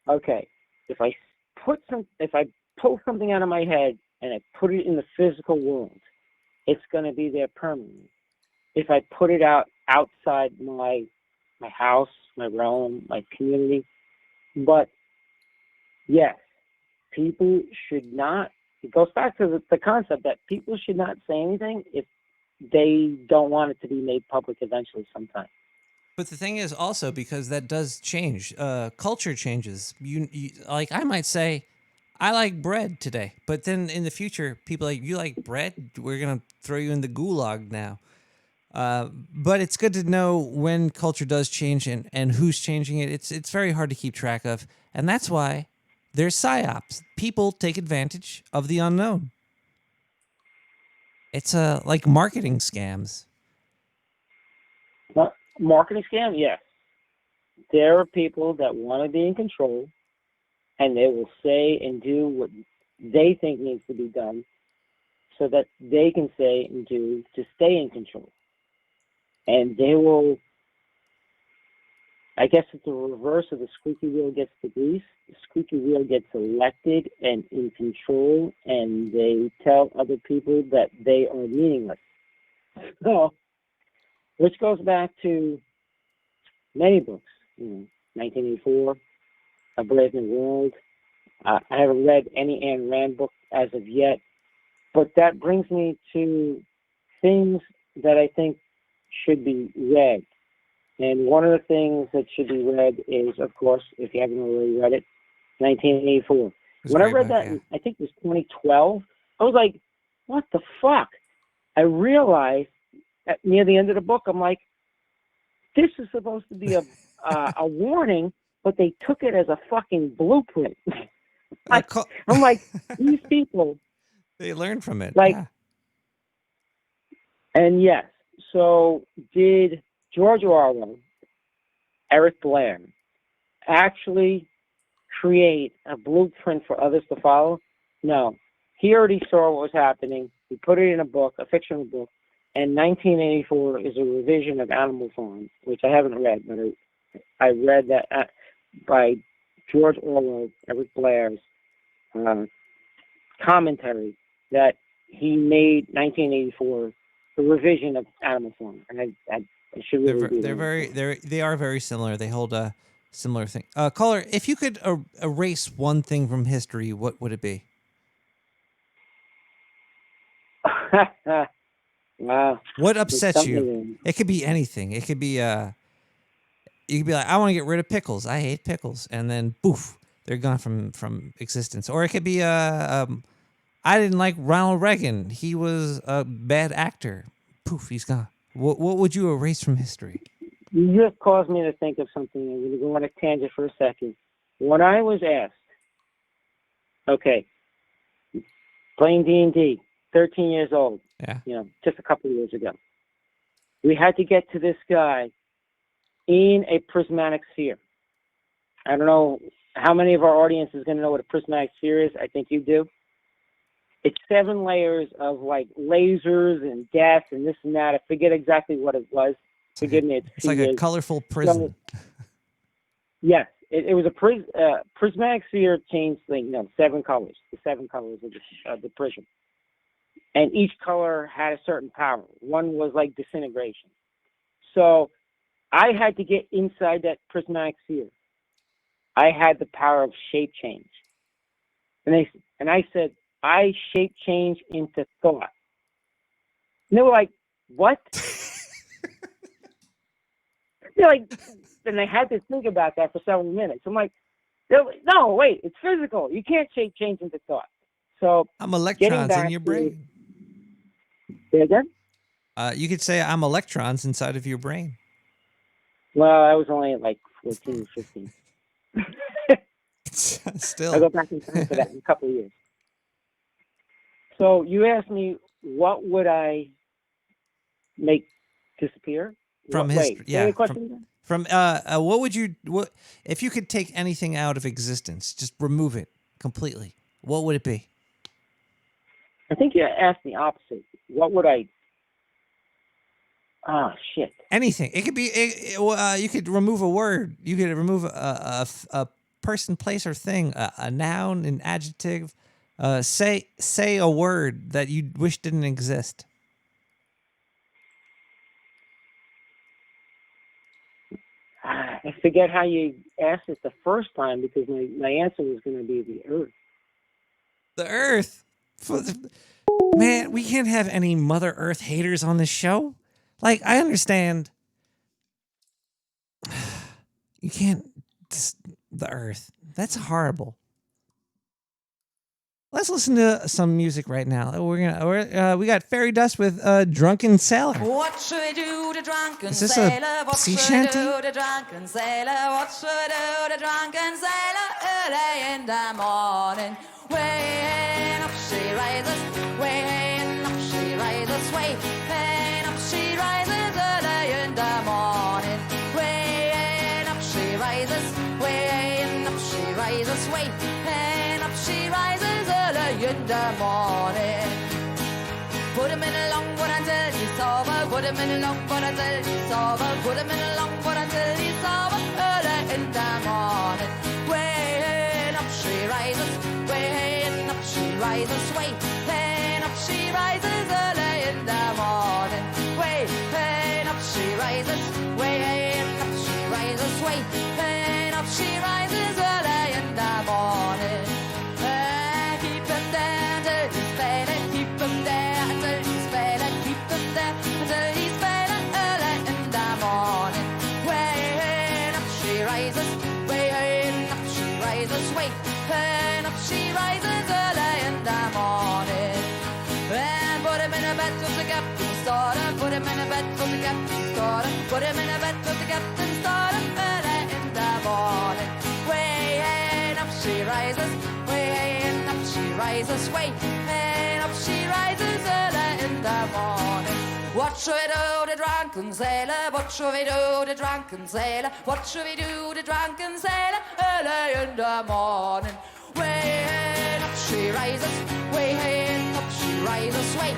okay, if I pull something out of my head and I put it in the physical world, it's going to be there permanently. If I put it outside my house, my realm, my community, but yes, people should not. It goes back to the concept that people should not say anything if they don't want it to be made public eventually sometime. But the thing is also because that does change. Culture changes. You like I might say, I like bread today, but then in the future, people like you like bread. We're gonna throw you in the gulag now. But it's good to know when culture does change and who's changing it. It's very hard to keep track of, and that's why there's psyops. People take advantage of the unknown. It's like marketing scams. Marketing scam, yes. There are people that want to be in control, and they will say and do what they think needs to be done so that they can say and do to stay in control. And they will, I guess it's the reverse of the squeaky wheel gets the grease. The squeaky wheel gets elected and in control, and they tell other people that they are meaningless. So, which goes back to many books. 1984, A Brave New World. I haven't read any Ayn Rand book as of yet, but that brings me to things that I think should be read. And one of the things that should be read is, of course, if you haven't already read it, 1984. When I read that, I think it was 2012, I was like, what the fuck? I realized near the end of the book, I'm like, this is supposed to be a warning, but they took it as a fucking blueprint. I'm like, these people. They learn from it. Like, yeah. And yes, so did George Orwell, Eric Blair, actually create a blueprint for others to follow? No. He already saw what was happening. He put it in a book, a fictional book, and 1984 is a revision of Animal Farm, which I haven't read, but I read that by George Orwell, Eric Blair's commentary that he made 1984 a revision of Animal Farm, and I should really do that. They are very similar. They hold a similar thing. Caller, if you could erase one thing from history, what would it be? Wow. What upsets you? It could be anything. It could be you could be like, I want to get rid of pickles. I hate pickles, and then poof, they're gone from existence. Or it could be I didn't like Ronald Reagan. He was a bad actor. Poof, he's gone. What would you erase from history? You just caused me to think of something. I'm going to go on a tangent for a second. When I was asked, okay, playing D&D, 13 years old, just a couple of years ago, we had to get to this guy in a prismatic sphere. I don't know how many of our audience is going to know what a prismatic sphere is. I think you do. It's 7 layers of like lasers and gas and this and that. I forget exactly what it was. Forgive me. It's like a colorful prism. So, yes, it was a prismatic sphere changed 7 colors. The 7 colors of the prism, and each color had a certain power. One was like disintegration. So I had to get inside that prismatic sphere. I had the power of shape change, and I said, I shape change into thought. And they were like, what? They're like, and they had to think about that for several minutes. I'm like, no, wait, it's physical. You can't shape change into thought. So I'm electrons in your brain. Say again? You could say I'm electrons inside of your brain. Well, I was only like 14 or 15. Still. I'll go back in time for that in a couple of years. So you asked me, what would I make disappear? From history, yeah. From what would you if you could take anything out of existence, just remove it completely? What would it be? I think you asked the opposite. What would I? Ah, shit. Anything. It could be. You could remove a word. You could remove a person, place, or thing. A noun, an adjective. Say a word that you wish didn't exist. I forget how you asked it the first time because my answer was going to be the Earth. The Earth? Man, we can't have any Mother Earth haters on this show. Like, I understand. You can't. The Earth. That's horrible. Let's listen to some music right now. We got Fairy Dust with Drunken Sailor. What should we do to drunken Is this sailor? a What sea should shanty? we do to drunken sailor? What should we do to drunken sailor? Early in the morning, way up she rises, way up she rises, way up she rises. Early in the morning, way up she rises, way up she rises, way up she rises. In the morning, put him in a long one until he's over. Put him in a long one until he's over. Put him in a long one until he's over. Early in the morning, way up she rises, way up she rises, way up she rises. Early in the morning, way up she rises, way up she rises, way up she rises. Early in the morning. Put him in a bed for the captain's daughter. Put him in a bed for the captain's daughter. Early in the morning, way up she rises, way up she rises, way up she rises. Early in the morning. What should we do to drunken sailor? What should we do to drunken sailor? What should we do to drunken sailor? Early in the morning, way up she rises, way up she rises, way.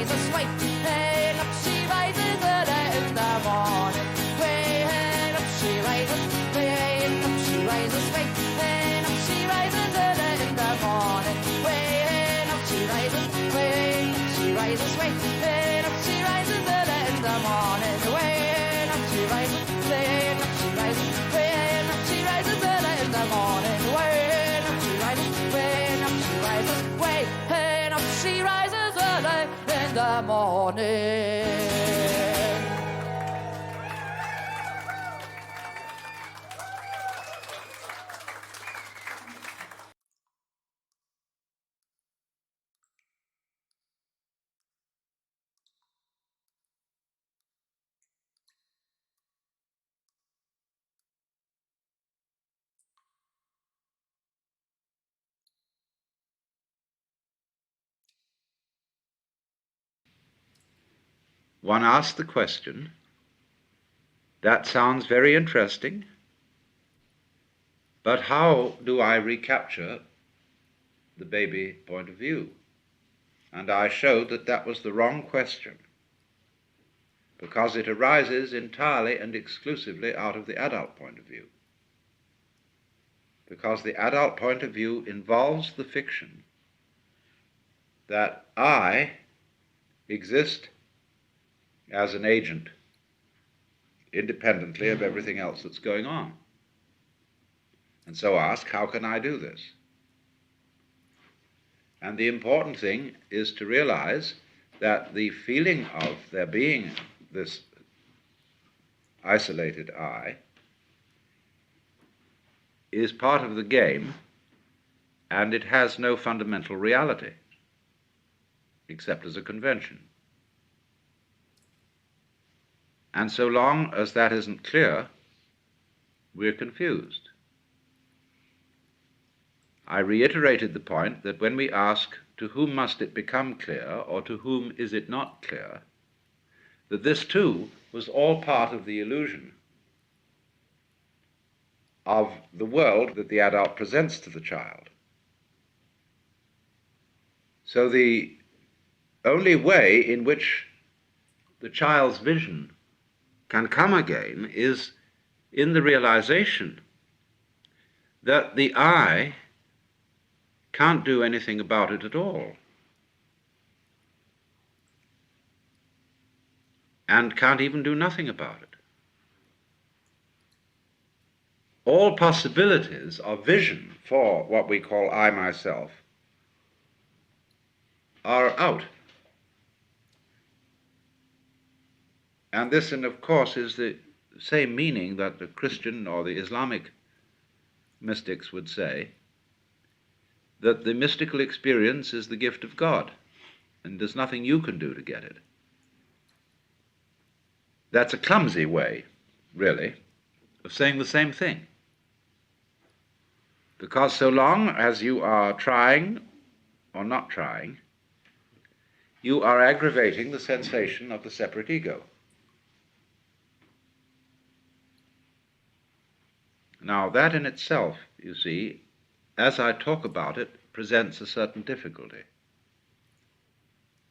rises, wait, and up she rises early in the morning. Way and up she rises, way and up she rises, wait, and up she rises early in the morning. Way and up she rises, way and up she rises, wait, and up she rises early in the morning. Way and up she rises, way and up she rises, way and up she rises early in the morning. Way and up she rises, way and up she rises, way and up she rises early in the morning. One asks the question, that sounds very interesting, but how do I recapture the baby point of view? And I showed that that was the wrong question, because it arises entirely and exclusively out of the adult point of view. Because the adult point of view involves the fiction that I exist as an agent independently of everything else that's going on. And so ask, how can I do this? And the important thing is to realize that the feeling of there being this isolated I is part of the game, and it has no fundamental reality except as a convention. And so long as that isn't clear, we're confused. I reiterated the point that when we ask, to whom must it become clear, or to whom is it not clear, that this too was all part of the illusion of the world that the adult presents to the child. So the only way in which the child's vision can come again is in the realization that the I can't do anything about it at all, and can't even do nothing about it. All possibilities of vision for what we call I myself are out. And this, and of course, is the same meaning that the Christian or the Islamic mystics would say, that the mystical experience is the gift of God, and there's nothing you can do to get it. That's a clumsy way, really, of saying the same thing. Because so long as you are trying or not trying, you are aggravating the sensation of the separate ego. Now, that in itself, you see, as I talk about it, presents a certain difficulty.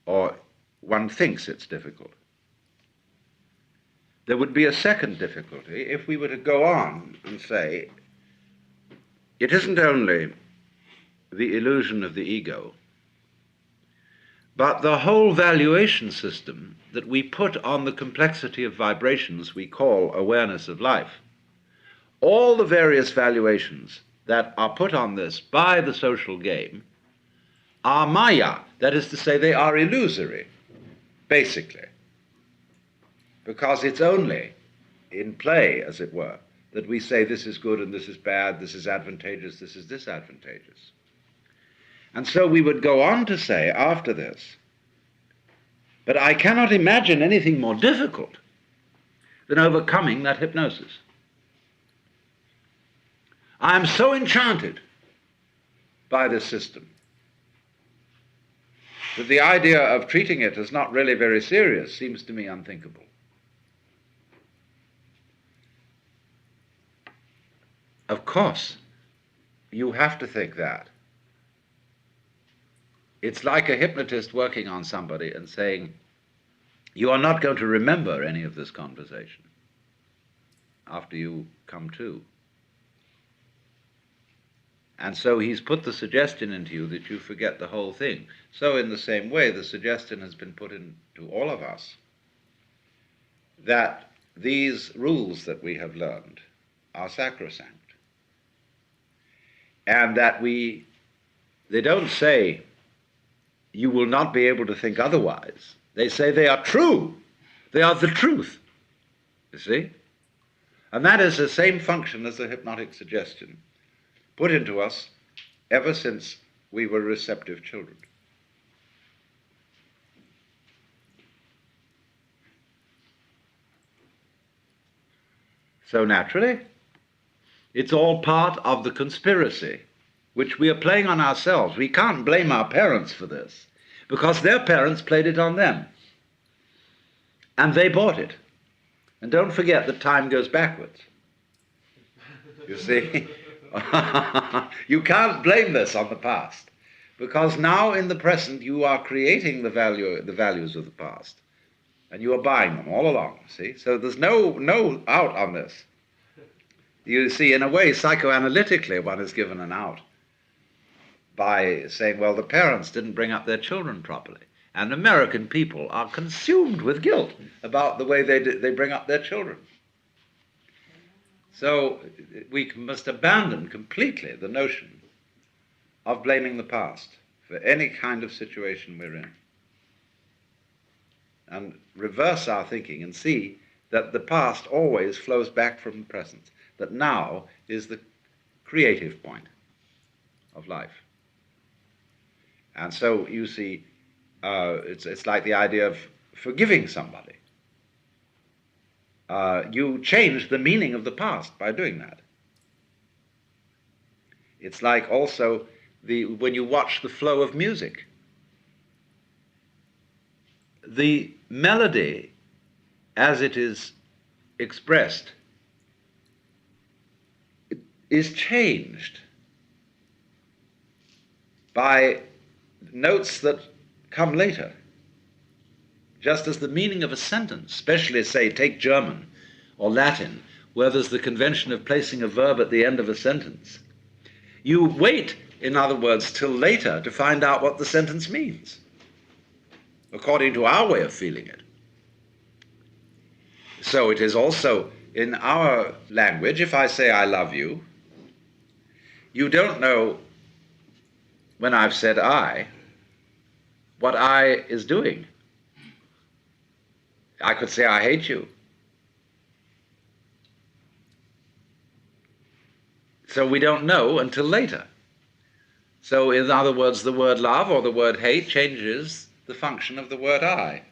Or one thinks it's difficult. There would be a second difficulty if we were to go on and say, it isn't only the illusion of the ego, but the whole valuation system that we put on the complexity of vibrations we call awareness of life. All the various valuations that are put on this by the social game are maya, that is to say, they are illusory, basically, because it's only in play, as it were, that we say this is good and this is bad, this is advantageous, this is disadvantageous. And so we would go on to say after this, but I cannot imagine anything more difficult than overcoming that hypnosis. I am so enchanted by this system that the idea of treating it as not really very serious seems to me unthinkable. Of course, you have to think that. It's like a hypnotist working on somebody and saying, you are not going to remember any of this conversation after you come to. And so he's put the suggestion into you that you forget the whole thing. So in the same way, the suggestion has been put into all of us that these rules that we have learned are sacrosanct. And that they don't say, you will not be able to think otherwise. They say they are true. They are the truth. You see? And that is the same function as the hypnotic suggestion put into us ever since we were receptive children. So naturally, it's all part of the conspiracy which we are playing on ourselves. We can't blame our parents for this, because their parents played it on them. And they bought it. And don't forget that time goes backwards. You see? You can't blame this on the past, because now in the present you are creating the values of the past, and you are buying them all along, see? So there's no out on this. You see, in a way, psychoanalytically, one is given an out by saying, well, the parents didn't bring up their children properly. And American people are consumed with guilt about the way they bring up their children. So we must abandon completely the notion of blaming the past for any kind of situation we're in, and reverse our thinking and see that the past always flows back from the present, that now is the creative point of life. And so you see, it's like the idea of forgiving somebody. You change the meaning of the past by doing that. It's like also when you watch the flow of music. The melody, as it is expressed, is changed by notes that come later. Just as the meaning of a sentence, especially, say, take German or Latin, where there's the convention of placing a verb at the end of a sentence. You wait, in other words, till later to find out what the sentence means, according to our way of feeling it. So it is also in our language, if I say I love you, you don't know when I've said I, what I is doing. I could say I hate you. So we don't know until later. So in other words, the word love or the word hate changes the function of the word I.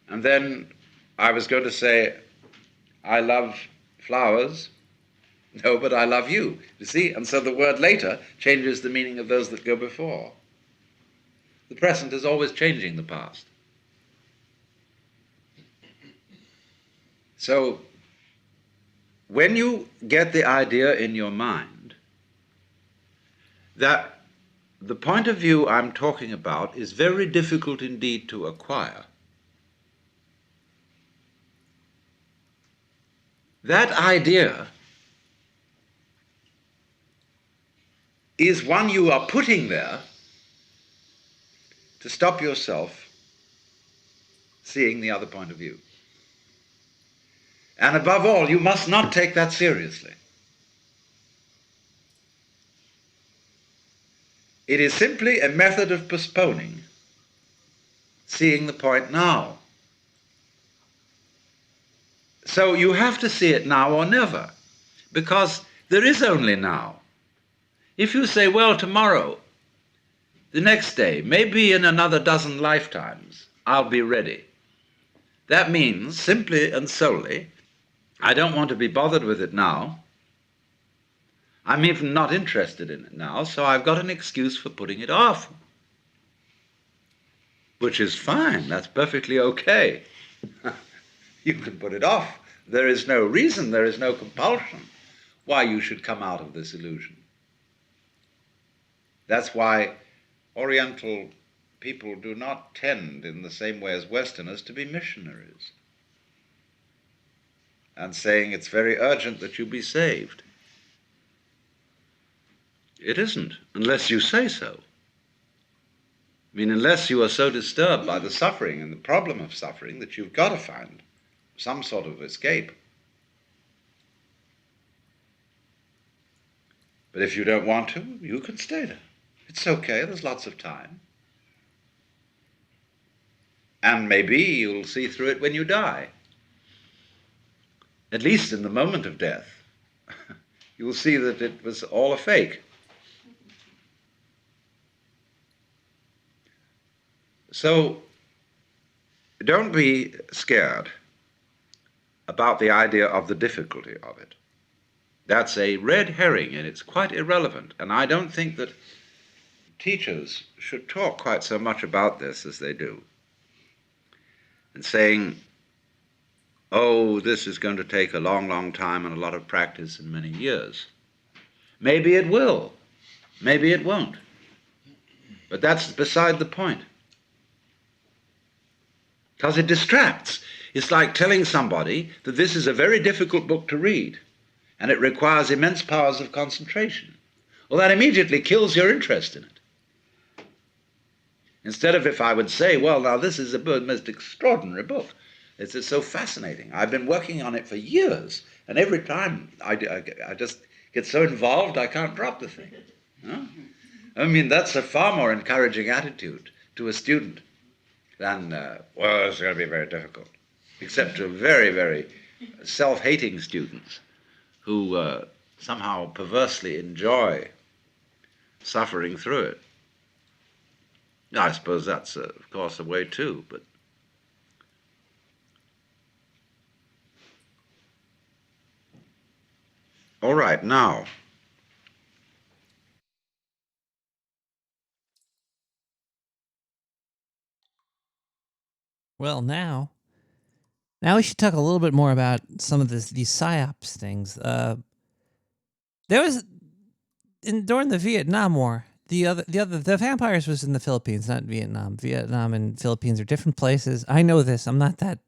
And then I was going to say, I love flowers. No, but I love you. You see? And so the word later changes the meaning of those that go before. The present is always changing the past. So when you get the idea in your mind that the point of view I'm talking about is very difficult indeed to acquire, that idea is one you are putting there to stop yourself seeing the other point of view. And above all, you must not take that seriously. It is simply a method of postponing seeing the point now. So you have to see it now or never, because there is only now. If you say, well, tomorrow, the next day, maybe in another dozen lifetimes, I'll be ready. That means, simply and solely, I don't want to be bothered with it now. I'm even not interested in it now, so I've got an excuse for putting it off. Which is fine, that's perfectly okay. You can put it off. There is no reason, there is no compulsion why you should come out of this illusion. That's why Oriental people do not tend, in the same way as Westerners, to be missionaries and saying it's very urgent that you be saved. It isn't, unless you say so. I mean, unless you are so disturbed by the suffering and the problem of suffering that you've got to find some sort of escape. But if you don't want to, you can stay there. It's okay, there's lots of time. And maybe you'll see through it when you die. At least in the moment of death. You'll see that it was all a fake. So, don't be scared about the idea of the difficulty of it. That's a red herring, and it's quite irrelevant. And I don't think that teachers should talk quite so much about this as they do. And saying, oh, this is going to take a long, long time and a lot of practice and many years. Maybe it will. Maybe it won't. But that's beside the point. Because it distracts. It's like telling somebody that this is a very difficult book to read and it requires immense powers of concentration. Well, that immediately kills your interest in it. Instead of if I would say, well, now this is a most extraordinary book. It's so fascinating. I've been working on it for years, and every time I just get so involved I can't drop the thing. Huh? I mean, that's a far more encouraging attitude to a student than, well, it's going to be very difficult, except to very, very self-hating students who somehow perversely enjoy suffering through it. I suppose that's, of course, a way too, but all right, now. Well, now we should talk a little bit more about some of these Psyops things. There was during the Vietnam War. The vampires was in the Philippines, not Vietnam. Vietnam and Philippines are different places. I know this. I'm not that.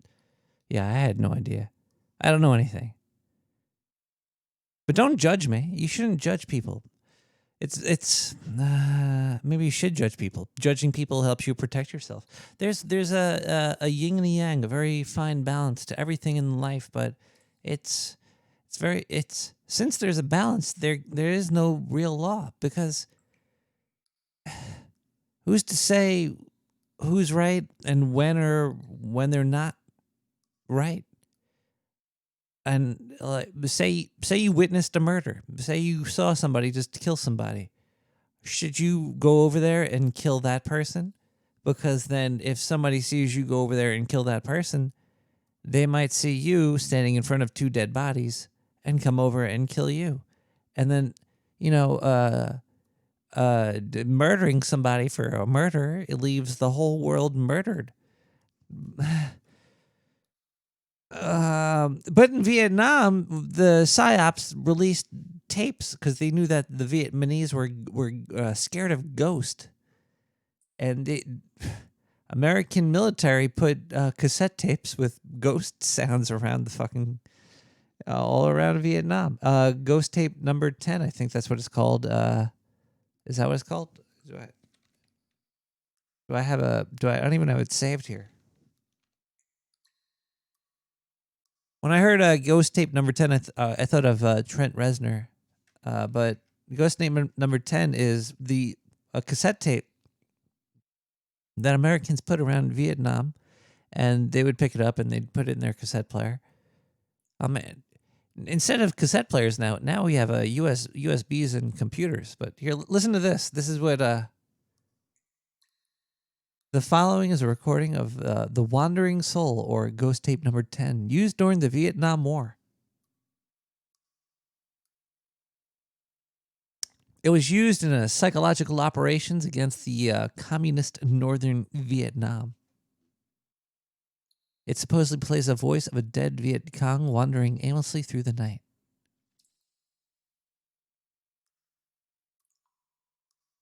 Yeah, I had no idea. I don't know anything. But don't judge me. You shouldn't judge people. Maybe you should judge people. Judging people helps you protect yourself. There's a yin and a yang, a very fine balance to everything in life. But it's since there's a balance, there is no real law, because who's to say who's right and when they're not right? And say you witnessed a murder. Say you saw somebody just kill somebody. Should you go over there and kill that person? Because then if somebody sees you go over there and kill that person, they might see you standing in front of two dead bodies and come over and kill you. And then, murdering somebody for a murder, it leaves the whole world murdered. But in Vietnam, the Psyops released tapes because they knew that the Vietnamese were scared of ghosts, and American military put cassette tapes with ghost sounds around the fucking all around Vietnam. Ghost tape number 10, I think that's what it's called. Is that what it's called? I don't even know it's saved here. When I heard Ghost Tape number 10, I thought of Trent Reznor. But Ghost Tape number 10 is a cassette tape that Americans put around Vietnam, and they would pick it up and they'd put it in their cassette player. Instead of cassette players now we have USBs and computers. But here, listen to this. This is what... The following is a recording of The Wandering Soul, or Ghost Tape number 10, used during the Vietnam War. It was used in psychological operations against the communist northern Vietnam. It supposedly plays the voice of a dead Viet Cong wandering aimlessly through the night.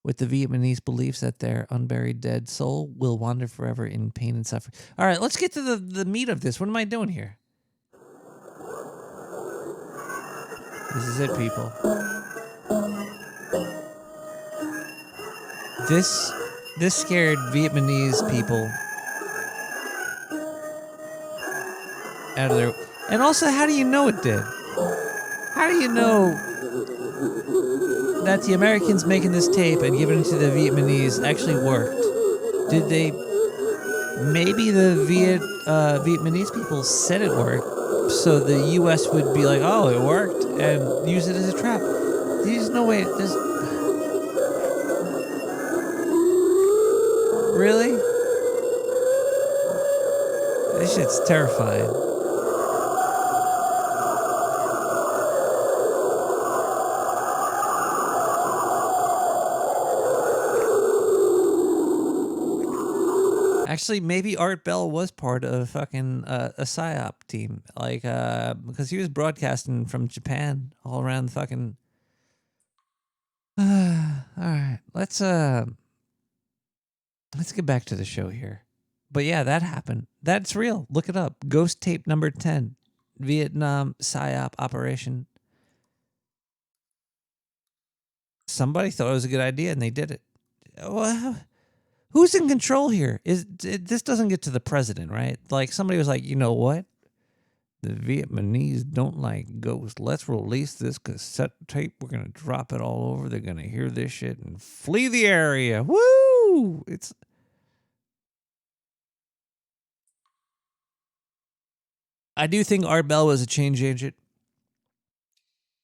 with the Vietnamese beliefs that their unburied dead soul will wander forever in pain and suffering. All right, let's get to the meat of this. What am I doing here? This is it, people. This scared Vietnamese people out of their... And also, how do you know it did? How do you know that the Americans making this tape and giving it to the Vietnamese actually worked? Did they... Maybe the Vietnamese people said it worked, so the U.S. would be like, oh, it worked, and use it as a trap. There's no way... Really? This shit's terrifying. Actually, maybe Art Bell was part of fucking a psyop team, like because he was broadcasting from Japan all around the fucking. All right, let's get back to the show here. But yeah, that happened. That's real. Look it up. Ghost tape number 10, Vietnam psyop operation. Somebody thought it was a good idea and they did it. Well, who's in control here? This doesn't get to the president, right? Like somebody was like, you know what? The Vietnamese don't like ghosts. Let's release this cassette tape. We're going to drop it all over. They're going to hear this shit and flee the area. Woo! I do think Art Bell was a change agent.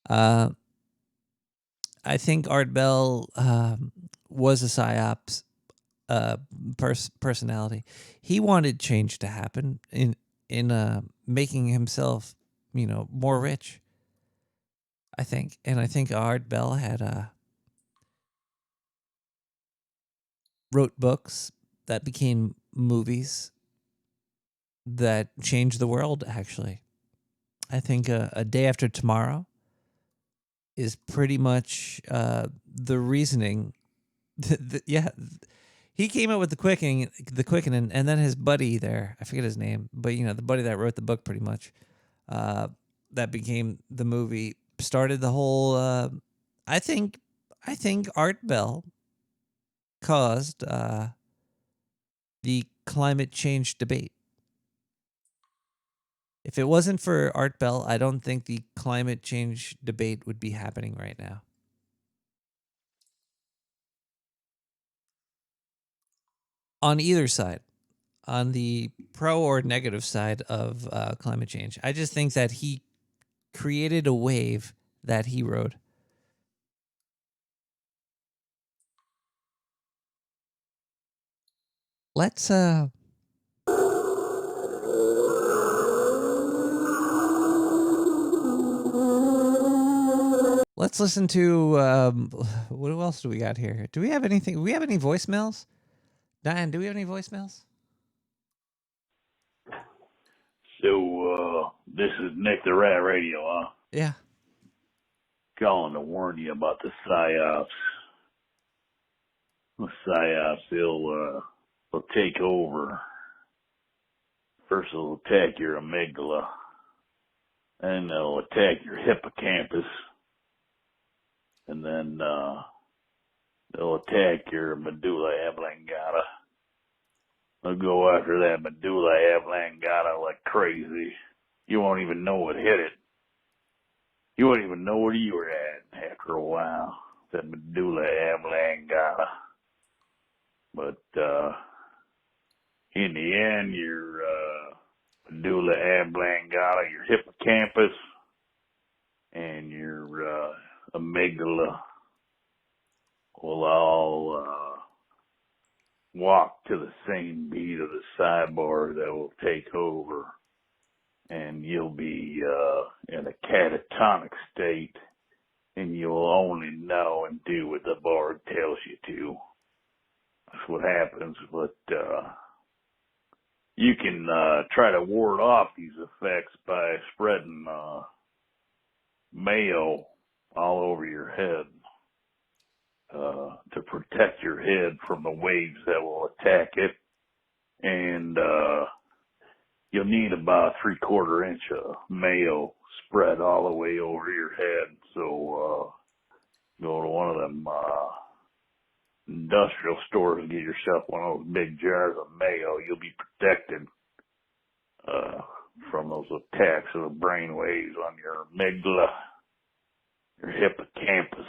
I think Art Bell was a psyops personality. He wanted change to happen in making himself, more rich. I think, and I think Art Bell had wrote books that became movies that changed the world. Actually, I think A Day After Tomorrow is pretty much the reasoning. Yeah. He came up with the quickening, and then his buddy there, I forget his name, but the buddy that wrote the book pretty much, that became the movie, started the whole. I think Art Bell caused the climate change debate. If it wasn't for Art Bell, I don't think the climate change debate would be happening right now. On either side, on the pro or negative side of climate change. I just think that he created a wave that he rode. Let's listen to what else do we got here? Do we have anything? Do we have any voicemails? Diane, do we have any voicemails? So, this is Nick the Rat Radio, huh? Yeah. Calling to warn you about the psyops. The psyops, they'll take over. First they'll attack your amygdala. Then they'll attack your hippocampus. And then they'll attack your medulla oblongata. They'll go after that medulla oblongata like crazy. You won't even know what hit it. You won't even know where you were at after a while. That medulla oblongata. But in the end, your medulla oblongata, your hippocampus, and your amygdala will all walk to the same beat of the cyborg that will take over, and you'll be in a catatonic state, and you'll only know and do what the Borg tells you to. That's what happens, but you can try to ward off these effects by spreading mail all over your head. to protect your head from the waves that will attack it. And you'll need about 3/4 inch of mayo spread all the way over your head. So go to one of them industrial stores and get yourself one of those big jars of mayo. You'll be protected from those attacks of the brain waves on your amygdala, your hippocampus,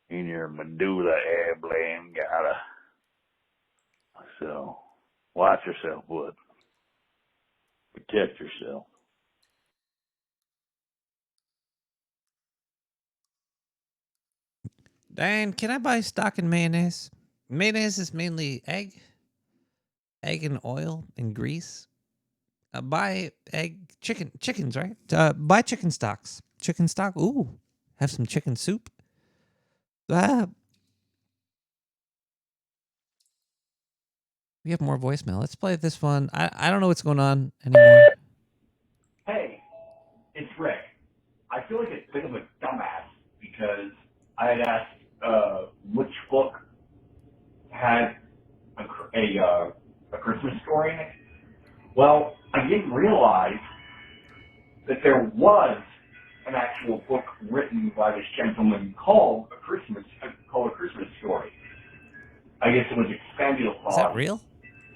and your medulla oblongata. So watch yourself, bud. Protect yourself. Dan, can I buy stock in mayonnaise? Mayonnaise is mainly egg and oil and grease. Buy chickens, right? Buy chicken stocks. Chicken stock. Ooh, have some chicken soup. We have more voicemail. Let's play this one. I don't know what's going on anymore. Hey, it's Rick. I feel like a bit of a dumbass because I had asked which book had a Christmas story in it. Well, I didn't realize that there was an actual book written by this gentleman called A Christmas Story. I guess it was expanded upon. Is that real?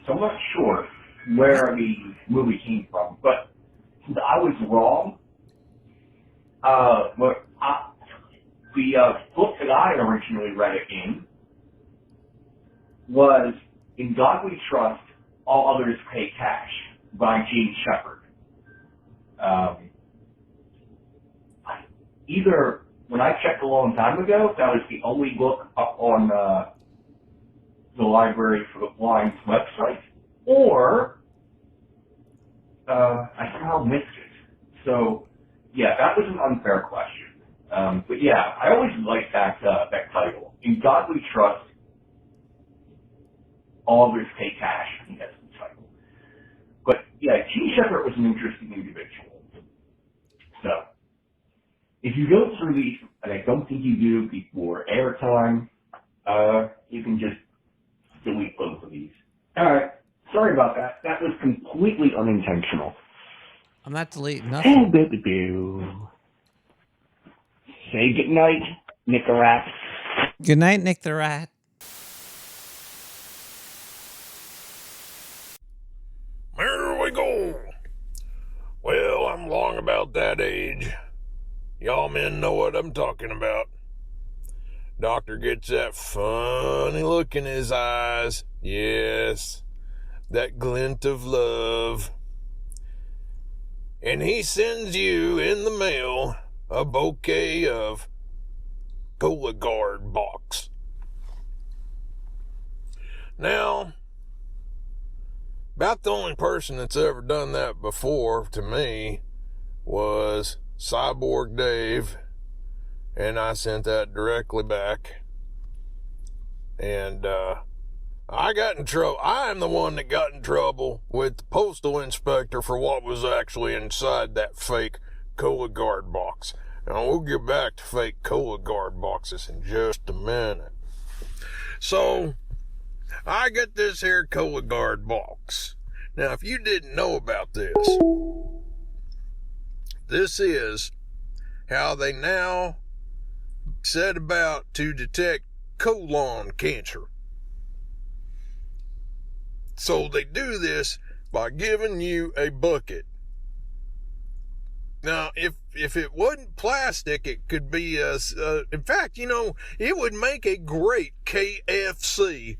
So I'm not sure where the movie came from, but since I was wrong, the book that I originally read it in was In God We Trust, All Others Pay Cash by Gene Shepherd. Either when I checked a long time ago, that was the only book up on the Library for the Blind's website, or I somehow missed it. So, yeah, that was an unfair question. But yeah, I always liked that title. In God We Trust, All Others Pay Cash. I think that's the title. But yeah, Gene Shepherd was an interesting individual. So, if you go through these, and I don't think you do before airtime, you can just delete both of these. Alright, sorry about that. That was completely unintentional. I'm not deleting nothing. Say goodnight, Nick the Rat. Good night, Nick the Rat. There we go. Well, I'm long about that age. Y'all men know what I'm talking about. Doctor gets that funny look in his eyes. Yes, that glint of love. And he sends you in the mail a bouquet of Cologuard box. Now, about the only person that's ever done that before to me was Cyborg Dave, and I sent that directly back. And I got in trouble. I am the one that got in trouble with the postal inspector for what was actually inside that fake Cologuard box. Now, we'll get back to fake Cologuard boxes in just a minute. So, I got this here Cologuard box. Now, if you didn't know about this, this is how they now set about to detect colon cancer. So they do this by giving you a bucket. Now, if it wasn't plastic, it could be in fact, you know, it would make a great KFC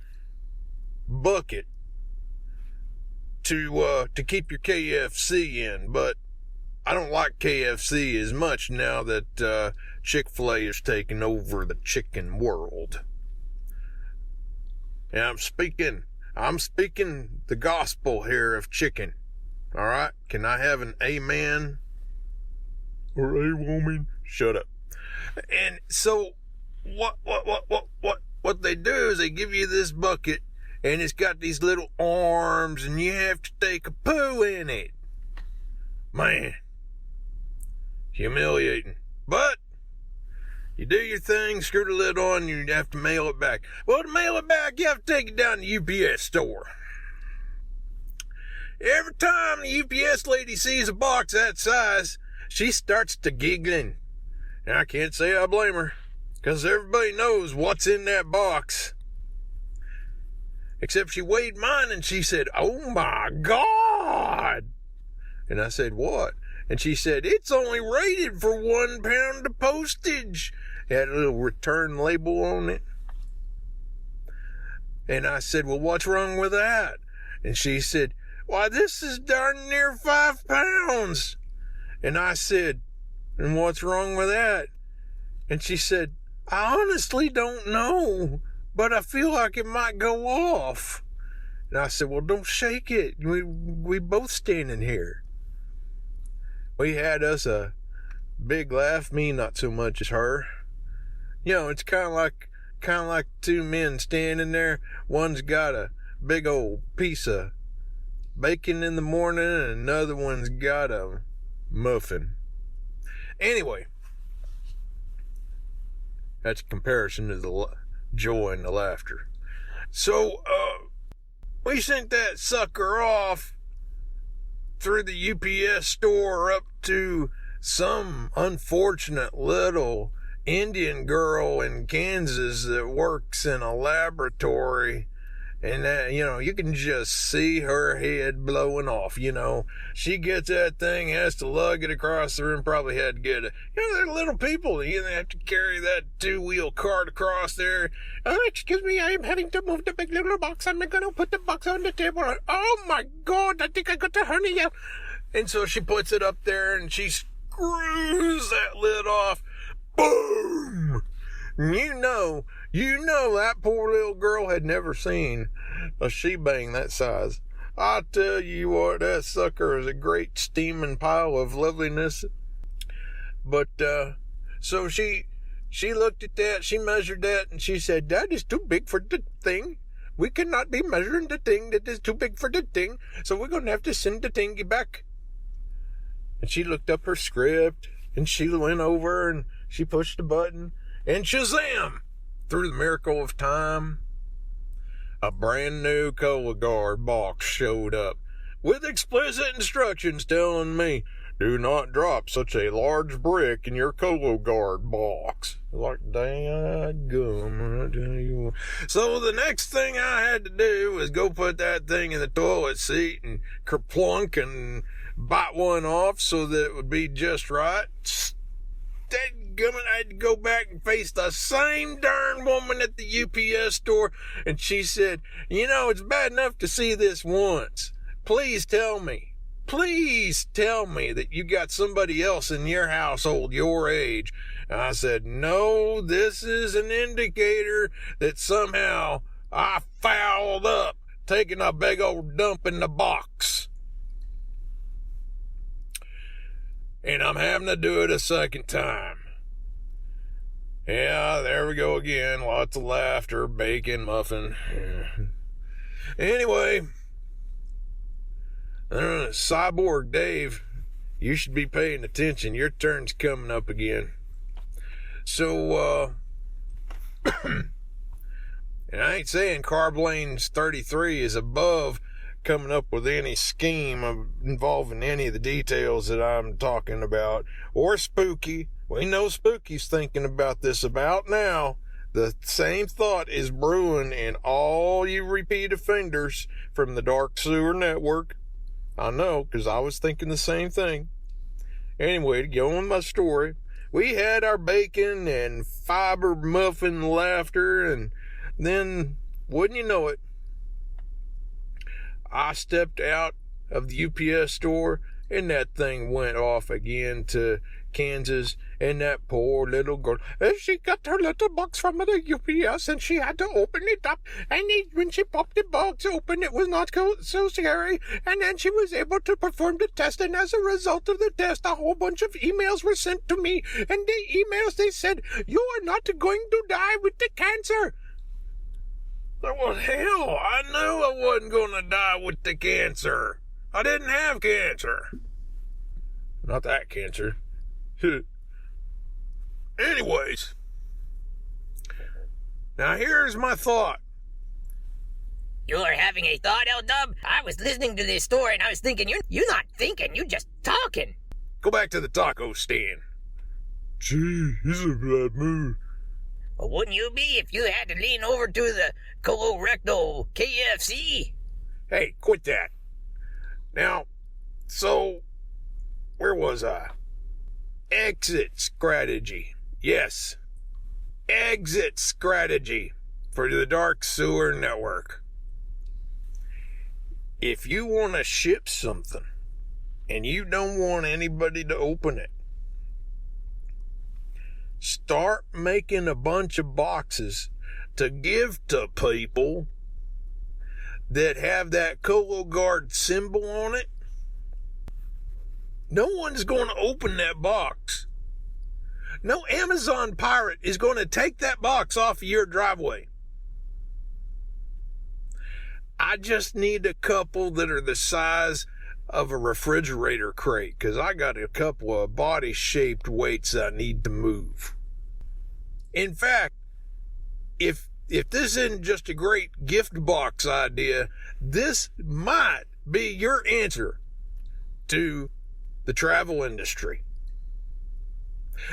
bucket to keep your KFC in, but I don't like KFC as much now that Chick-fil-A is taking over the chicken world. And I'm speaking the gospel here of chicken. All right? Can I have an amen? Or a woman? Shut up. And so what they do is they give you this bucket, and it's got these little arms, and you have to take a poo in it. Man, humiliating. But You do your thing, screw the lid on, you have to mail it back. Well, to mail it back, you have to take it down to the UPS store. Every time the UPS lady sees a box that size, she starts to giggling. And I can't say I blame her, because everybody knows what's in that box. Except she weighed mine and she said, "Oh my God." And I said, "What?" And she said, "It's only rated for 1 pound of postage." It had a little return label on it. And I said, "Well, what's wrong with that?" And she said, "Why, this is darn near 5 pounds." And I said, "And what's wrong with that?" And she said, "I honestly don't know, but I feel like it might go off." And I said, "Well, don't shake it. We both standing here." We had us a big laugh, me not so much as her. You know, it's kind of like two men standing there. One's got a big old piece of bacon in the morning and another one's got a muffin. Anyway, that's a comparison to the joy and the laughter. So, we sent that sucker off through the UPS store up to some unfortunate little Indian girl in Kansas that works in a laboratory. And you can just see her head blowing off, She gets that thing, has to lug it across the room, probably had to get they're little people, they have to carry that 2-wheel cart across there. "Oh, excuse me, I am having to move the big little box. I'm going to put the box on the table." "Oh my God, I think I got the hernia." And so she puts it up there and she screws that lid off. Boom! You know that poor little girl had never seen a she-bang that size. I tell you what, that sucker is a great steaming pile of loveliness. But, so she looked at that, she measured that, and she said, "That is too big for the thing. We cannot be measuring the thing that is too big for the thing, so we're going to have to send the thingy back." And she looked up her script, and she went over, and she pushed the button, and shazam! Through the miracle of time, a brand new Cologuard box showed up with explicit instructions telling me, "Do not drop such a large brick in your Cologuard box." Like, daggum, I tell you what. So the next thing I had to do was go put that thing in the toilet seat and kerplunk and bite one off so that it would be just right. I had to go back and face the same darn woman at the UPS store, and she said, "It's bad enough to see this once. Please tell me that you got somebody else in your household your age." And I said, "No, this is an indicator that somehow I fouled up taking a big old dump in the box. And I'm having to do it a second time." Yeah, there we go again. Lots of laughter, bacon, muffin. Anyway, Cyborg Dave, you should be paying attention. Your turn's coming up again. So, and I ain't saying Carb Lanes 33 is above coming up with any scheme involving any of the details that I'm talking about, or Spooky. We know Spooky's thinking about this about now. The same thought is brewing in all you repeat offenders from the Dark Sewer Network. I know, because I was thinking the same thing. Anyway, to go on my story, we had our bacon and fiber muffin laughter, and then, wouldn't you know it, I stepped out of the UPS store, and that thing went off again to Kansas, and that poor little girl, she got her little box from the UPS, and she had to open it up, and when she popped the box open, it was not so scary, and then she was able to perform the test, and as a result of the test, a whole bunch of emails were sent to me, and the emails, they said, "You are not going to die with the cancer." Well, hell, I knew I wasn't going to die with the cancer. I didn't have cancer. Not that cancer. Anyways, Now here's my thought. You're having a thought, L-Dub? I was listening to this story and I was thinking, you're not thinking, you're just talking. Go back to the taco stand. Gee, he's in a bad mood. Well, wouldn't you be if you had to lean over to the colorectal KFC? Hey, quit that. Now, so, where was I? Exit strategy. Yes. Exit strategy for the dark sewer network. If you want to ship something and you don't want anybody to open it, start making a bunch of boxes to give to people that have that Cologuard symbol on it. No one's going to open that box. No Amazon pirate is going to take that box off of your driveway. I just need a couple that are the size of a refrigerator crate, because I got a couple of body-shaped weights I need to move. In fact, if this isn't just a great gift box idea, this might be your answer to the travel industry.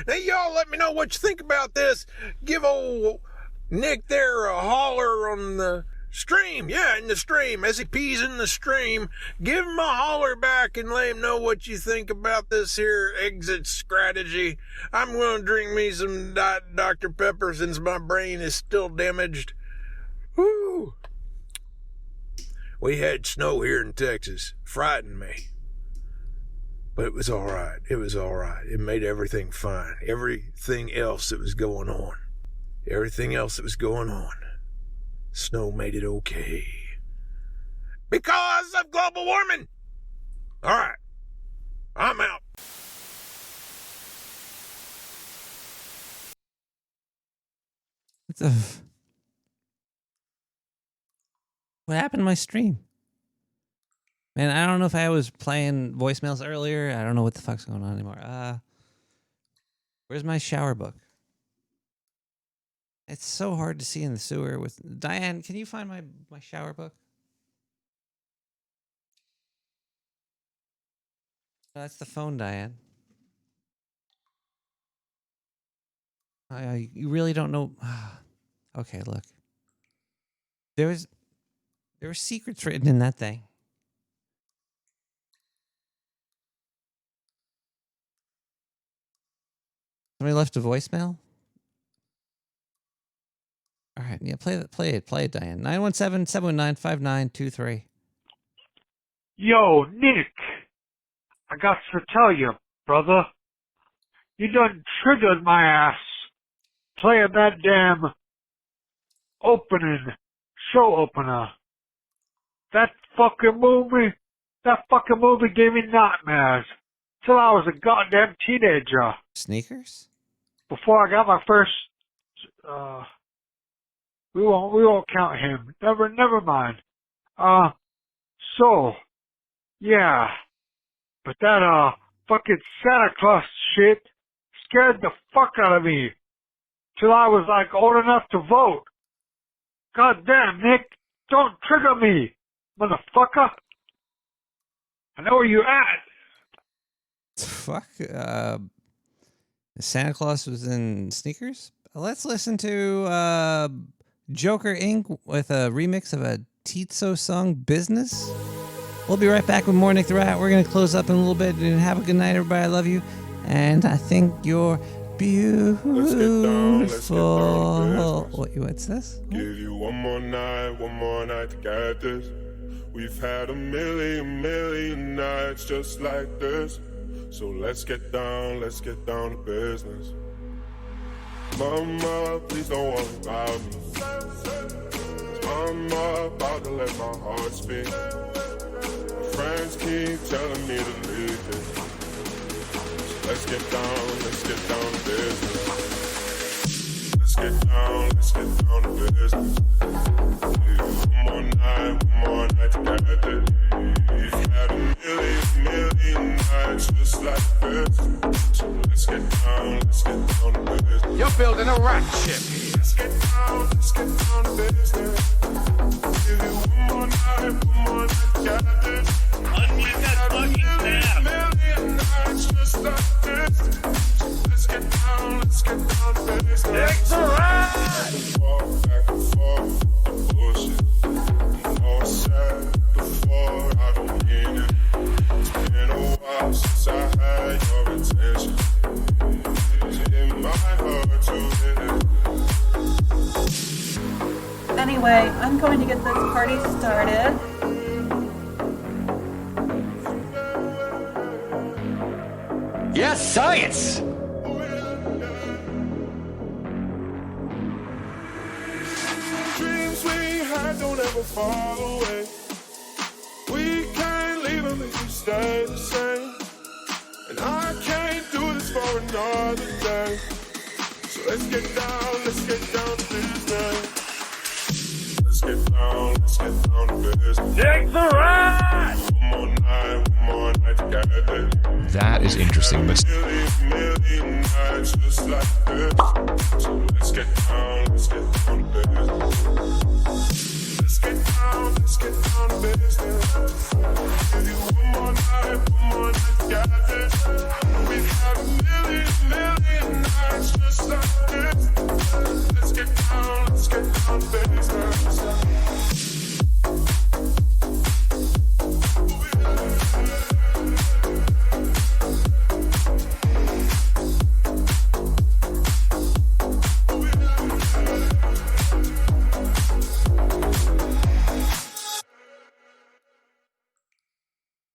Now, y'all let me know what you think about this. Give old Nick there a holler on the stream. Yeah, in the stream. As he pees in the stream, give him a holler back and let him know what you think about this here exit strategy. I'm going to drink me some Dr. Pepper since my brain is still damaged. Woo! We had snow here in Texas. Frightened me. But it was all right. It was all right. It made everything fine. Everything else that was going on. Snow made it okay. Because of global warming. All right. I'm out. What happened to my stream? Man, I don't know if I was playing voicemails earlier. I don't know what the fuck's going on anymore. Where's my shower book? It's so hard to see in the sewer. With Diane, can you find my shower book? Oh, that's the phone, Diane. You really don't know. Okay, look. There were secrets written in that thing. Somebody left a voicemail? All right, yeah, play it, Diane. 917-719-5923. Yo, Nick, I got to tell you, brother, you done triggered my ass playing that damn show opener. That fucking movie gave me nightmares till I was a goddamn teenager. Sneakers? Before I got my first, we won't count him. Never mind. So, yeah. But that, fucking Santa Claus shit scared the fuck out of me. Till I was, like, old enough to vote. God damn, Nick. Don't trigger me, motherfucker. I know where you at. Fuck. Santa Claus was in sneakers? Let's listen to Joker Inc. with a remix of a Tizzo song, Business. We'll be right back with more Nick the Rat. We're going to close up in a little bit and have a good night, everybody. I love you. And I think you're beautiful. Let's get down. What's this? Give you one more night to get this. We've had a million nights just like this. So let's get down to business. Mama, please don't worry about me. I'm about to let my heart speak. Friends keep telling me to leave this. So let's get down to business. Let's get down to business. One more night to get this. We've had a million nights just You're building a rat ship. Let's get down to business. Give you one more night, got this. Unlimited million nights just like this. Let's get down to business. It's a rat! Walk back and forth, the bullshit. You know I said before, I don't mean it. It's been a while since I had your attention. It's in my heart to hit it. Anyway, I'm going to get this party started. Yes, science! Dreams we had don't ever fall away. We can't leave them if we stay the same. And I can't do this for another day. So let's get down to business. Let's get down to business. Take the ride! One more night together. That is interesting, but Million nights just like this. So let's get down to business. Let's get down to business. Give you one more night together. We've had a million nights just like this. Let's get down to business.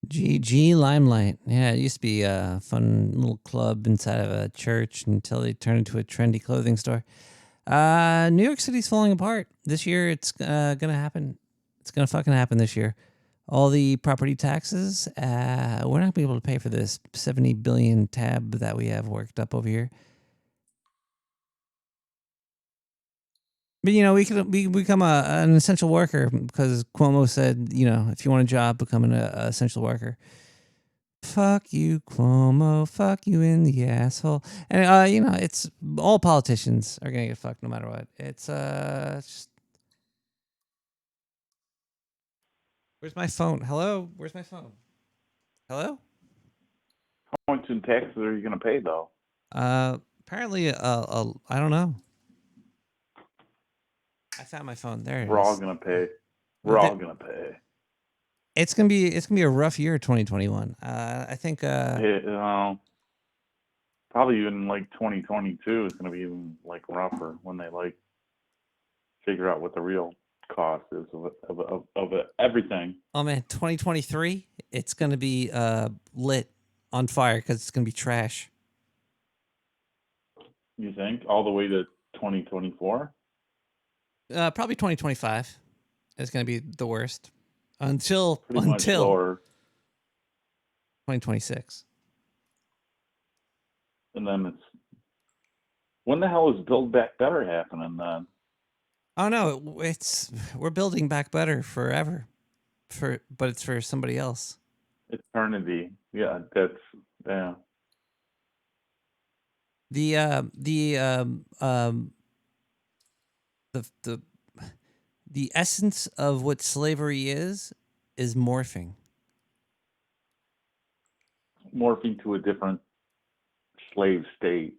GG Limelight. Yeah, it used to be a fun little club inside of a church until they turned into a trendy clothing store. New York City's falling apart. This year it's gonna happen. It's gonna fucking happen this year. All the property taxes, we're not gonna be able to pay for this 70 billion tab that we have worked up over here. But, you know, we could become an essential worker because Cuomo said, you know, if you want a job, become an essential worker. Fuck you, Cuomo. Fuck you in the asshole. And, you know, it's all politicians are going to get fucked no matter what. It's just... Where's my phone? Hello? Where's my phone? Hello? How much in taxes are you going to pay, though? Apparently, I don't know. I found my phone. There it is. We're all gonna pay. We're all gonna pay. It's gonna be a rough year, 2021. I think. Probably even like 2022 is gonna be even like rougher when they like figure out what the real cost is of everything. Oh man, 2023, it's gonna be lit on fire because it's gonna be trash. You think all the way to 2024? Probably 2025 is going to be the worst until 2026. And then it's when the hell is Build Back Better happening then? Oh no, we're building back better forever, but it's for somebody else. Eternity, yeah, that's yeah. The essence of what slavery is morphing. Morphing to a different slave state.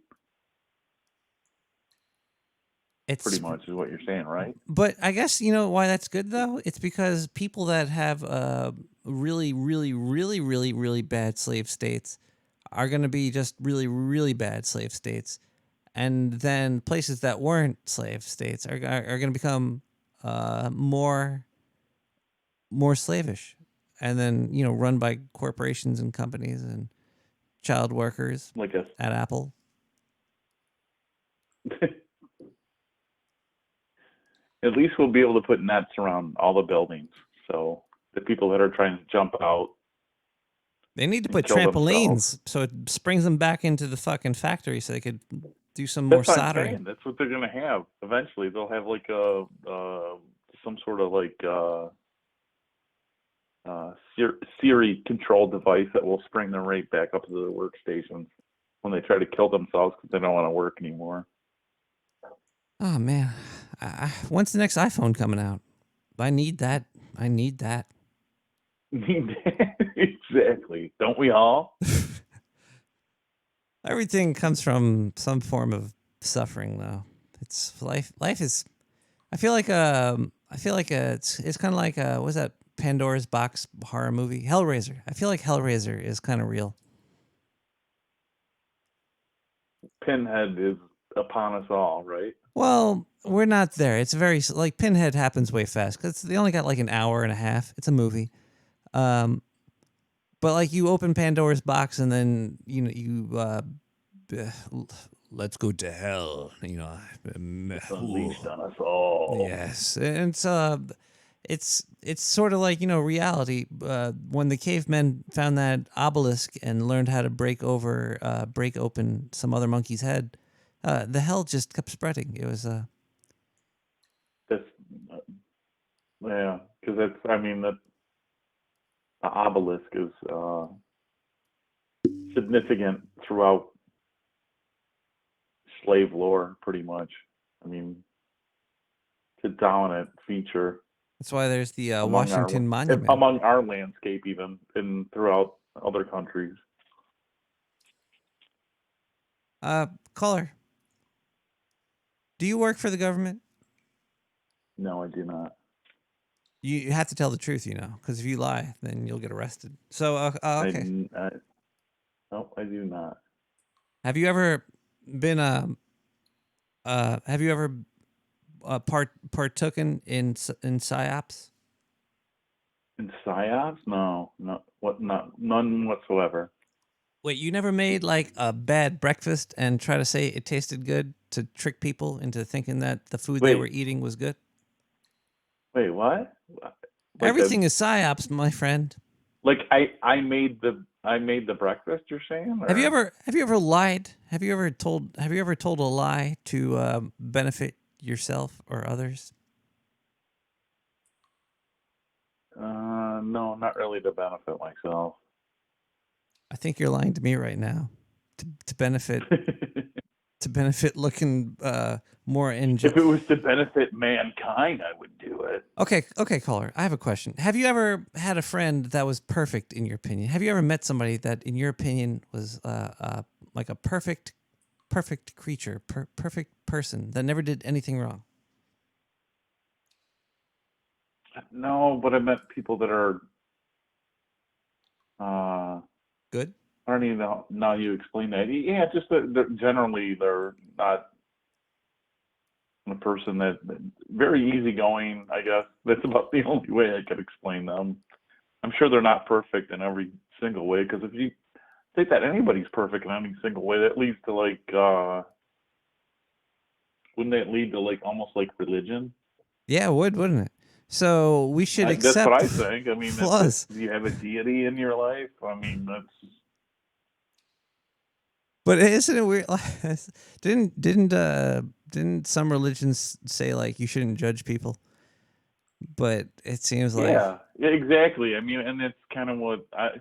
It's pretty much is what you're saying, right? But I guess you know why that's good though. It's because people that have really, really, really, really, really bad slave states are going to be just really, really bad slave states. And then places that weren't slave states are going to become more slavish, and then you know run by corporations and companies and child workers like us at Apple. At least we'll be able to put nets around all the buildings, so the people that are trying to jump out. They need to put trampolines so it springs them back into the fucking factory so they could do some more soldering. That's what they're gonna have. Eventually, they'll have like some sort of like Siri control device that will spring them right back up to the workstations when they try to kill themselves because they don't want to work anymore. Oh man, when's the next iPhone coming out? I need that. I need that. Exactly. Don't we all? Everything comes from some form of suffering, though. It's life. Life is. I feel like it's kind of like what's that Pandora's Box horror movie, Hellraiser. I feel like Hellraiser is kind of real. Pinhead is upon us all, right? Well, we're not there. It's very like Pinhead happens way fast because they only got like an hour and a half. It's a movie, but like you open Pandora's box and then let's go to hell. Unleashed on us all. Yes, and it's sort of like reality. When the cavemen found that obelisk and learned how to break open some other monkey's head. The hell just kept spreading. It was That's because the obelisk is significant throughout slave lore, pretty much. I mean, it's a dominant feature. That's why there's the Washington Monument among our landscape, even throughout other countries. Caller. Do you work for the government? No, I do not. You have to tell the truth, because if you lie, then you'll get arrested. So, okay. No, I do not. Have you ever been partooken in Psyops? In Psyops? No, none whatsoever. Wait, you never made like a bad breakfast and try to say it tasted good to trick people into thinking that the food they were eating was good? Wait, what? Everything is psyops, my friend. Like I made the breakfast, you're saying? Or? Have you ever lied? Have you ever told a lie to benefit yourself or others? No, not really to benefit myself. I think you're lying to me right now to benefit looking more angelic. If it was to benefit mankind, I would do it. Okay, caller. I have a question. Have you ever had a friend that was perfect in your opinion? Have you ever met somebody that, in your opinion, was like a perfect creature, perfect person that never did anything wrong? No, but I met people that are good. I don't even know how you explain that. Yeah, just that generally they're not a person that very easygoing. I guess that's about the only way I could explain them. I'm sure they're not perfect in every single way, because if you think that anybody's perfect in any single way, that leads to wouldn't that lead to almost like religion? Yeah, it would, wouldn't it? So we should accept. That's what I think. I mean, flaws. Do you have a deity in your life? I mean, that's. But isn't it weird? Didn't some religions say like you shouldn't judge people? But it seems like yeah, exactly. I mean, and it's kind of what I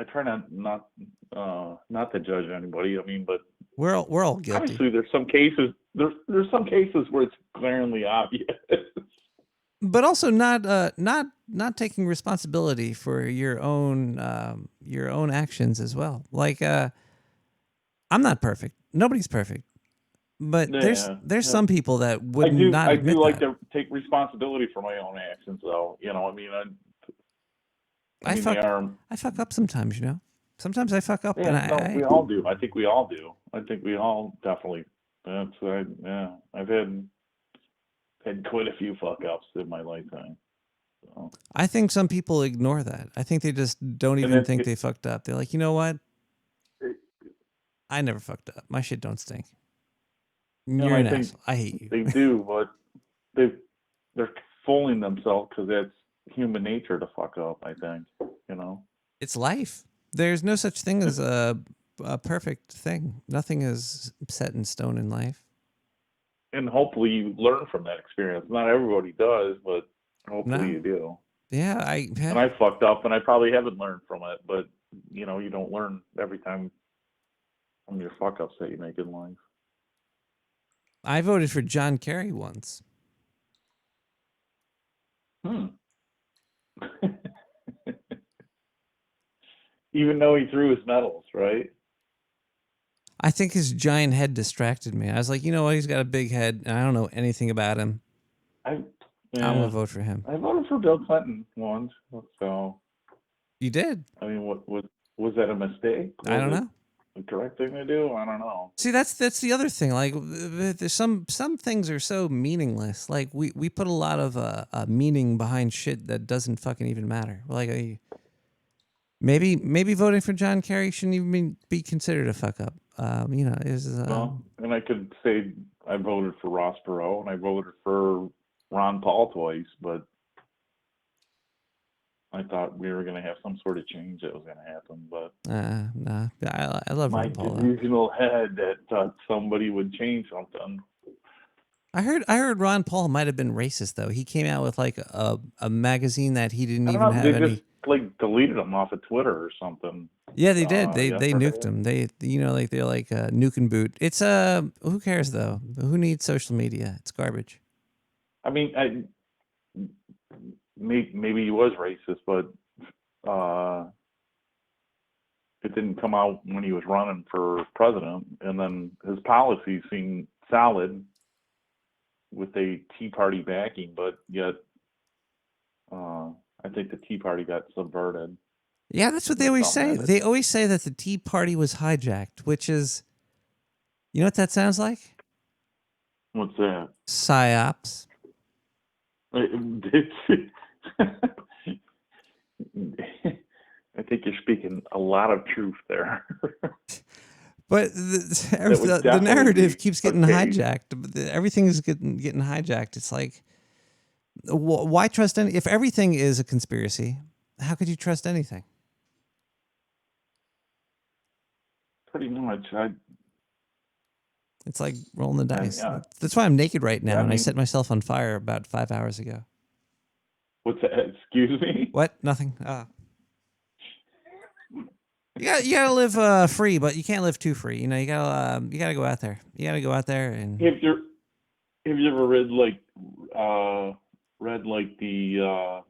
try not to judge anybody. I mean, but we're all guilty. Obviously, there's some cases where it's glaringly obvious. But also not taking responsibility for your own actions as well. Like I'm not perfect. Nobody's perfect. But there's some people that would not admit that. I do like to take responsibility for my own actions, though. I fuck up sometimes. Sometimes I fuck up. Yeah, we all do. I think we all do. I think we all definitely. I've had quite a few fuck ups in my lifetime. So. I think some people ignore that. I think they just don't even think they fucked up. They're like, you know what? I never fucked up. My shit don't stink. You're an asshole. I hate you. They do, but they're fooling themselves because that's human nature to fuck up. I think it's life. There's no such thing as a perfect thing. Nothing is set in stone in life. And hopefully you learn from that experience. Not everybody does, but hopefully you do. Yeah, and I fucked up, and I probably haven't learned from it. But you know, you don't learn every time from your fuck ups that you make in life. I voted for John Kerry once. Even though he threw his medals, right? I think his giant head distracted me. I was like, you know what? He's got a big head, and I don't know anything about him. I'm gonna vote for him. I voted for Bill Clinton once, so. You did? I mean, what was that a mistake? I don't know. The correct thing to do? I don't know. See, that's the other thing. Like, there's some things are so meaningless. Like, we put a lot of meaning behind shit that doesn't fucking even matter. Like, maybe voting for John Kerry shouldn't even be considered a fuck up. You know, Well, and I could say I voted for Ross Perot and I voted for Ron Paul twice, but I thought we were going to have some sort of change that was going to happen. But nah, I love my Ron Paul. delusional head that thought somebody would change something. I heard Ron Paul might have been racist though. He came out with like a magazine that he didn't even have they any. just like deleted him off of Twitter or something. Yeah, they did. They yesterday. nuked him. They're like nuke and boot. It's who cares though? Who needs social media? It's garbage. I mean, maybe he was racist, but it didn't come out when he was running for president. And then his policies seemed solid with a Tea Party backing, but yet I think the Tea Party got subverted. Yeah, that's what they always say. They always say that the Tea Party was hijacked, which is, you know what that sounds like? What's that? Psyops. I think you're speaking a lot of truth there. But the narrative keeps getting hijacked. Everything is getting hijacked. It's like, why trust any? If everything is a conspiracy, how could you trust anything? Pretty much. It's like rolling the dice. Yeah. That's why I'm naked right now, Yeah, I and I mean- set myself on fire about 5 hours ago. What's that? Excuse me? What? Nothing. You gotta live free, but you can't live too free. You know, you gotta go out there. You gotta go out there and. Have you ever read the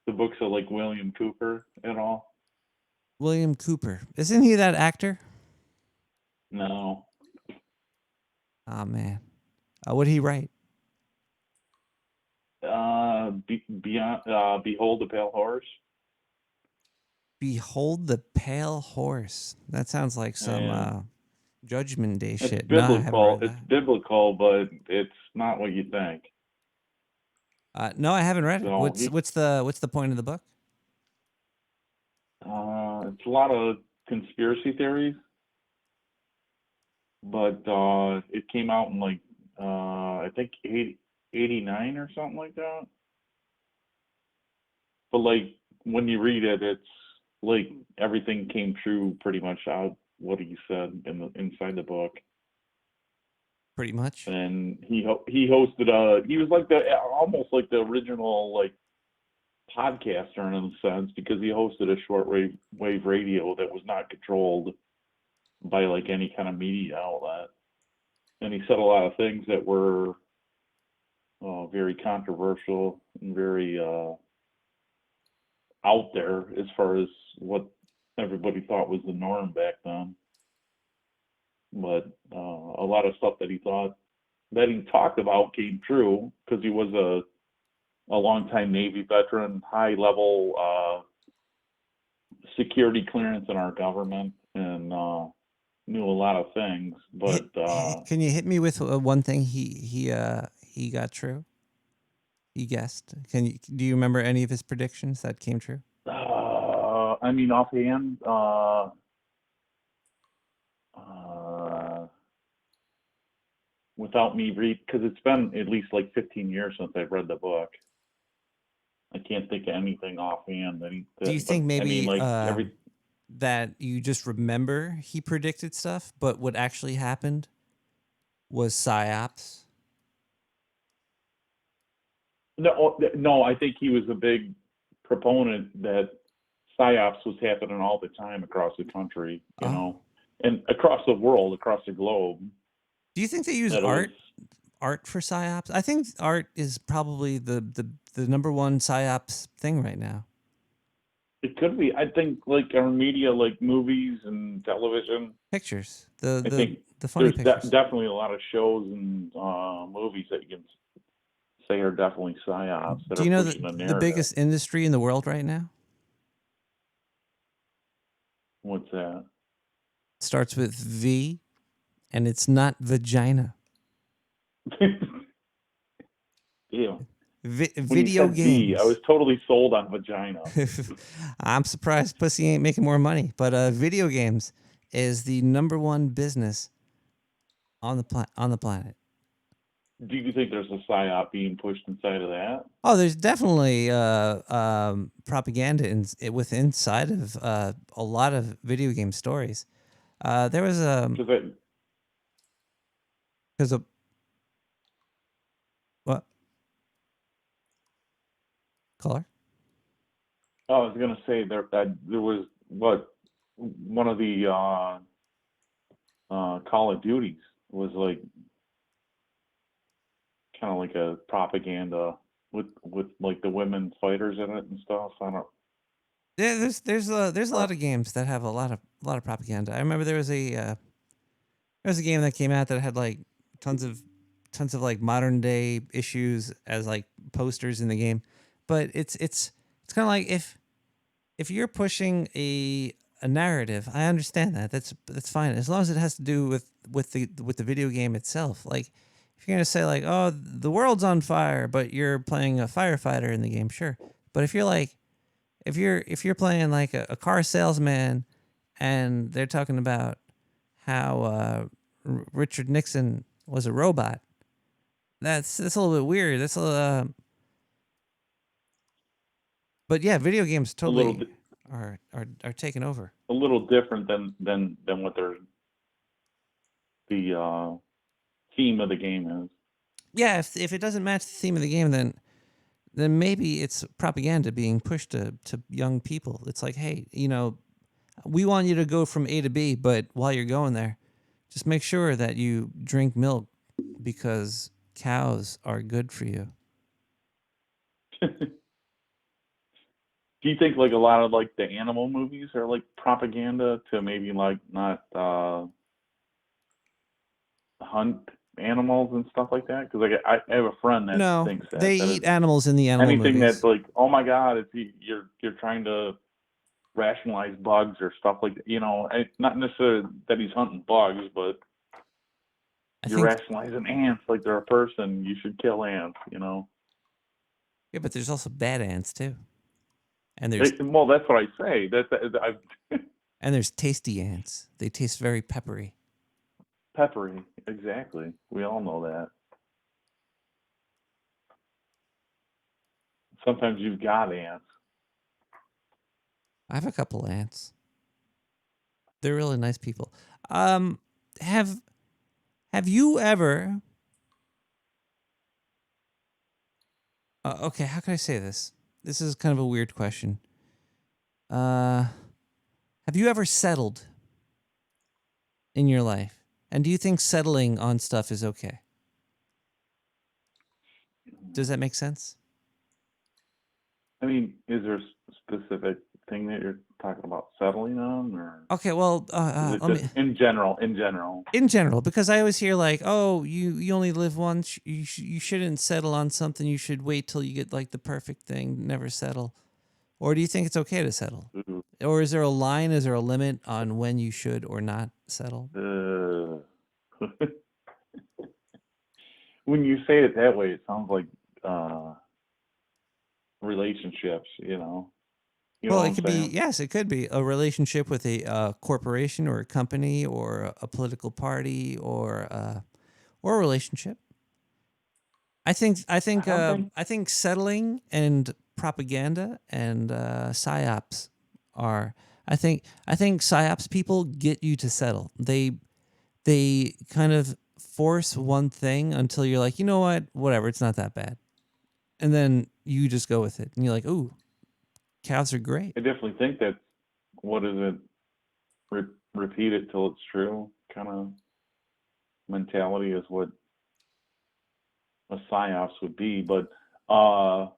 books of like William Cooper at all? William Cooper, isn't he that actor? No. Oh man, what did he write? Behold the Pale Horse. Behold the Pale Horse. That sounds like some Judgment Day It's shit. No, I haven't biblical. read It's biblical, but it's not what you think. that. No, I haven't read it. So What's the point of the book? It's a lot of conspiracy theories, but it came out in like I think 89 or something like that. But like when you read it, it's like everything came true pretty much out what he said inside the book. Pretty much. And he hosted he was like almost like the original like podcaster in a sense, because he hosted a shortwave radio that was not controlled by like any kind of media outlet. And he said a lot of things that were very controversial and very out there as far as what everybody thought was the norm back then. But a lot of stuff that he talked about came true, because he was a longtime Navy veteran, high level security clearance in our government, and knew a lot of things. But Can you hit me with one thing he got true? He guessed. Do you remember any of his predictions that came true? I mean, offhand, without me because it's been at least like 15 years since I've read the book. I can't think of anything offhand. Do you think maybe every that you just remember he predicted stuff, but what actually happened was psyops? No, I think he was a big proponent that psyops was happening all the time across the country, you know, and across the world, across the globe. Do you think they use art for psyops? I think art is probably the number one psyops thing right now. It could be. I think like our media, like movies and television, Pictures. I think the funny there's pictures. definitely a lot of shows and movies that you can say are definitely psyops. That Do you know are pushing a the narrative. biggest industry in the world right now? What's that? Starts with V, and it's not vagina. Yeah. When Video you said games. V, I was totally sold on vagina. I'm surprised pussy ain't making more money, but video games is the number one business on the planet. Do you think there's a psyop being pushed inside of that? Oh, there's definitely propaganda inside of a lot of video game stories. There was what? Caller? Oh, I was gonna say there was one of the Call of Duties was like kind of like a propaganda with like the women fighters in it and stuff. I don't. Yeah, there's a lot of games that have a lot of propaganda. I remember there was a game that came out that had like tons of like modern day issues as like posters in the game, but it's kind of like if you're pushing a narrative, I understand that. That's fine as long as it has to do with the video game itself. Like if you're gonna say like, oh, the world's on fire, but you're playing a firefighter in the game, sure. But if you're like if you're playing like a car salesman and they're talking about how Richard Nixon was a robot, that's a little bit weird. That's a but yeah, video games totally are taking over. A little different than what the theme of the game is. Yeah, if it doesn't match the theme of the game, then maybe it's propaganda being pushed to young people. It's like, hey, we want you to go from A to B, but while you're going there, just make sure that you drink milk because cows are good for you. Do you think like a lot of like the animal movies are like propaganda to maybe like not hunt animals and stuff like that? Because like I have a friend that thinks that they eat animals in the animal anything movies. that's like, oh my god, you're trying to rationalize bugs or stuff like that. Not necessarily that he's hunting bugs, but you're rationalizing ants like they're a person. You should kill ants. Yeah, but there's also bad ants too. And well, that's what I say. And there's tasty ants. They taste very peppery. Peppery, exactly. We all know that. Sometimes you've got ants. I have a couple ants. They're really nice people. Have you ever? Okay, how can I say this? This is kind of a weird question. Have you ever settled in your life? And do you think settling on stuff is okay? Does that make sense? I mean, is there a specific thing that you're talking about settling on, or okay, well, in general? In general, because I always hear like, oh, you only live once. You shouldn't settle on something. You should wait till you get like the perfect thing. Never settle. Or do you think it's okay to settle? Mm-hmm. Or is there a line? Is there a limit on when you should or not settle? When you say it that way, it sounds like relationships. Well, it could be, yes, it could be a relationship with a corporation or a company or a political party or a relationship. I think settling and propaganda and psyops are. I think psyops people get you to settle. They kind of force one thing until you're like, you know what, whatever, it's not that bad, and then you just go with it, and you're like, ooh, Cows are great. I definitely think that's, what is it? Repeat it till it's true kind of mentality is what a psyops would be. But as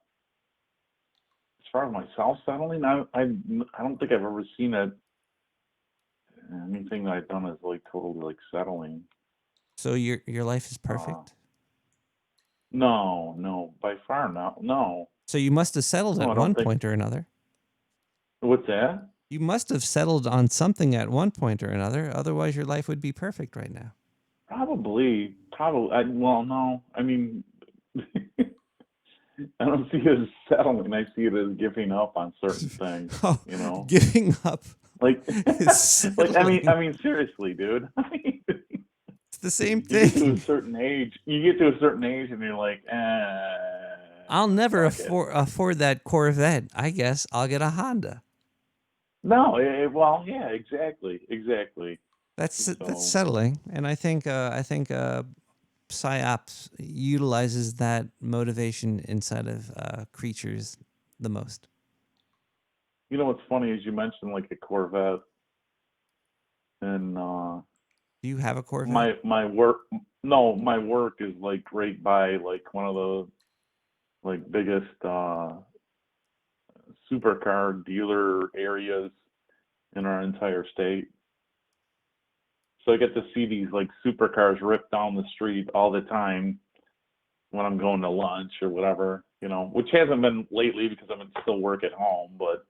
far as myself settling, I don't think I've ever seen it. Anything that I've done is like totally like settling. So your life is perfect? No, by far not. No. So you must have settled No, I at don't one think- point or another. What's that? You must have settled on something at one point or another. Otherwise, your life would be perfect right now. Probably. Well, no. I mean, I don't see it as settling. I see it as giving up on certain things. You know, Giving up. Like, Settling. I mean, seriously, dude. I mean, it's the same you get to thing. a certain age. You get to a certain age, and you're like, I'll never fuck it. afford that Corvette. I guess I'll get a Honda. No, well, yeah, exactly. That's settling, and I think psyops utilizes that motivation inside of creatures the most. You know what's funny is you mentioned like a Corvette, and do you have a Corvette? my work is like right by like one of the like biggest supercar dealer areas in our entire state. So I get to see these like supercars ripped down the street all the time when I'm going to lunch or whatever, you know, which hasn't been lately because I'm still work at home, but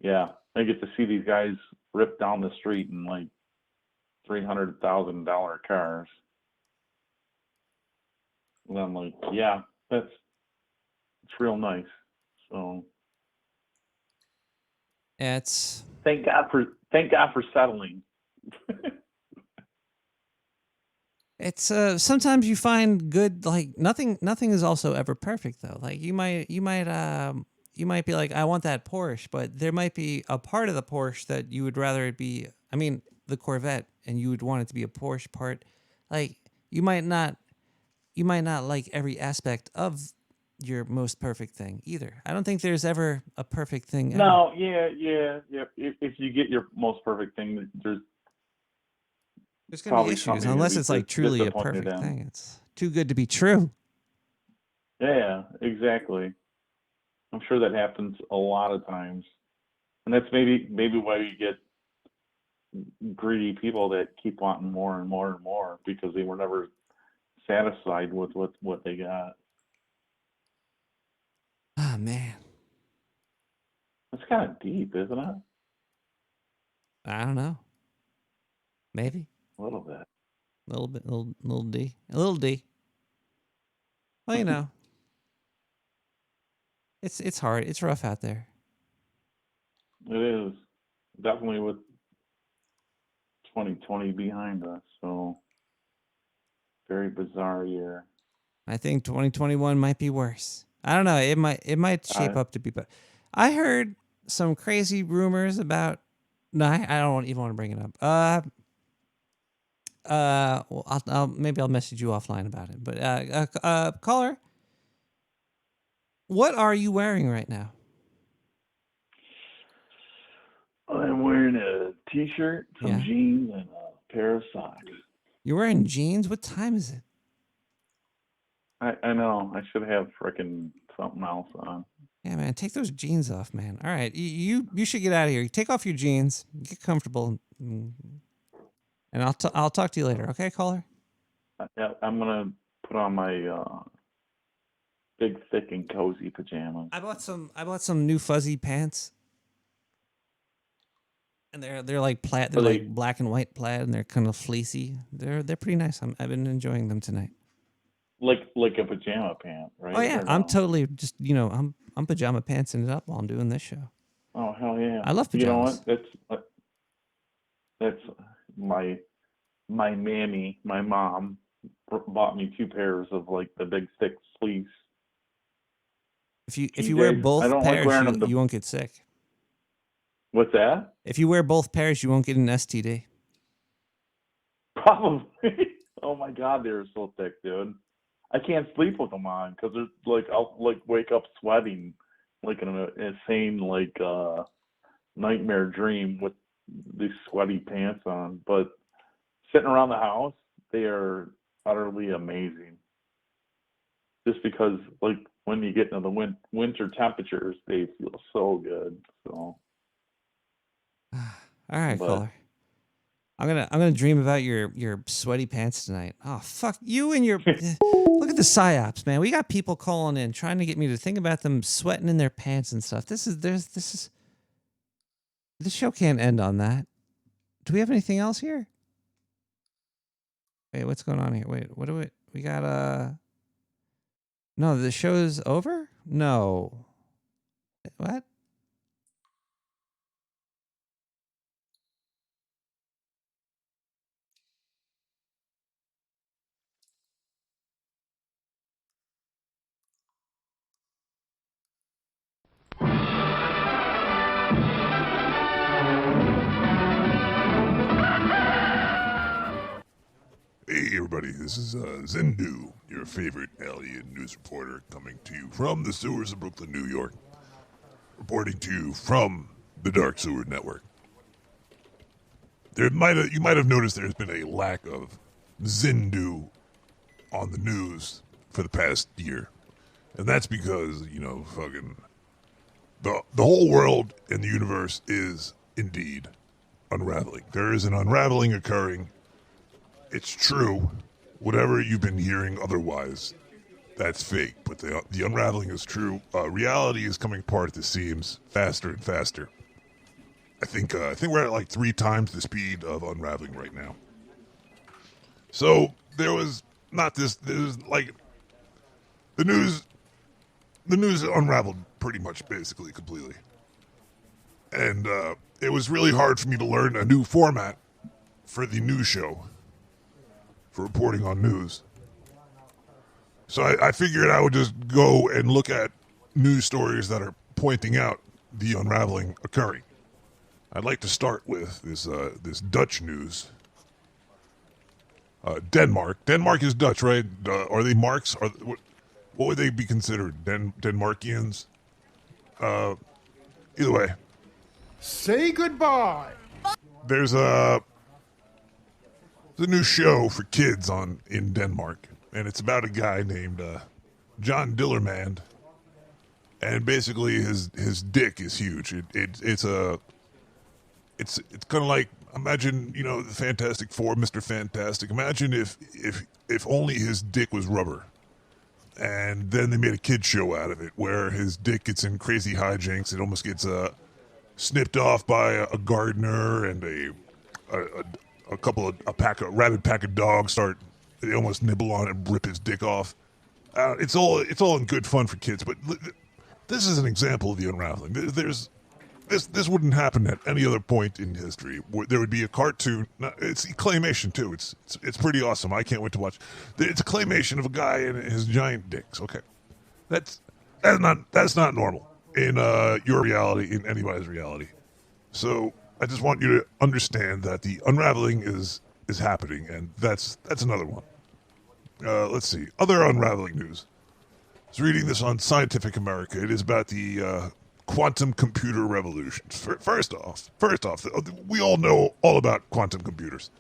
yeah, I get to see these guys rip down the street in like $300,000 cars. And I'm like, yeah, it's real nice. So it's thank God for settling. It's sometimes you find good, like nothing is also ever perfect though. Like you might be like, I want that Porsche, but there might be a part of the Porsche that you would rather it be, I mean, the Corvette, and you would want it to be a Porsche part. Like you might not like every aspect of your most perfect thing either. I don't think there's ever a perfect thing ever. No, yeah. If you get your most perfect thing, there's going to be issues unless it's like truly a perfect thing. It's too good to be true. Yeah, exactly. I'm sure that happens a lot of times, and that's maybe why you get greedy people that keep wanting more and more and more because they were never satisfied with what they got. Oh man, that's kind of deep, isn't it? I don't know. Maybe a little bit. Little D. A little D. Well, you know. It's hard. It's rough out there. It is. Definitely with 2020 behind us, so very bizarre year. I think 2021 might be worse. I don't know. It might shape up to be better. I heard some crazy rumors about. No, I don't even want to bring it up. Well, I'll message you offline about it. But caller, what are you wearing right now? I'm wearing a t-shirt, some jeans, and a pair of socks. You're wearing jeans? What time is it? I know. I should have frickin' something else on. Yeah, man. Take those jeans off, man. All right. You should get out of here. Take off your jeans. Get comfortable. And I'll talk to you later. Okay, caller? Yeah, I'm going to put on my big, thick, and cozy pajamas. I bought some new fuzzy pants. And they're like plaid. They're like black and white plaid, and they're kind of fleecy. They're pretty nice. I've been enjoying them tonight. Like a pajama pant, right? Oh yeah, I'm totally just I'm pajama pantsing it up while I'm doing this show. Oh hell yeah! I love pajamas. You know what? That's my mammy. My mom bought me 2 pairs of like the big thick fleece. If you wear both pairs, you won't get sick. What's that? If you wear both pairs, you won't get an STD. Probably. Oh my God, they're so thick, dude. I can't sleep with them on because they're like I'll like wake up sweating like an insane nightmare dream with these sweaty pants on. But sitting around the house, they are utterly amazing. Just because, like, when you get into the winter temperatures, they feel so good. So, All right, but- Fuller. I'm gonna dream about your sweaty pants tonight. Oh fuck you and your look at the psyops, man. We got people calling in trying to get me to think about them sweating in their pants and stuff. This show can't end on that. Do we have anything else here? Wait, what's going on here? Wait, what do we got? No, the show's over? No. What? Hey everybody, this is Zindu, your favorite alien news reporter, coming to you from the sewers of Brooklyn, New York, reporting to you from the Dark Sewer Network. You might have noticed there's been a lack of Zindu on the news for the past year, and that's because fucking the whole world and the universe is indeed unraveling. There is an unraveling occurring. It's true. Whatever you've been hearing otherwise, that's fake. But the unraveling is true. Reality is coming apart at the seams faster and faster. I think we're at like 3 times the speed of unraveling right now. So there was not this. There's like the news unraveled pretty much, basically, completely. And it was really hard for me to learn a new format for the news show. For reporting on news. So I figured I would just go and look at news stories that are pointing out the unraveling occurring. I'd like to start with this Dutch news. Denmark. Denmark is Dutch, right? Are they Marks? What would they be considered? Denmarkians? Either way. Say goodbye. There's a new show for kids in Denmark, and it's about a guy named John Dillermand, and basically his dick is huge. It's kind of like, imagine the Fantastic Four, Mr. Fantastic. Imagine if only his dick was rubber, and then they made a kid show out of it where his dick gets in crazy hijinks. It almost gets snipped off by a gardener, and a rabid pack of dogs they almost nibble on it and rip his dick off. It's all in good fun for kids, but this is an example of the unraveling. This wouldn't happen at any other point in history. There would be a cartoon. It's claymation too. It's pretty awesome. I can't wait to watch. It's a claymation of a guy and his giant dicks. Okay, that's not normal in your reality, in anybody's reality. So I just want you to understand that the unraveling is happening, and that's another one. Let's see. Other unraveling news. I was reading this on Scientific America. It is about the quantum computer revolution. First off, we all know all about quantum computers.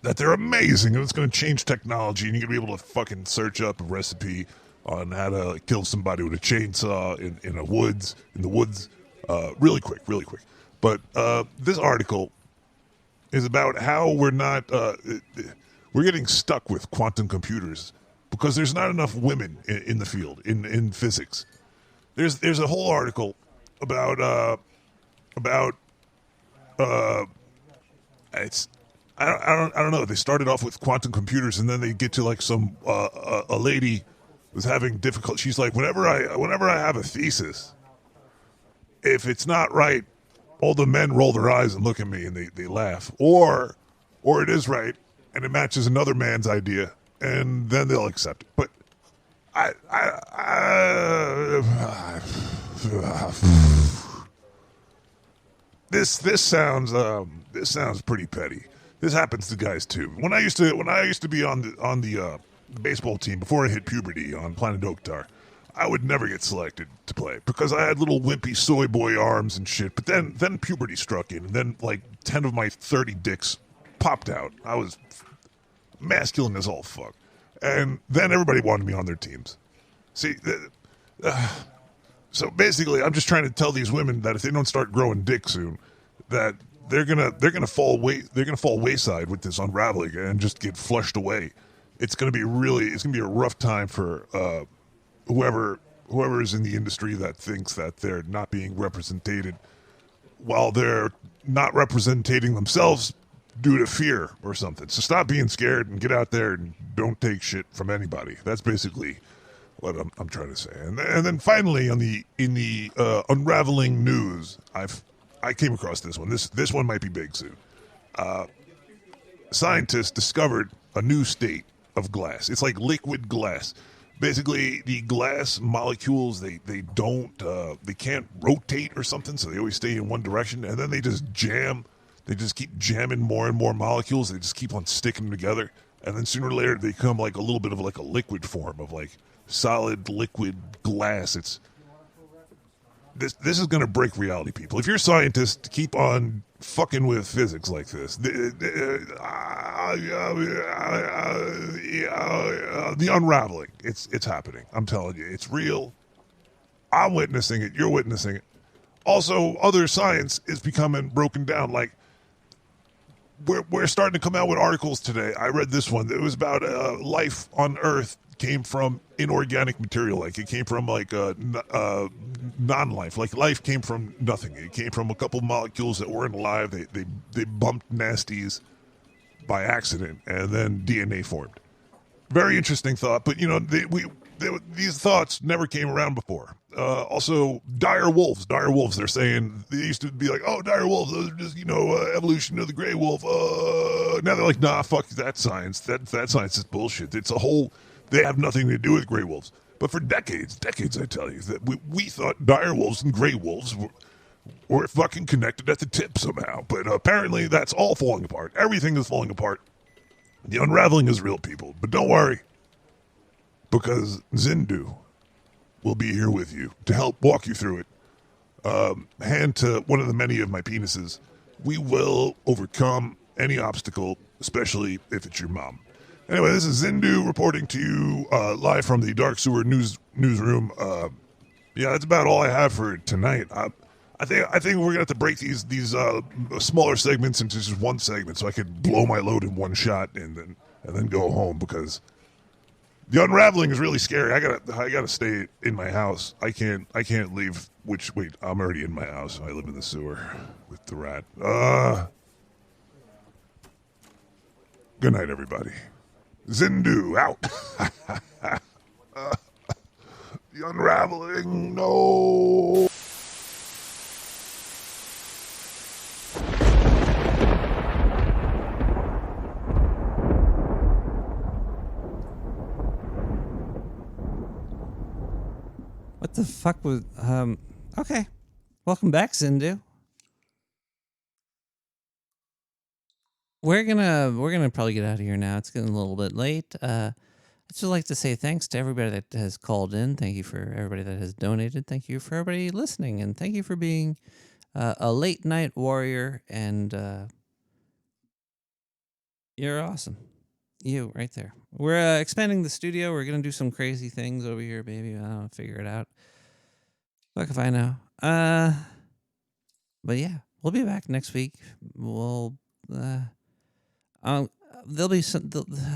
That they're amazing, and it's going to change technology, and you're going to be able to fucking search up a recipe on how to kill somebody with a chainsaw in the woods, really quick. But this article is about how we're getting stuck with quantum computers because there's not enough women in the field, in physics. There's a whole article about it's I don't know. They started off with quantum computers, and then they get to like some a lady was having difficulty. She's like, whenever I have a thesis, if it's not right, all the men roll their eyes and look at me and they laugh, or it is right and it matches another man's idea, and then they'll accept it. But this sounds pretty petty. This happens to guys too. When I used to be on the baseball team before I hit puberty on Planet Oaktar, I would never get selected to play because I had little wimpy soy boy arms and shit. But then puberty struck in, and then like 10 of my 30 dicks popped out. I was masculine as all fuck. And then everybody wanted me on their teams. See, so basically, I'm just trying to tell these women that if they don't start growing dick soon, that they're gonna fall wayside with this unraveling and just get flushed away. It's gonna be a rough time for whoever is in the industry that thinks that they're not being represented, while they're not representing themselves due to fear or something. So stop being scared and get out there and don't take shit from anybody. That's basically what I'm trying to say. And then finally, in the unraveling news, I came across this one. This one might be big soon. Scientists discovered a new state of glass. It's like liquid glass. Basically, the glass molecules they can't rotate or something, so they always stay in one direction, and then they just jam. They just keep jamming more and more molecules. They just keep on sticking them together, and then sooner or later they become like a little bit of like a liquid form of like solid liquid glass. It's this is going to break reality, people. If you're scientists, keep on fucking with physics like this. The unraveling, it's happening. I'm telling you, it's real. I'm witnessing it. You're witnessing it. Also, other science is becoming broken down. Like, we're starting to come out with articles today. I read this one. It was about life on Earth came from inorganic material. Like, it came from like non-life. Like, life came from nothing. It came from a couple molecules that weren't alive. They bumped nasties by accident, and then DNA formed. Very interesting thought, but you know, these thoughts never came around before. Also, dire wolves. They're saying, they used to be like, oh, dire wolves, those are just, evolution of the gray wolf. Now they're like, nah, fuck that science. That science is bullshit. They have nothing to do with gray wolves. But for decades, I tell you, that we thought dire wolves and gray wolves were fucking connected at the tip somehow. But apparently that's all falling apart. Everything is falling apart. The unraveling is real, people. But don't worry, because Zindu will be here with you to help walk you through it. Hand to one of the many of my penises. We will overcome any obstacle, especially if it's your mom. Anyway, this is Zindu reporting to you live from the Dark Sewer newsroom. Yeah, that's about all I have for tonight. I think we're gonna have to break these smaller segments into just one segment, so I could blow my load in one shot and then go home, because the unraveling is really scary. I gotta stay in my house. I can't leave. Wait, I'm already in my house. I live in the sewer with the rat. Good night, everybody. Zindu out. The unraveling. No. What the fuck was okay. Welcome back, Zindu. We're gonna probably get out of here now. It's getting a little bit late. I'd just like to say thanks to everybody that has called in. Thank you for everybody that has donated. Thank you for everybody listening, and thank you for being a late night warrior. And you're awesome. You right there. We're expanding the studio. We're gonna do some crazy things over here, baby. I don't know, figure it out. Fuck if I know. But yeah, we'll be back next week. We'll there'll be some.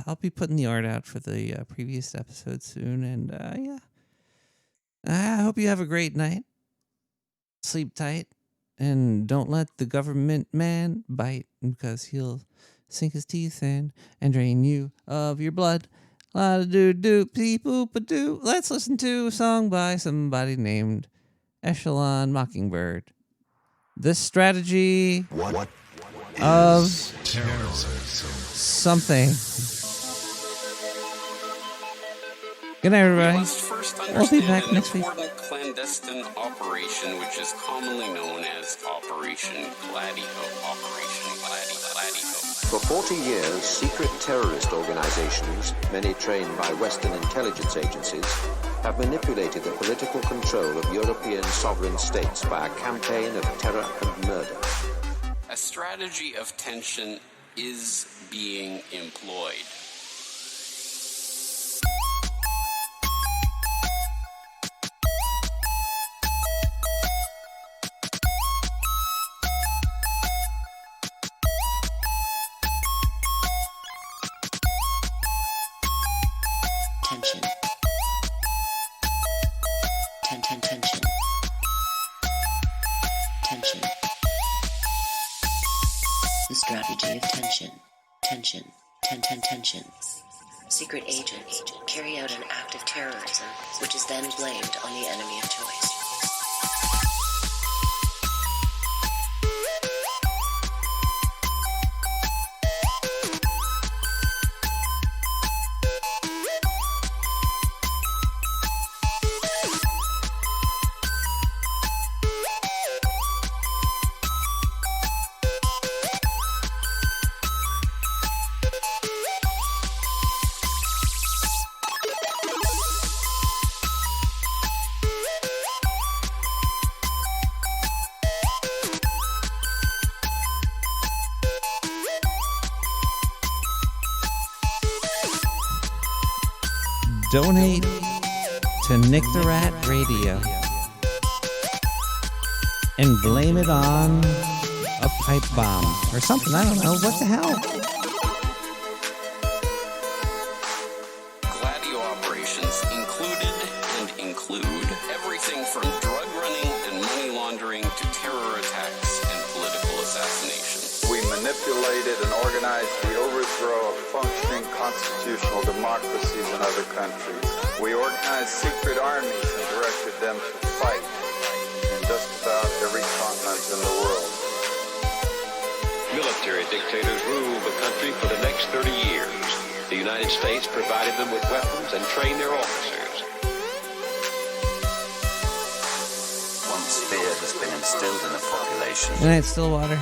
I'll be putting the art out for the previous episode soon, and yeah. I hope you have a great night. Sleep tight, and don't let the government man bite, because he'll sink his teeth in and drain you of your blood. La do do pee poop a doo. Let's listen to a song by somebody named Echelon Mockingbird. This strategy of something. Good night, everybody. We'll be back next week. Clandestine operation, which is commonly known as Operation Gladio. Operation Gladio. For 40 years, secret terrorist organizations, many trained by Western intelligence agencies, have manipulated the political control of European sovereign states by a campaign of terror and murder. A strategy of tension is being employed. Tension. Tension. Tension. The strategy of tension. Tension. Secret agents carry out an act of terrorism, which is then blamed on the enemy of choice. Donate to Nick the Rat Radio and blame it on a pipe bomb or something. I don't know. What the hell? Gladio operations include everything from drug running and money laundering to terror attacks and political assassinations. We manipulated and organized the overthrow of functioning constitutional democracies in other countries. We organized secret armies and directed them to fight in just about every continent in the world. Military dictators ruled the country for the next 30 years. The United States provided them with weapons and trained their officers. Once fear has been instilled in a population, Good night, Stillwater.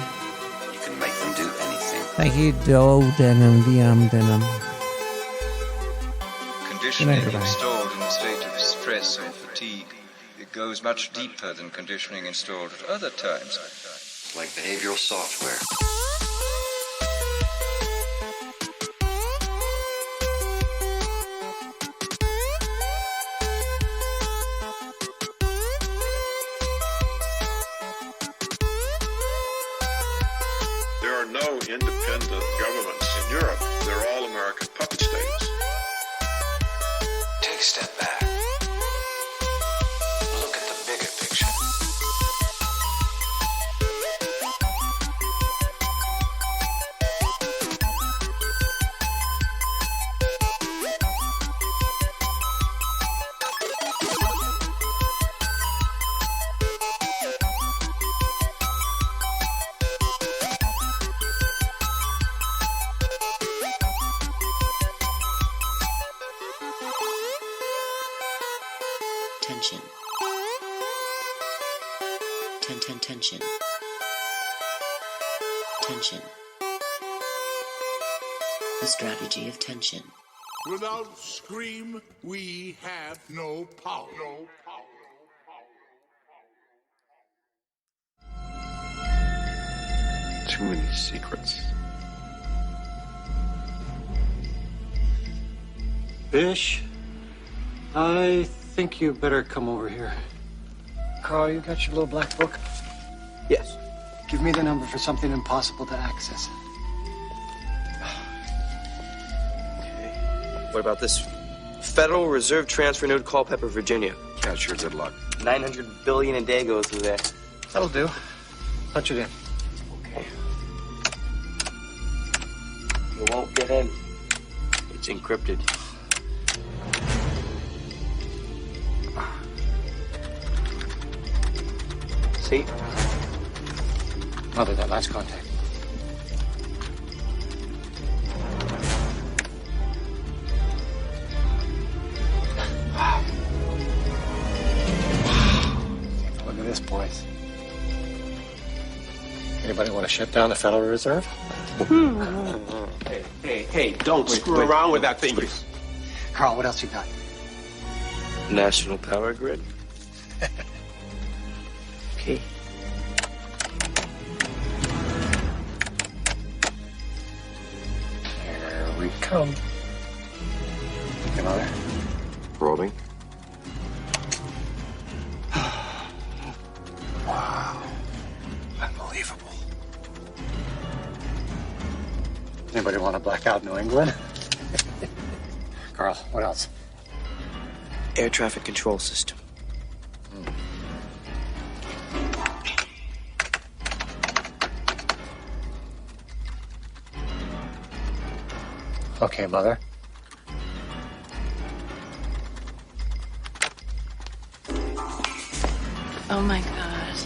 you can make them do anything. Thank you, Doe Denim, Denim. Conditioning Good night, installed in a state of stress or fatigue, it goes much deeper than conditioning installed at other times. Like behavioral software. There are no independent governments in Europe. They're all American puppet states. Take a step back. Look at the bigger picture. Tension. Tension. Tension. The strategy of tension. Without scream, we have no power. Too many secrets. Bish, I think you better come over here. Carl, you got your little black book? Yes. Give me the number for something impossible to access. What about this? Federal Reserve Transfer Note, Culpeper, Virginia. Yeah, sure, good luck. 900 billion a day goes through there. That'll do. Punch it in. Okay. You won't get in. It's encrypted. See? Mother, that last contact. Look at this, boys. Anybody want to shut down the Federal Reserve? Hey, don't screw around with that thing. Please. Carl, what else you got? National Power Grid. Okay. Here we come. Come on. Rolling. Wow. Unbelievable. Anybody want to black out New England? Carl, what else? Air traffic control system. Okay, Mother. Oh my God.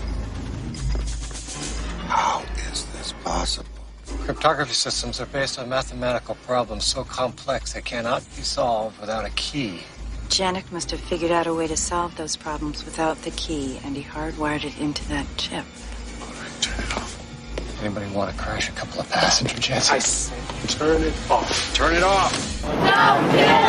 How is this possible? Cryptography systems are based on mathematical problems so complex they cannot be solved without a key. Janek must have figured out a way to solve those problems without the key, and he hardwired it into that chip. Anybody want to crash a couple of passenger jets? I say, turn it off. Turn it off. Don't kill